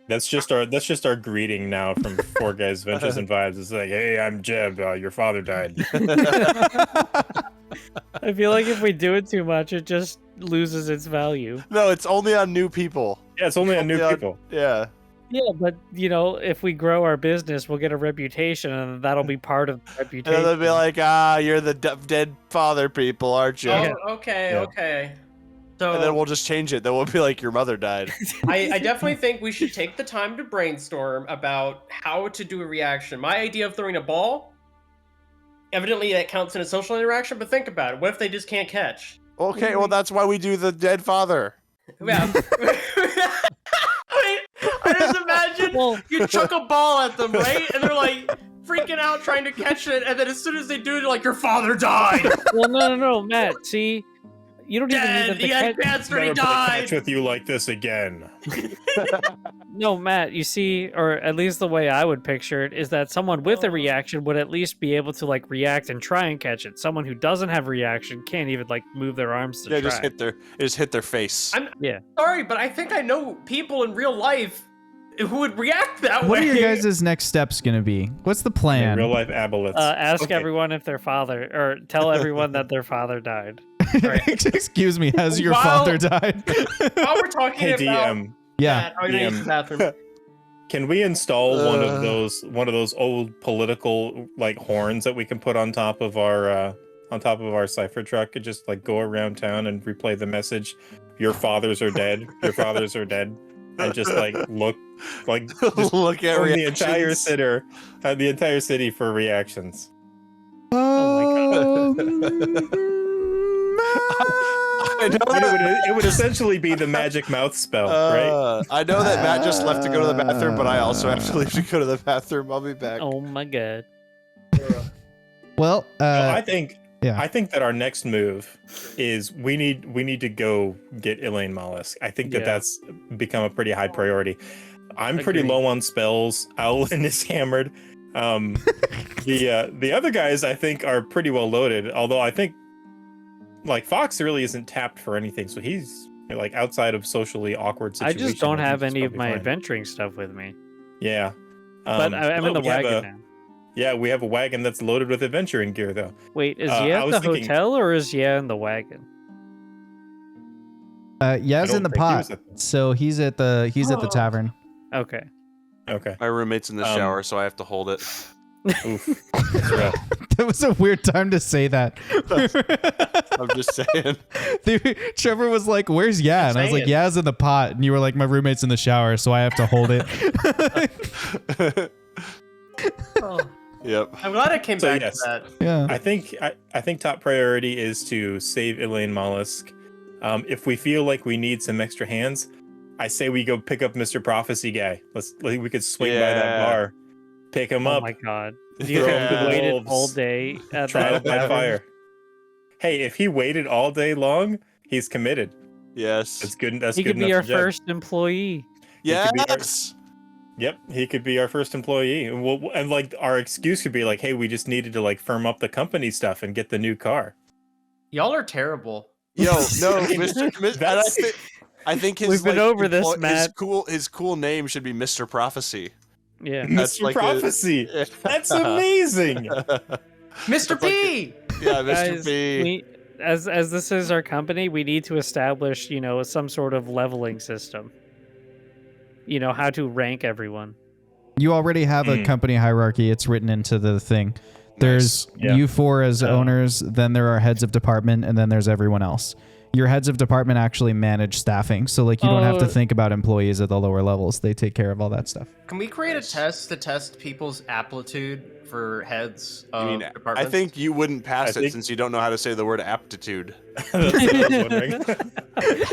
That's just our greeting now from Four Guys Ventures and Vibes. It's like, hey, I'm Jeb. Your father died. I feel like if we do it too much, it just loses its value. No, it's only on new people. Yeah, it's only on new Yeah. people. Yeah, Yeah, but if we grow our business, we'll get a reputation, and that'll be part of the And reputation. then they'll be like, you're the dead father people, aren't you? Oh, okay, Yeah. okay. So And then we'll just change it. Then we'll be like, your mother died. I definitely think we should take the time to brainstorm about how to do a reaction. My idea of throwing a ball, evidently that counts in a social interaction, but think about it. What if they just can't catch? Okay, well, that's why we do the dead father. Yeah. I just imagine Well- you chuck a ball at them, right? And they're like freaking out trying to catch it, and then as soon as they do, they're like, your father died! Well, no, Matt. See, you don't even need Dead! them to He had catch. cancer, he Never play died! catch with you like this again. No, Matt. You see, or at least the way I would picture it is that someone with a reaction would at least be able to react and try and catch it. Someone who doesn't have reaction can't even move their arms to Yeah, try. just hit their face. Sorry, but I think I know people in real life who would react that What way. are your guys' next steps going to be? What's the In plan? real life aboleths. Ask Okay. everyone if their father, or tell everyone that their father died. Excuse me, has your While- father died? While we're talking Hey about DM, Yeah. that, I'm gonna use the bathroom. can we install one of those old political horns that we can put on top of our cipher truck and just go around town and replay the message, "Your fathers are dead. Your fathers are dead," and just look just Look at from reactions. the entire city for reactions. Oh I know It would essentially be the magic mouth spell, right? I know that Matt just left to go to the bathroom, but I also have to leave to go to the bathroom. I'll be back. Oh my god. Well, I think yeah. I think that our next move is we need to go get Elaine Mollusk. I think that Yeah. that's become a pretty high priority. I'm pretty Agreed. low on spells. Owlin is hammered. The other guys I think are pretty well loaded. Although I think Fox really isn't tapped for anything, so he's outside of socially awkward I situations. just don't have he's any of probably my fine. adventuring stuff with me. Yeah, But I'm in the we have wagon now. Yeah, we have a wagon that's loaded with adventuring gear though. Wait, is I Ye at was the thinking- hotel or is Ye in the wagon? Yaz I in the don't think he pot, was at so he's at the tavern. Okay. Okay. My roommate's in the shower, so I have to hold it. Oof. That's rough. That was a weird time to say that. I'm just saying. Trevor was like, "Where's Ya?" And I was like, Saying. "Ya's in the pot." And you were like, "My roommate's in the shower, so I have to hold it." Oh, Yep. I'm glad I came So, back yes. to that. Yeah. I think top priority is to save Elaine Mollusk. If we feel like we need some extra hands, I say we go pick up Mr. Prophecy guy. We could swing by that Yeah. bar, pick him Oh up, my god. Yeah. You have the waited wolves. all day at trial that by tavern? fire. Hey, if he waited all day long, he's committed. Yes. That's good. That's He good could be enough our for Jeb. first employee. could be our- Yes. Yep, he could be our first employee, and our excuse could be hey, we just needed to firm up the company stuff and get the new car. Y'all are terrible. Yo, no, Mr. That's- I think his We've been over this, Matt. His cool name should be Mr. Prophecy. Yeah. That's Mr. like a- Prophecy. That's amazing. Mr. P! Yeah, Mr. Guys, P. as this is our company, we need to establish, some sort of leveling system. How to rank everyone. You already have a company hierarchy. It's written into the thing. There's Yeah. you four as owners, then there are heads of department, and then there's everyone else. Your heads of department actually manage staffing, so you don't have to think about employees at the lower levels. They take care of all that stuff. Can we create a test to test people's aptitude for heads of I departments? think you wouldn't pass I it think- since you don't know how to say the word aptitude. That's what I was wondering.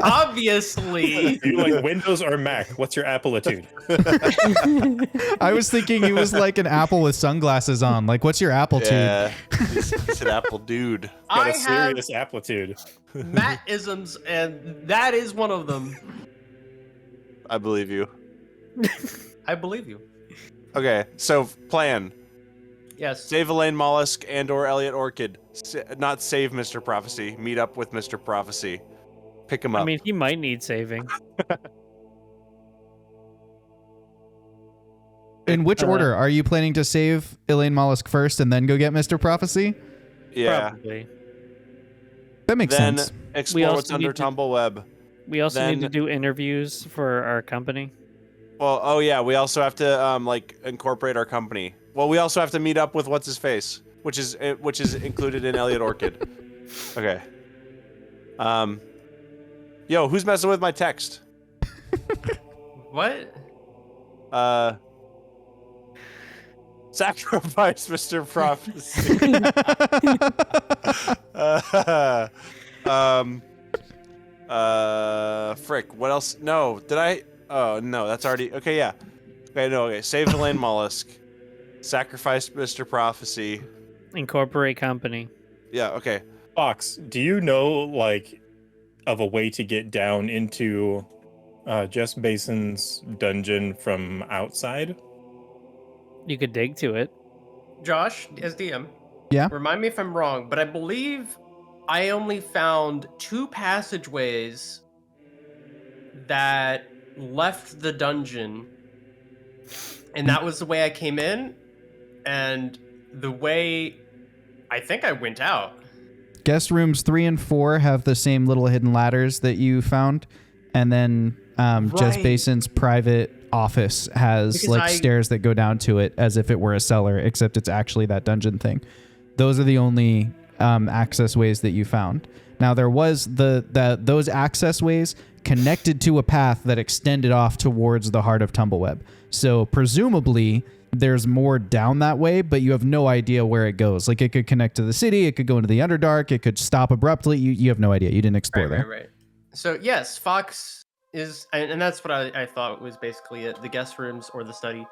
Obviously. Do you Windows or Mac? What's your aptitude? I was thinking he was like an apple with sunglasses on. What's your aptitude? Yeah. He said apple dude. Got I a have serious aptitude. Matt-isms, and that is one of them. I believe you. I believe you. Okay, so plan. Yes. Save Elaine Mollusk and or Elliot Orchid. Not save Mr. Prophecy. Meet up with Mr. Prophecy. Pick him up. I mean, he might need saving. In which order? Are you planning to save Elaine Mollusk first and then go get Mr. Prophecy? yeah. Probably. That makes Then sense. explore also what's under need to- Tumbleweb. We also need to Then- do interviews for our company. Well, oh yeah, we also have to like incorporate our company. Well, we also have to meet up with what's his face, which is included in Elliot Orchid. Okay. Yo, who's messing with my text? What? Sacrifice, Mr. Prophecy. Frick. What else? No, did I? Oh no, that's already okay. Yeah. Okay, no. Okay, save Elaine Mollusk. Sacrifice, Mr. Prophecy. Incorporate company. Yeah. Okay. Fox, do you know like of a way to get down into Jess Bason's dungeon from outside? You could dig to it. Josh, as DM. Yeah? Remind me if I'm wrong, but I believe I only found 2 passageways that left the dungeon, and that was the way I came in, and the way I think I went out. Guest rooms 3 and 4 have the same little hidden ladders that you found, and then Jess Right. Bason's private office has Because like I- stairs that go down to it as if it were a cellar, except it's actually that dungeon thing. Those are the only access ways that you found. Now there was those access ways connected to a path that extended off towards the heart of Tumbleweb. So presumably there's more down that way, but you have no idea where it goes. Like it could connect to the city, it could go into the Underdark, it could stop abruptly. You have no idea. You didn't explore there. Right. So yes, Fox is, and that's what I thought was basically it. The guest rooms or the study.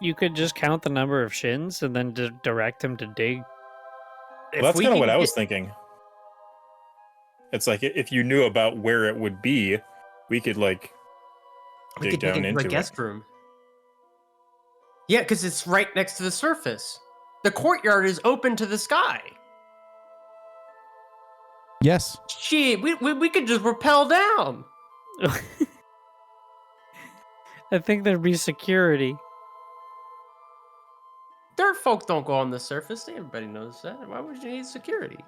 You could just count the number of shins and then direct him to dig. Well, that's kind of what I was thinking. It's like if you knew about where it would be, we could like We dig could dig down into a into guest it. room. Yeah, because it's right next to the surface. The courtyard is open to the sky. Yes. Gee, we could just rappel down. I think there'd be security. Dirt folk don't go on the surface. Everybody knows that. Why would you need security?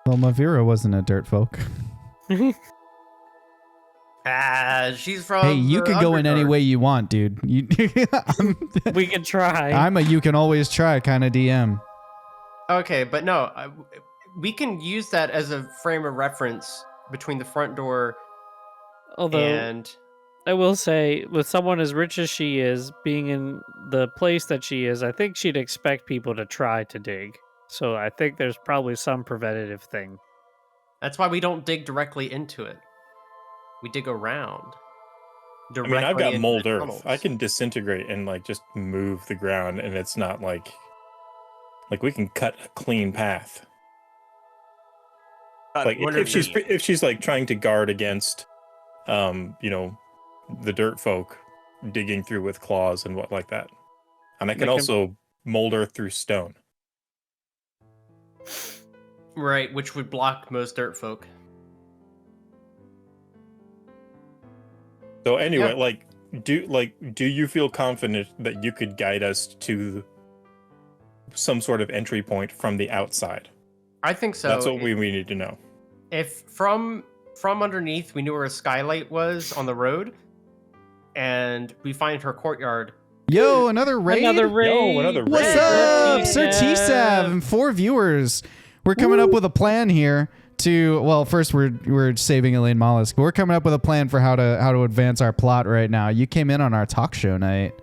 Well, Mavira wasn't a dirt folk. She's from. Hey, you the can go in any Underdark. way you want, dude. We could try. I'm a you can always try kind of DM. Okay, but no, we can use that as a frame of reference between the front door Although and. I will say, with someone as rich as she is, being in the place that she is, I think she'd expect people to try to dig. So I think there's probably some preventative thing. That's why we don't dig directly into it. We dig around. I mean, I've got into mold the earth. tunnels. I can disintegrate and like just move the ground, and it's not like we can cut a clean path. Like if she's like trying to guard against, the dirt folk digging through with claws and what like that, and I can also mold earth through stone. Right, which would block most dirt folk. So anyway, Yeah. do you feel confident that you could guide us to some sort of entry point from the outside? I think so. That's what we need to know. If from underneath we knew where a skylight was on the road, and we find her courtyard. Yo, another raid. Another raid. Yo, another What's raid. up, Sir T-Sav and 4 viewers? We're coming up with a plan here to. Well, first we're saving Elaine Mollusk, but we're coming up with a plan for how to advance our plot right now. You came in on our talk show night.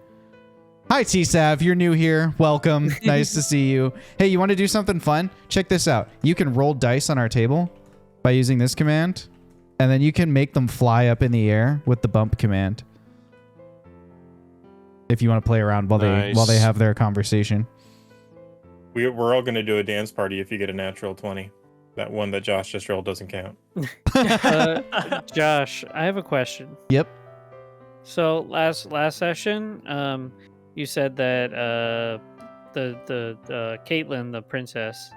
Hi T-Sav, you're new here. Welcome. Nice to see you. Hey, you want to do something fun? Check this out. You can roll dice on our table by using this command, and then you can make them fly up in the air with the bump command. If you want to play around while they have their conversation. We're all gonna do a dance party if you get a natural 20. That one that Josh just rolled doesn't count. Josh, I have a question. Yep. So last session, you said that the Caitlin, the princess,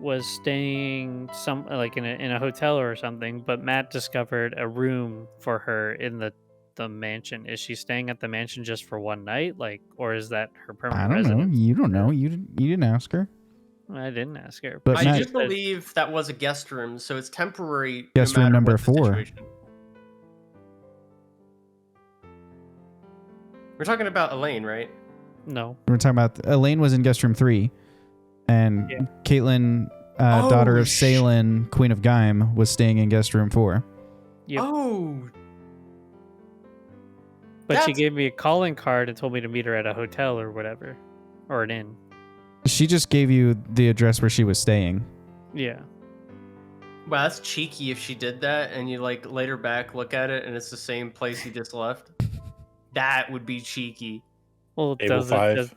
was staying in a hotel or something, but Matt discovered a room for her in the mansion. Is she staying at the mansion just for one night, or is that her permanent I don't residence? know. You don't know. You didn't ask her. I didn't ask her. But I Matt- do believe that was a guest room, so it's temporary. Guest no room matter number what the 4. situation. We're talking about Elaine, right? No. We're talking about Elaine was in guest room 3, and Yeah. Caitlin, Oh, daughter of Salen, Queen of Gaim, was staying in guest room 4. Yep. Oh, But she that's- gave me a calling card and told me to meet her at a hotel or whatever. Or an inn. She just gave you the address where she was staying. Yeah. wow, that's cheeky if she did that and you like later back look at it and it's the same place you just left. That would be cheeky. Well, Table does 5.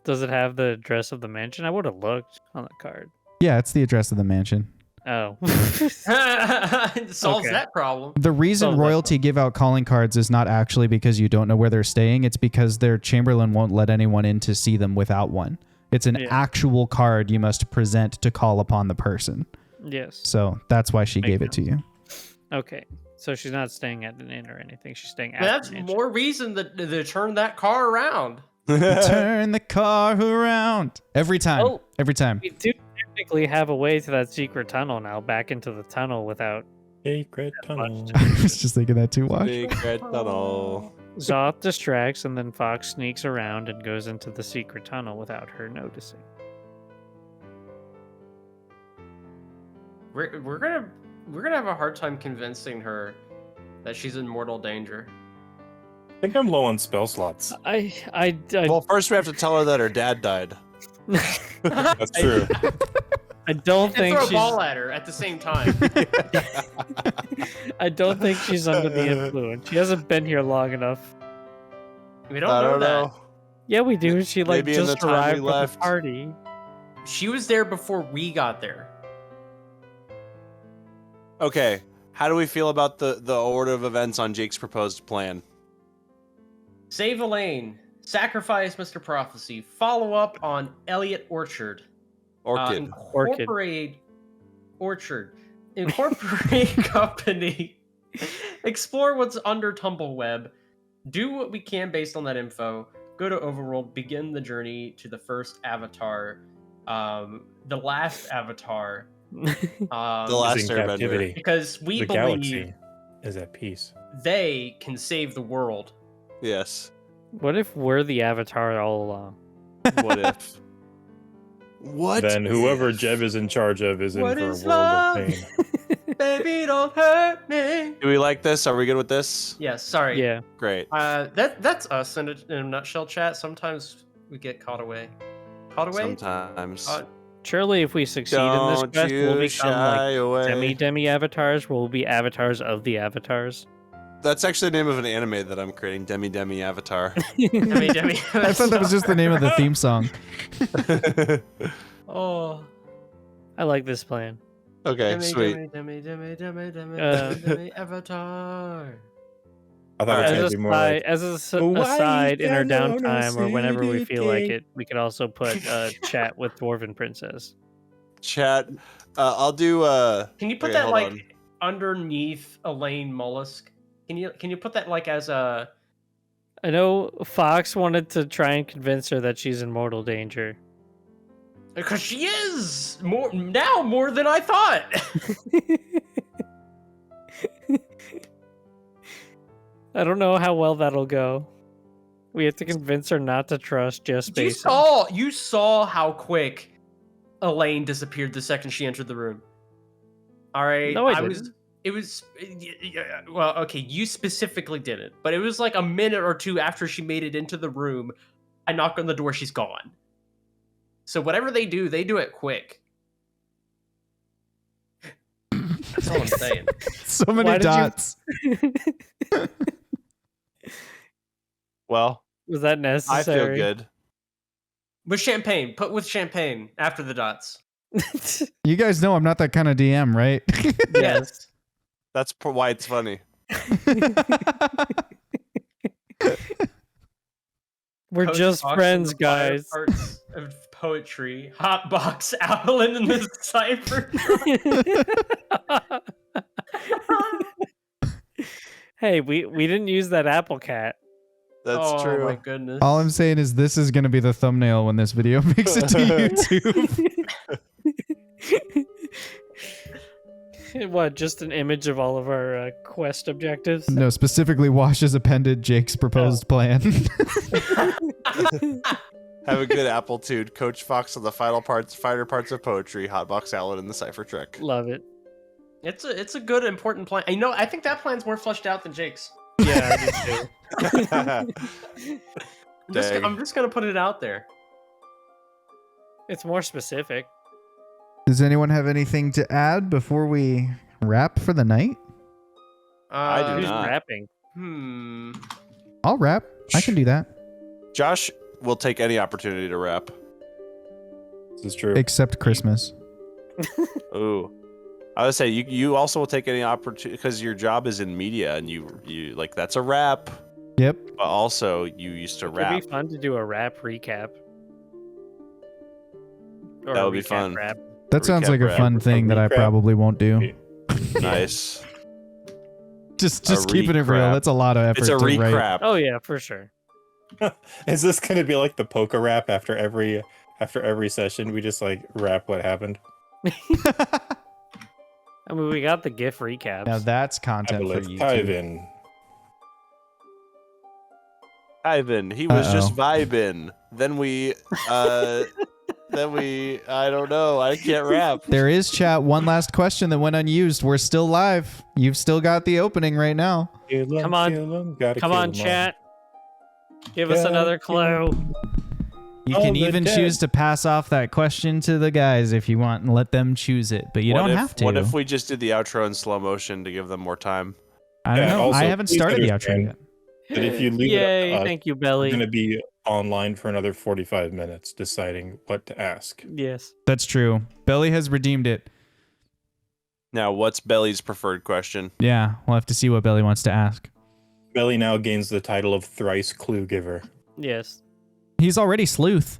Does it have the address of the mansion? I would have looked on the card. Yeah, it's the address of the mansion. Oh. It solves Okay. that problem. The reason Oh, that's royalty give out calling cards is not actually because you don't know where they're staying. It's because their chamberlain won't let anyone in to see them without one. It's an Yeah. actual card you must present to call upon the person. Yes. So that's why she Makes gave it to you. Okay. So she's not staying at an inn or anything. She's staying at That's the mansion. more reason to turn that car around. Turn the car around. Every time. Oh. Every time. We do technically have a way to that secret tunnel now, back into the tunnel without Secret tunnel. I was just thinking that too, Wash. Secret tunnel. Zoth distracts, and then Fox sneaks around and goes into the secret tunnel without her noticing. We're gonna have a hard time convincing her that she's in mortal danger. I think I'm low on spell slots. I Well, first we have to tell her that her dad died. That's true. I don't And think throw a she's ball at her at the same time. I don't think she's under the influence. She hasn't been here long enough. We don't know that. Yeah, we do. She like Maybe in the just time we arrived from the left. party. She was there before we got there. Okay, how do we feel about the order of events on Jake's proposed plan? Save Elaine. Sacrifice Mr. Prophecy. Follow up on Elliot Orchard. Orchid. Incorporate Orchard. Incorporate company. Explore what's under Tumbleweb. Do what we can based on that info. Go to Overworld. Begin the journey to the first avatar. The last avatar. The The last Is in airbender. captivity. because we The believe galaxy is at peace. they can save the world. Yes. What if we're the avatar all along? What if? What? Then whoever if? Jeb is in charge of is in What for a is world love? of pain. Baby, don't hurt me. Do we like this? Are we good with this? Yes, sorry. Yeah. Great. That's us in a nutshell. Chat. Sometimes we get caught away. Caught away. Sometimes. Surely, if we succeed in Don't this quest, we'll you become shy like away. demi avatars. We'll be avatars of the avatars. That's actually the name of an anime that I'm creating. Demi Avatar. Demi. I thought that was just the name of the theme song. Oh. I like this plan. Okay, sweet. Demi Avatar. I thought it was As gonna a be more like as a Why aside, in our down on a downtime or whenever we feel like city it, we could also put chat with Dwarven Princess. Chat. I'll do. Can you put Okay, that hold like on. underneath Elaine Mollusk? Can you put that like as a? I know Fox wanted to try and convince her that she's in mortal danger. Because she is more than I thought. I don't know how well that'll go. We have to convince her not to trust Jeff You Spacey. you saw how quick Elaine disappeared the second she entered the room. All right, No, I didn't. Well, okay, you specifically didn't, but it was like a minute or two after she made it into the room. I knock on the door, she's gone. So whatever they do it quick. That's all I'm saying. So many Why did you- dots. Well, Was that I necessary? feel good. With champagne, put with champagne after the dots. You guys know I'm not that kind of DM, right? Yes. That's why it's funny. We're Coach just Fox friends, and the fire guys. Parts of poetry. Hotbox Owlin in the cipher. Hey, we didn't use that apple cat. That's Oh my true. goodness. All I'm saying is this is going to be the thumbnail when this video makes it to YouTube. What? Just an image of all of our quest objectives? No, specifically, Wash has appended Jake's proposed plan. Have a good Applitude. Coach Fox on the finer parts of poetry. Hotbox salad in the cipher trick. Love it. It's a good important plan. I think that plan's more fleshed out than Jake's. Yeah, I do too. Dang. I'm just gonna put it out there. It's more specific. Does anyone have anything to add before we wrap for the night? I do Who's not. rapping? I'll wrap. I can do that. Josh will take any opportunity to rap. This is true. Except Christmas. Ooh. I would say you also will take any opportunity because your job is in media and you like that's a rap. Yep. But also you used to It'd rap. be fun to do a rap recap. Or That a would be recap fun. Rap. That sounds Recap like a rap. fun thing that I recap. probably won't do. Nice. Just A keeping it real. recrap. That's a lot of effort It's a to write. recap. Oh yeah, for sure. Is this gonna be like the poker rap after every session? We just like rap what happened. I mean, we got the GIF recaps. Now that's I content for believe YouTube. Ivan. Ivan, he was just Uh-oh. vibing. Then we I don't know. I can't rap. There is chat. One last question that went unused. We're still live. You've still got the opening right now. Come on. Come on, chat. Give us Gotta another kill clue. You Oh, can they're even dead. choose to pass off that question to the guys if you want and let them choose it, but you What don't if- have to. What if we just did the outro in slow motion to give them more time? I don't Yeah, know. also, I haven't please started the outro understand- yet. But if you leave Yay, it up, thank you, we're Belly. gonna be online for another 45 minutes deciding what to ask. Yes. That's true. Belly has redeemed it. Now, what's Belly's preferred question? Yeah, we'll have to see what Belly wants to ask. Belly now gains the title of thrice clue giver. Yes. He's already sleuth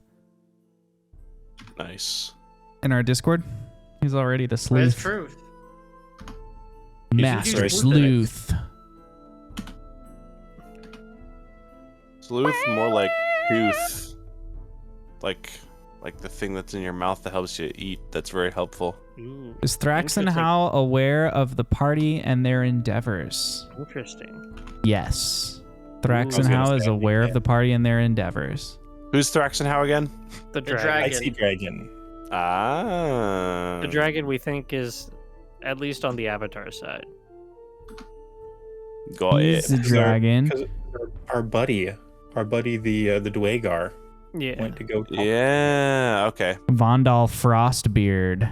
Nice. in our Discord. He's already the That's sleuth. truth. Master use sleuth. Sleuth, more like tooth. Like the thing that's in your mouth that helps you eat. That's very helpful. Ooh, Is Thrax and Interesting. How aware of the party and their endeavors? interesting. Yes. Thrax Ooh. and I was How gonna is say, aware of yeah. the party and their endeavors. Who's Thrax and how again? The dragon. dragon. Icy dragon. Ah. The dragon we think is at least on the Avatar side. Got He's it. the dragon. Because our buddy the Dwagar Yeah. went to go talk. Yeah. Okay. Vondal Frostbeard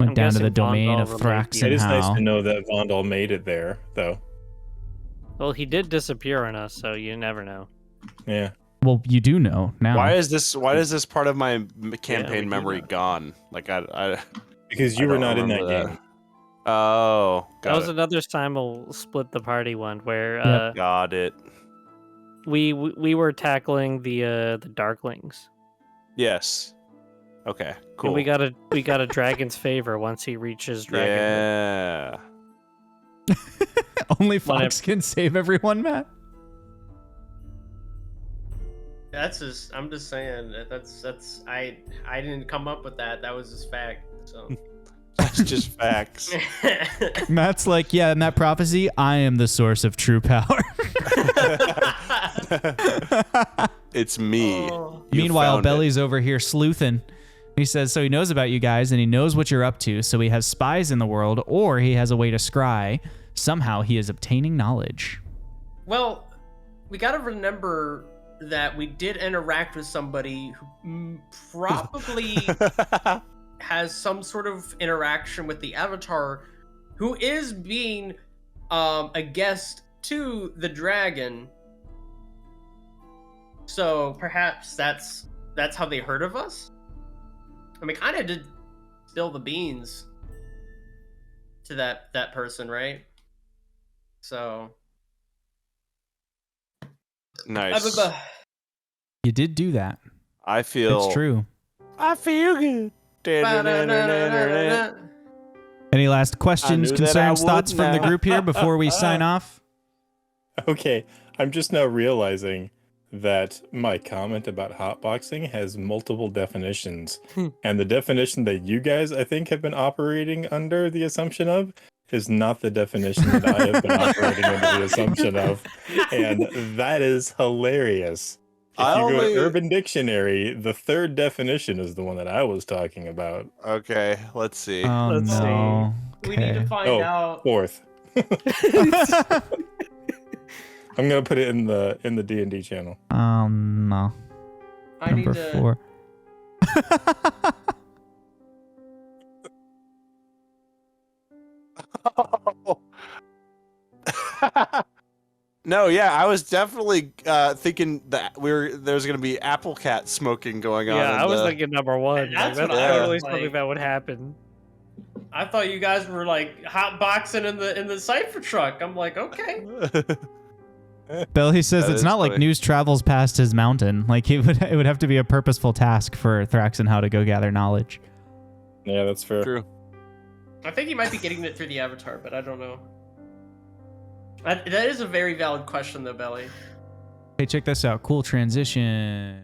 went I'm down to the guessing domain Vondal of related. Thrax It and is nice How. to know that Vondal made it there, though. Well, he did disappear on us, so you never know. Yeah. Well, you do know now. Why is this part of my campaign do memory know. gone? Like I Because I you were don't not in that remember game. Oh, That got was it. another simul split the party one where Yep. Got it. we were tackling the Darklings. Yes. Okay. Cool. And we got a dragon's favor once he reaches dragon. Yeah. Only Whatever. Fox can save everyone, Matt? I'm just saying that's I didn't come up with that. That was just fact. So That's just facts. Matt's like, yeah, in that prophecy, I am the source of true power. It's me. Oh. You Meanwhile, found it. Belly's over here sleuthing. He says, so he knows about you guys and he knows what you're up to. So he has spies in the world, or he has a way to scry. Somehow he is obtaining knowledge. Well, we got to remember that we did interact with somebody who probably has some sort of interaction with the Avatar, who is being a guest to the dragon. So perhaps that's how they heard of us. I mean, kind of did spill the beans to that person, right? So. Nice. You did do that. I feel. It's true. I feel good. Any last questions, knew that I concerns, would thoughts from the now. group here before we sign off? Okay, I'm just now realizing that my comment about hotboxing has multiple definitions. And the definition that you guys, I think, have been operating under the assumption of is not the definition that I have been operating under the assumption of. And that is hilarious. If you go to Urban Dictionary, the third definition is the one that I was talking about. Okay, let's see. Oh Let's no. We need to Okay. find out. Fourth. I'm gonna put it in the D&D channel. No. I need Number to. 4. No, yeah, I was definitely thinking that there's gonna be apple cat smoking going on. Yeah, in I was the- thinking number one. That's That's what I totally was something like. that would happen. I thought you guys were like hot boxing in the cipher truck. I'm like, okay. Billy says That it's is not like funny. news travels past his mountain. Like it would have to be a purposeful task for Thrax and how to go gather knowledge. Yeah, that's fair. True. I think he might be getting it through the avatar, but I don't know. That is a very valid question, though, Belly. Hey, check this out. Cool transition.